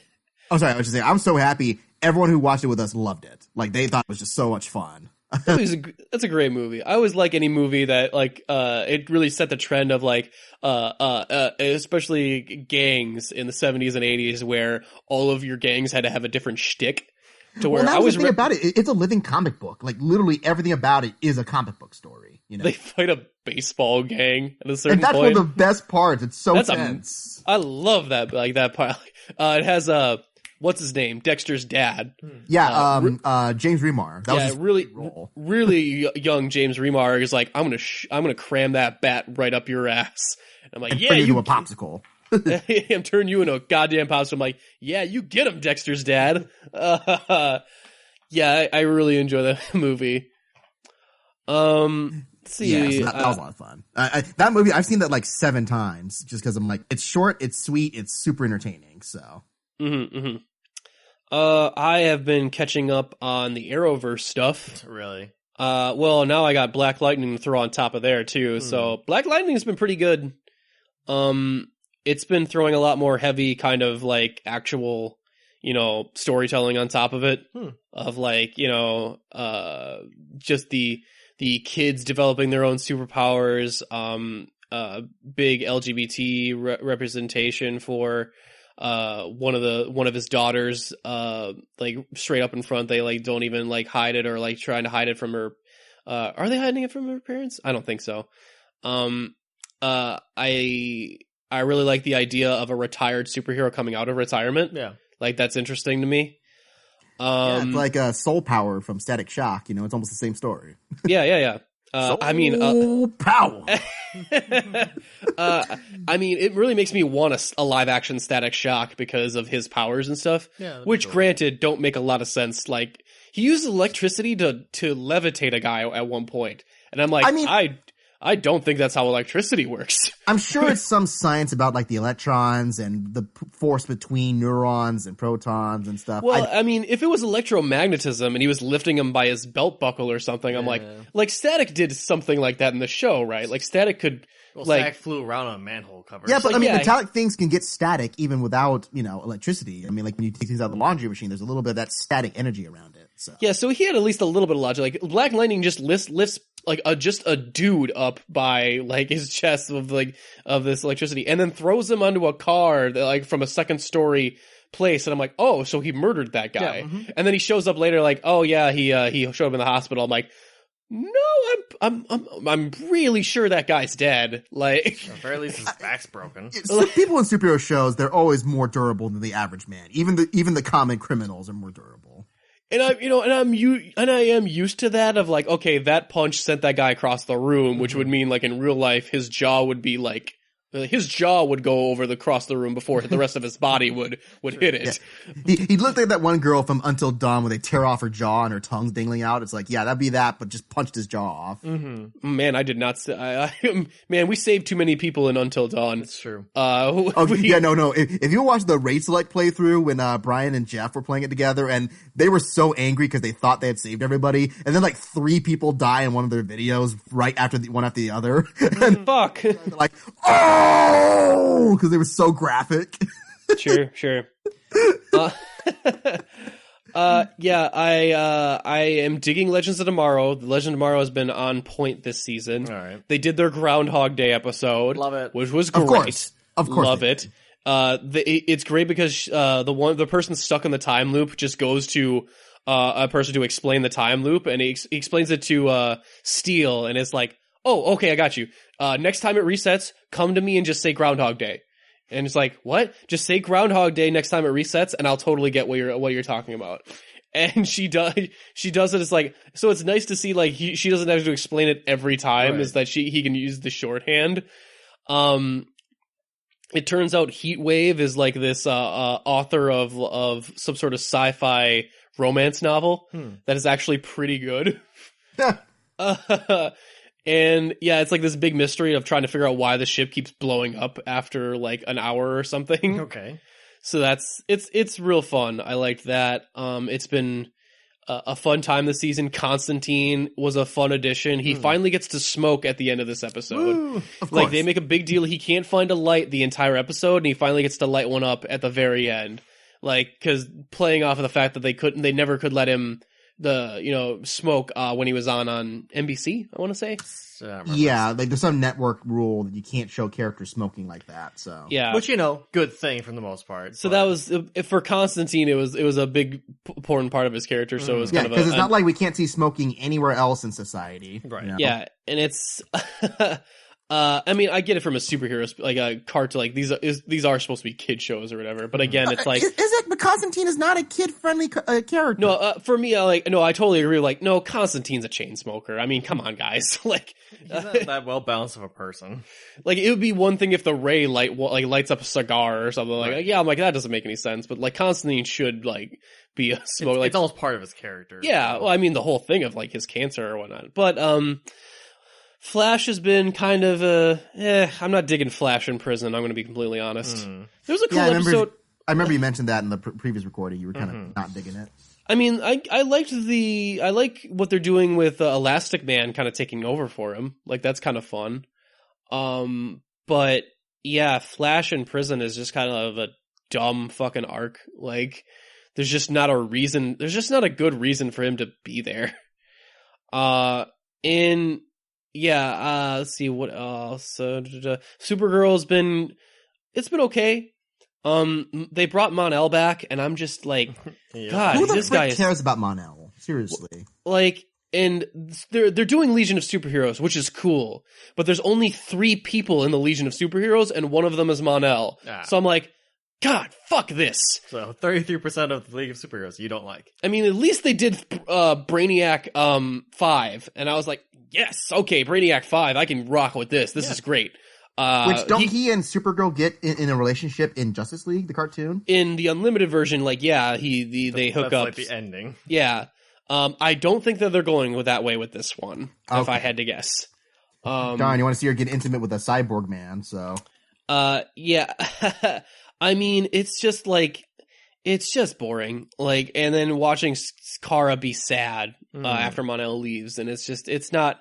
Oh, sorry. I was just saying, I'm so happy. Everyone who watched it with us loved it. Like, they thought it was just so much fun. That's a great movie. I always like any movie that like it really set the trend of like especially gangs in the 70s and 80s where all of your gangs had to have a different shtick. To where I was the thing about it. It's a living comic book. Like, literally everything about it is a comic book story. You know, they fight a baseball gang at a certain and that's point. one of the best parts. It's so tense. I love that. Like that part. It has what's his name? Dexter's dad. Yeah, James Remar. That was his role. Really young James Remar is like, I'm gonna cram that bat right up your ass. And I'm like, and yeah, turn you into a popsicle. I'm turning you into a goddamn popsicle. I'm like, yeah, you get him, Dexter's dad. Yeah, I really enjoy that movie. Let's see. Yeah, so that was a lot of fun. That movie, I've seen that like 7 times just because I'm like, it's short, it's sweet, it's super entertaining. So. I have been catching up on the Arrowverse stuff. Really? Well, now I got Black Lightning to throw on top of there too. So Black Lightning's been pretty good. It's been throwing a lot more heavy kind of like actual, you know, storytelling on top of it. Of like, you know, just the kids developing their own superpowers, big LGBT representation for one of his daughters, like straight up in front. They like don't even like hide it or like trying to hide it from her. Are they hiding it from her parents? I don't think so. I really like the idea of a retired superhero coming out of retirement. Yeah. Like that's interesting to me. Yeah, it's like a Soul Power from Static Shock. You know, it's almost the same story. Yeah. I mean, power. I mean, it really makes me want a live action Static Shock because of his powers and stuff. Yeah, which, cool. Granted, don't make a lot of sense. Like he uses electricity to levitate a guy at one point, and I'm like, I don't think that's how electricity works. I'm sure it's some science about like the electrons and the force between neurons and protons and stuff. Well, I mean, if it was electromagnetism and he was lifting him by his belt buckle or something, I'm like Static did something like that in the show, right? Like Static could, Static flew around on a manhole cover. Yeah, but I mean, metallic things can get static even without, you know, electricity. I mean, like when you take things out of the laundry machine, there's a little bit of that static energy around it. So yeah, so he had at least a little bit of logic. Like Black Lightning just lifts like just a dude up by like his chest of this electricity, and then throws him onto a car like from a second story place. And I'm like, oh, so he murdered that guy. Yeah, and then he shows up later like, oh yeah, he showed up in the hospital. I'm like, no, I'm really sure that guy's dead. Like, at the very least, his back's broken. So people in superhero shows, they're always more durable than the average man. Even the common criminals are more durable. And I am used to that of like, okay, that punch sent that guy across the room, which would mean like in real life his jaw would be like his jaw would go across the room before the rest of his body would hit it. Yeah. He looked like that one girl from Until Dawn where they tear off her jaw and her tongue's dangling out. It's like, yeah, that'd be that, but just punched his jaw off. Mm-hmm. Man, I did not say, man, we saved too many people in Until Dawn. That's true. No. If you watch the Raid Select playthrough when Brian and Jeff were playing it together and they were so angry because they thought they had saved everybody, and then like 3 people die in one of their videos right after one after the other. And fuck. They're like, oh, because they were so graphic. Sure. Yeah, I am digging Legends of Tomorrow. The Legend of Tomorrow has been on point this season. All right. They did their Groundhog Day episode. Love it. Which was great. Of course. Love it. It's great because the person stuck in the time loop just goes to a person to explain the time loop, and he explains it to Steel, and it's like, oh, okay, I got you. Next time it resets, come to me and just say Groundhog Day. And it's like, what? Just say Groundhog Day next time it resets, and I'll totally get what you're talking about. And she does it. It's like, so it's nice to see like she doesn't have to explain it every time. Right. Is that he can use the shorthand. It turns out Heatwave is like this author of some sort of sci-fi romance novel that is actually pretty good. And yeah, it's like this big mystery of trying to figure out why the ship keeps blowing up after like an hour or something. Okay. So it's real fun. I liked that. It's been a fun time this season. Constantine was a fun addition. He finally gets to smoke at the end of this episode. Woo, of course. Like they make a big deal. He can't find a light the entire episode, and he finally gets to light one up at the very end. Like, cause playing off of the fact that they never could let him smoke when he was on NBC, I want to say. Yeah, like there's some network rule that you can't show characters smoking like that. So yeah, which good thing for the most part. So that was for Constantine. It was a big important part of his character. So it was kind of because it's not like we can't see smoking anywhere else in society, right? You know? Yeah, and it's. I mean, I get it from a superhero, like a cartoon, like these are supposed to be kid shows or whatever. But again, it's like, is it? But Constantine is not a kid friendly character. No, for me, I totally agree. Like, no, Constantine's a chain smoker. I mean, come on, guys. Like, he's not that well balanced of a person. Like, it would be one thing if the Ray lights up a cigar or something. Like, yeah, I'm like, that doesn't make any sense. But like, Constantine should like be a smoker. It's almost part of his character. Yeah, so. Well, I mean, the whole thing of like his cancer or whatnot. But Flash has been kind of I'm not digging Flash in prison. I'm going to be completely honest. There was a cool episode. I remember you mentioned that in the previous recording. You were kind of not digging it. I mean, I like what they're doing with Elastic Man kind of taking over for him. Like that's kind of fun. But yeah, Flash in prison is just kind of a dumb fucking arc. Like there's just not a reason. There's just not a good reason for him to be there. Let's see what else. Supergirl's been okay. They brought Mon-El back, and I'm just like, God, who the this guy cares about Mon-El? Seriously, like, and they're doing Legion of Superheroes, which is cool, but there's only 3 people in the Legion of Superheroes, and one of them is Mon-El. So I'm like, God, fuck this. So 33% of the League of Superheroes you don't like. I mean, at least they did Brainiac 5, and I was like, yes, okay, Brainiac 5, I can rock with this. This is great. Which don't he and Supergirl get in a relationship in Justice League, the cartoon? In the unlimited version, like, yeah, they hook up. Like the ending. Yeah. I don't think that they're going with that way with this one, if I had to guess. Darn, you want to see her get intimate with a cyborg man, so. Yeah. I mean, it's just boring. Like, and then watching Kara be sad after Mon-El leaves, and it's not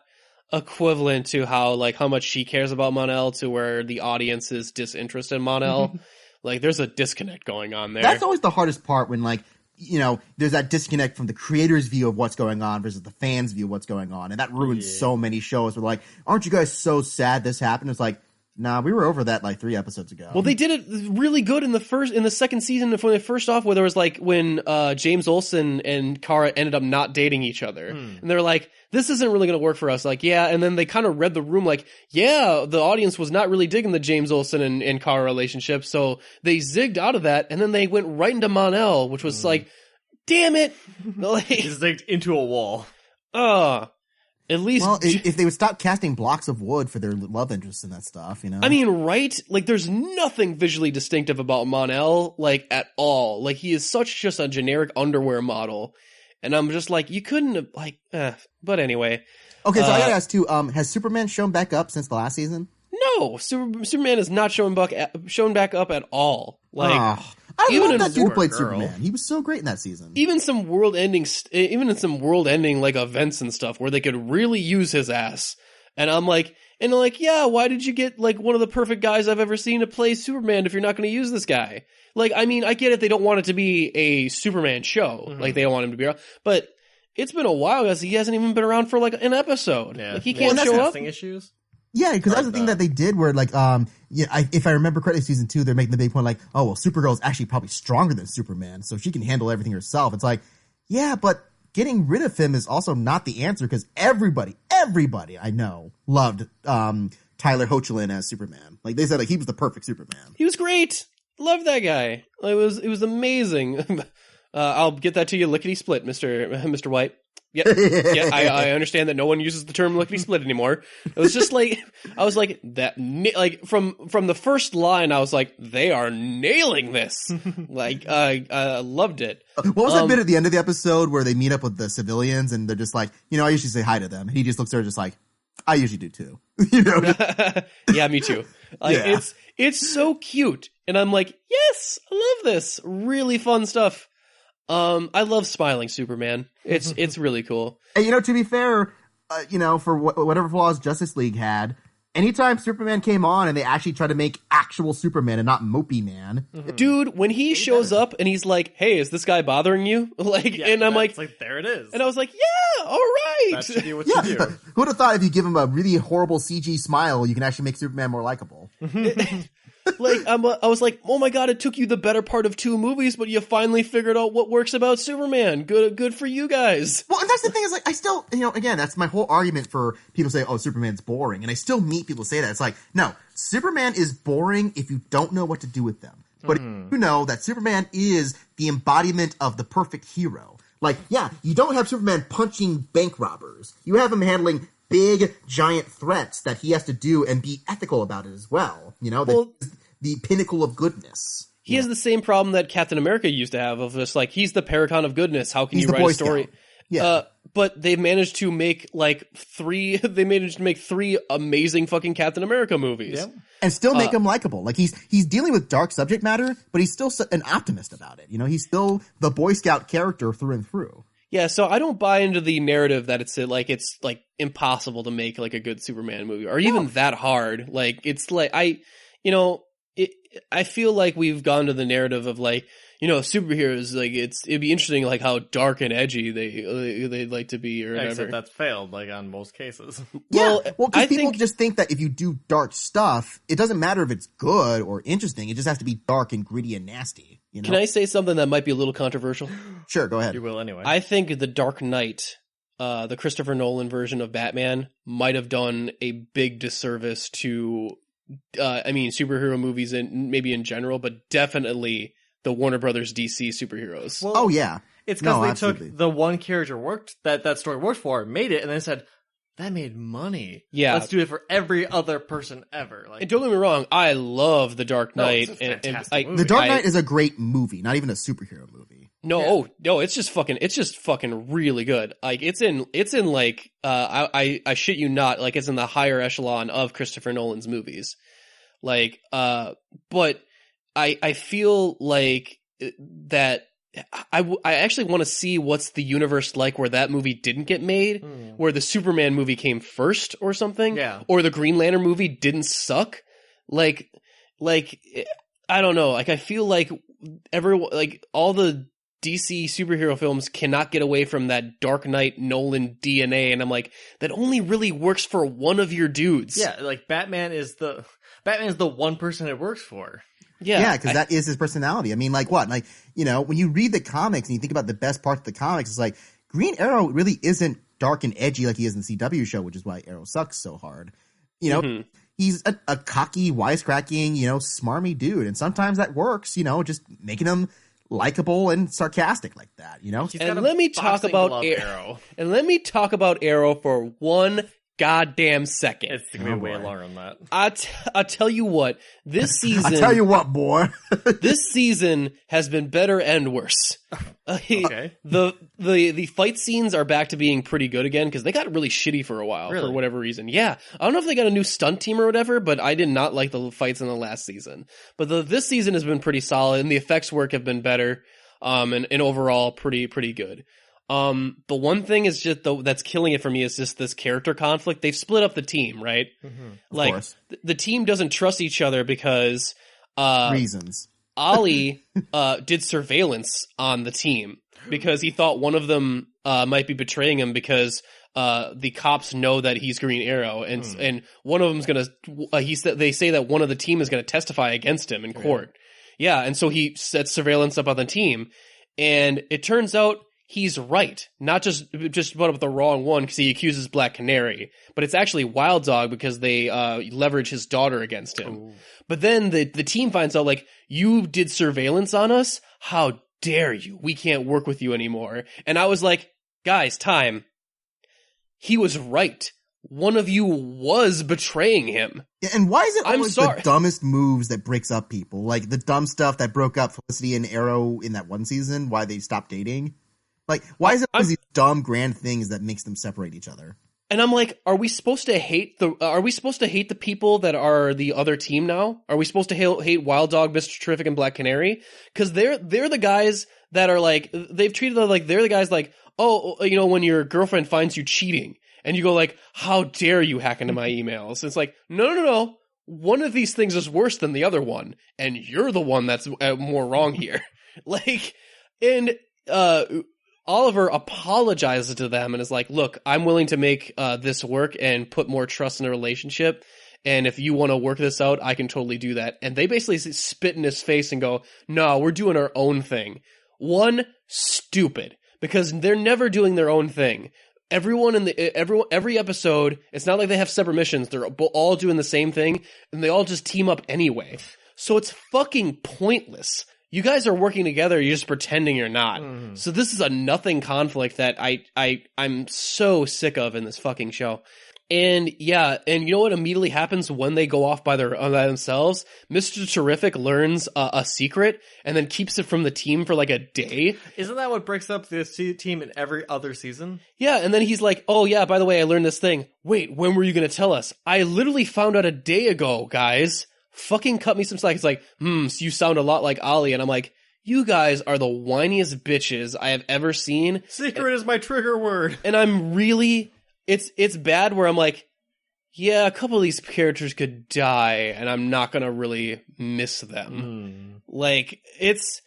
equivalent to how much she cares about Mon-El to where the audience is disinterested in Mon-El. Like, there's a disconnect going on there. That's always the hardest part when, there's that disconnect from the creator's view of what's going on versus the fans' view of what's going on, and that ruins so many shows. We're like, aren't you guys so sad this happened? It's like, nah, we were over that 3 episodes ago. Well, they did it really good in the second season. When they first off, where there was when James Olsen and Kara ended up not dating each other, and they're like, this isn't really going to work for us. Like, yeah, and then they kind of read the room like, yeah, the audience was not really digging the James Olsen and Kara relationship, so they zigged out of that, and then they went right into Mon-El, which was like, damn it, He zigged into a wall. At least, well, if they would stop casting blocks of wood for their love interests and that stuff, you know. I mean, right? Like, there's nothing visually distinctive about Mon-El, like, at all. Like, he is such just a generic underwear model, and I'm just like, you couldn't have, like, But anyway. Okay, so I gotta ask too. Has Superman shown back up since the last season? No, Superman is not shown back up at all. Like, I even love that dude who played Supergirl. Superman. He was so great in that season. even in some world-ending like events and stuff where they could really use his ass, and I'm like, yeah, why did you get like one of the perfect guys I've ever seen to play Superman if you're not going to use this guy? Like, I mean, I get it, they don't want it to be a Superman show, like they don't want him to be around, but it's been a while because he hasn't even been around for like an episode. Yeah. Like, he can't show up. Issues. Yeah, because that's the thing that they did where, like, if I remember correctly, season 2, they're making the big point, like, oh, well, Supergirl is actually probably stronger than Superman, so she can handle everything herself. It's like, yeah, but getting rid of him is also not the answer, because everybody I know loved Tyler Hoechlin as Superman. Like, they said, like, he was the perfect Superman. He was great. Loved that guy. It was amazing. I'll get that to you lickety split, Mr. White. Yeah, I understand that no one uses the term lickety split anymore. It was just like, I was like, that, like, from the first line, I was like, they are nailing this. Like, I loved it. What was that bit at the end of the episode where they meet up with the civilians and they're just like, you know, I usually say hi to them. And he just looks at her just like, I usually do too. You know? Yeah, me too. Like, Yeah. It's so cute. And I'm like, yes, I love this. Really fun stuff. I love smiling Superman. It's really cool. And, you know, to be fair, you know, for whatever flaws Justice League had, anytime Superman came on and they actually tried to make actual Superman and not Mopey Man. Dude, when he shows up and he's like, hey, is this guy bothering you? Like, and I'm like, there it is. And I was like, yeah, all right. That should be what you do. Who would have thought if you give him a really horrible CG smile, you can actually make Superman more likable? Like, I was like, oh my god, it took you the better part of 2 movies, but you finally figured out what works about Superman. Good for you guys. Well, and that's the thing is, like, I still, you know, again, that's my whole argument for people say, oh, Superman's boring. And I still meet people say that. It's like, no, Superman is boring if you don't know what to do with them. But if you know that Superman is the embodiment of the perfect hero. Like, yeah, you don't have Superman punching bank robbers. You have him handling big, giant threats that he has to do and be ethical about it as well. You know, the pinnacle of goodness. He has the same problem that Captain America used to have of just like, he's the paragon of goodness. How can you write a story? Scout. Yeah. But they've managed to make like 3 amazing fucking Captain America movies. Yep. And still make him likable. Like, he's dealing with dark subject matter, but he's still an optimist about it. You know, he's still the Boy Scout character through and through. Yeah, so I don't buy into the narrative that it's like impossible to make like a good Superman movie or even that hard. Like, it's like, I feel like we've gone to the narrative of like, you know, superheroes, like it'd be interesting like how dark and edgy they'd like to be or whatever. Except that's failed like on most cases. Well, because people just think that if you do dark stuff, it doesn't matter if it's good or interesting. It just has to be dark and gritty and nasty. You know? Can I say something that might be a little controversial? Sure, go ahead. You will anyway. I think The Dark Knight, the Christopher Nolan version of Batman, might have done a big disservice to, superhero movies and maybe in general, but definitely the Warner Brothers DC superheroes. Well, oh yeah, it's because they took the one character that story worked for, made it, and then said that made money. Yeah, let's do it for every other person ever. Like, and don't get me wrong, I love The Dark Knight. The Dark Knight is a great movie, not even a superhero movie. No, it's just fucking really good. Like it's in like I shit you not, like it's in the higher echelon of Christopher Nolan's movies. Like but I feel like that I actually want to see what's the universe like where that movie didn't get made, where the Superman movie came first or something, or the Green Lantern movie didn't suck. Like I don't know. Like I feel like everyone, like all the DC superhero films cannot get away from that Dark Knight Nolan DNA, and I'm like, that only really works for one of your dudes. Yeah, like Batman is the one person it works for. Yeah, because that is his personality. I mean, like what? Like, you know, when you read the comics and you think about the best parts of the comics, it's like Green Arrow really isn't dark and edgy like he is in the CW show, which is why Arrow sucks so hard. You know, he's a cocky, wisecracking, you know, smarmy dude. And sometimes that works, you know, just making him likable and sarcastic like that, you know? And let me talk about Arrow. And let me talk about Arrow for one goddamn second. It's going to be way longer than that. I'll tell you what, this season... I'll tell you what, boy. This season has been better and worse. Okay. The fight scenes are back to being pretty good again, because they got really shitty for a while, for whatever reason. Yeah. I don't know if they got a new stunt team or whatever, but I did not like the fights in the last season. But this season has been pretty solid, and the effects work have been better, and overall pretty good. The one thing is just that's killing it for me is just this character conflict. They've split up the team, right? Mm-hmm. Like the team doesn't trust each other because reasons. Ollie did surveillance on the team because he thought one of them might be betraying him because the cops know that he's Green Arrow, and one of them's gonna. They say that one of the team is gonna testify against him in court. Yeah, and so he sets surveillance up on the team, and it turns out he's right. Not just put up the wrong one because he accuses Black Canary, but it's actually Wild Dog because they leverage his daughter against him. Ooh. But then the team finds out, like, you did surveillance on us? How dare you? We can't work with you anymore. And I was like, guys, time. He was right. One of you was betraying him. Yeah, and why is it always the dumbest moves that breaks up people? Like the dumb stuff that broke up Felicity and Arrow in that one season, why they stopped dating? Like, why is it always these dumb, grand things that makes them separate each other? And I'm like, are we supposed to hate the people that are the other team now? Are we supposed to hate Wild Dog, Mr. Terrific, and Black Canary? Because they're the guys that are like, they've treated them like they're the guys like, oh, you know, when your girlfriend finds you cheating and you go like, how dare you hack into my emails? It's like, no. One of these things is worse than the other one, and you're the one that's more wrong here. Like, and Oliver apologizes to them and is like, look, I'm willing to make this work and put more trust in a relationship. And if you want to work this out, I can totally do that. And they basically spit in his face and go, no, we're doing our own thing. One, stupid, because they're never doing their own thing. Everyone every episode, it's not like they have separate missions. They're all doing the same thing and they all just team up anyway. So it's fucking pointless. You guys are working together, you're just pretending you're not. Mm. So this is a nothing conflict that I'm so sick of in this fucking show. And yeah, and you know what immediately happens when they go off by themselves? Mr. Terrific learns a secret and then keeps it from the team for like a day. Isn't that what breaks up the team in every other season? Yeah, and then he's like, oh yeah, by the way, I learned this thing. Wait, when were you going to tell us? I literally found out a day ago, guys. Fucking cut me some slack. It's like, so you sound a lot like Ollie. And I'm like, you guys are the whiniest bitches I have ever seen. Secret is my trigger word. And I'm really, it's bad where I'm like, yeah, a couple of these characters could die and I'm not going to really miss them. Like, it's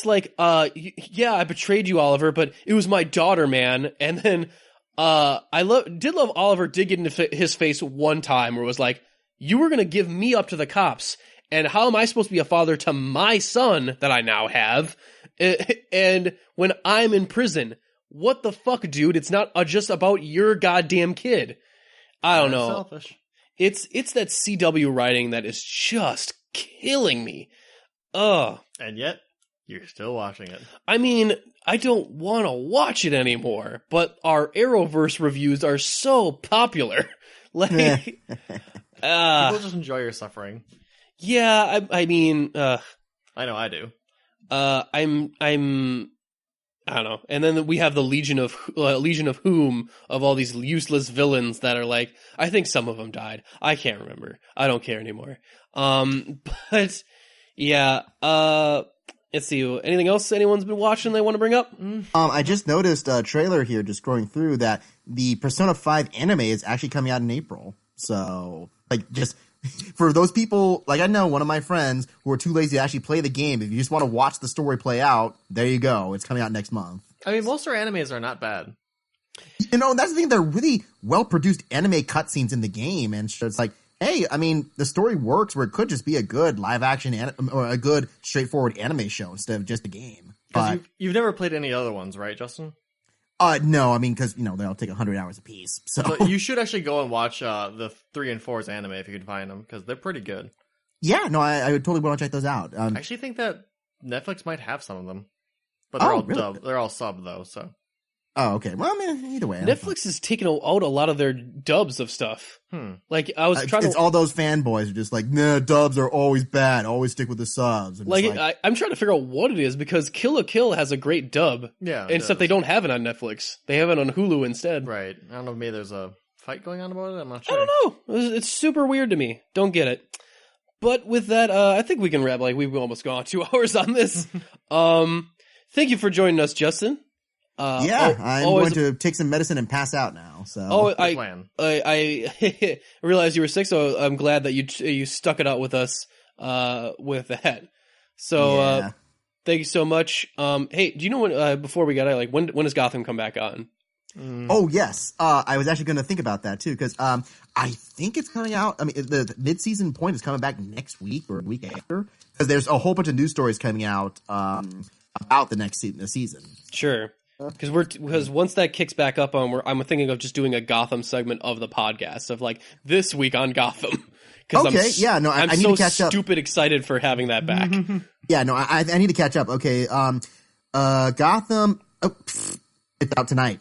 like, yeah, I betrayed you, Oliver, but it was my daughter, man. And then, did love Oliver did get into his face one time where it was like, you were going to give me up to the cops, and how am I supposed to be a father to my son that I now have? And when I'm in prison, what the fuck, dude? It's not just about your goddamn kid. I don't know. Selfish. It's that CW writing that is just killing me. Ugh. And yet, you're still watching it. I mean, I don't want to watch it anymore, but our Arrowverse reviews are so popular. Like... People just enjoy your suffering. Yeah, I mean, I know I do. I don't know. And then we have the Legion of Whom of all these useless villains that are like, I think some of them died. I can't remember. I don't care anymore. But yeah, let's see. Anything else anyone's been watching they want to bring up? I just noticed a trailer here, just scrolling through, that the Persona 5 anime is actually coming out in April. So, like, just for those people, like, I know one of my friends who are too lazy to actually play the game. If you just want to watch the story play out, there you go. It's coming out next month. I mean, most of our animes are not bad. You know, that's the thing. They're really well-produced anime cutscenes in the game. And so it's like, hey, I mean, the story works where it could just be a good live-action or a good straightforward anime show instead of just a game. But you've never played any other ones, right, Justin? No, I mean, because, you know, they all take 100 hours apiece. So you should actually go and watch the 3 and 4's anime if you can find them, because they're pretty good. Yeah, no, I totally want to check those out. I actually think that Netflix might have some of them, but they're all dubbed. They're all sub though. So. Oh, okay. Well, I mean, either way. Netflix has taken out a lot of their dubs of stuff. Like, I was trying It's all those fanboys are just like, nah, dubs are always bad. Always stick with the subs. I'm trying to figure out what it is, because Kill la Kill has a great dub. Yeah. Except they don't have it on Netflix. They have it on Hulu instead. Right. I don't know if maybe there's a fight going on about it. I'm not sure. I don't know. It's super weird to me. Don't get it. But with that, I think we can wrap. Like, we've almost gone 2 hours on this. Thank you for joining us, Justin. I'm going to take some medicine and pass out now. So I realized you were sick, so I'm glad that you stuck it out with us with that. So thank you so much. Hey, do you know when before we got out, like when does Gotham come back on? Oh yes, I was actually going to think about that too, because I think it's coming out. I mean, the mid-season point is coming back next week or a week after, because there's a whole bunch of news stories coming out about the next season. Sure. Because once that kicks back up on, I'm thinking of just doing a Gotham segment of the podcast of like this week on Gotham. Okay, I need so to catch up. Stupid excited for having that back. I need to catch up. Okay, Gotham. It's out tonight.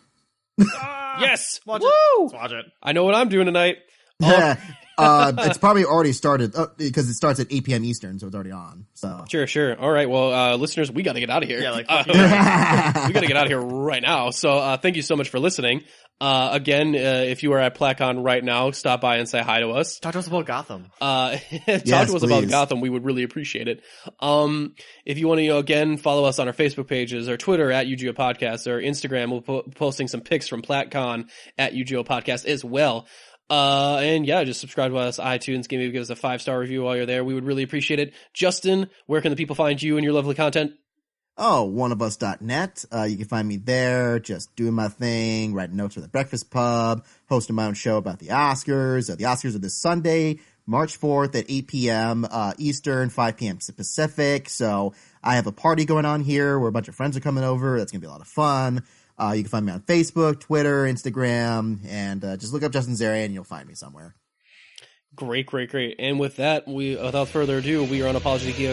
Yes, watch Woo! it. Let's watch it. I know what I'm doing tonight. It's probably already started because it starts at 8 p.m. Eastern, so it's already on. So Sure. All right, well, listeners, we got to get out of here. Yeah, we got to get out of here right now. So thank you so much for listening. Again, if you are at PlaCon right now, stop by and say hi to us. Talk to us about Gotham. Talk to us about Gotham. We would really appreciate it. If you want to, again, follow us on our Facebook pages or Twitter at UGO Podcast or Instagram. We'll be posting some pics from PlaCon at UGO Podcast as well. Just subscribe to us, iTunes, give us a 5-star review while you're there. We would really appreciate it. Justin, where can the people find you and your lovely content? oneofus.net. You can find me there, just doing my thing, writing notes for the Breakfast Pub, hosting my own show about the Oscars. The Oscars are this Sunday, March 4th at 8 p.m. Eastern, 5 p.m. Pacific. So I have a party going on here where a bunch of friends are coming over. That's going to be a lot of fun. You can find me on Facebook, Twitter, Instagram, and just look up Justin Zarian and you'll find me somewhere. Great. And with that, without further ado, we are Unapologetic Geek.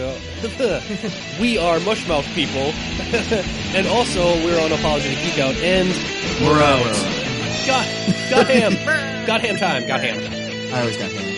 We are Mushmouth people. And also, we're Unapologetic Geek Out, and we're out. Got ham time. I always got ham.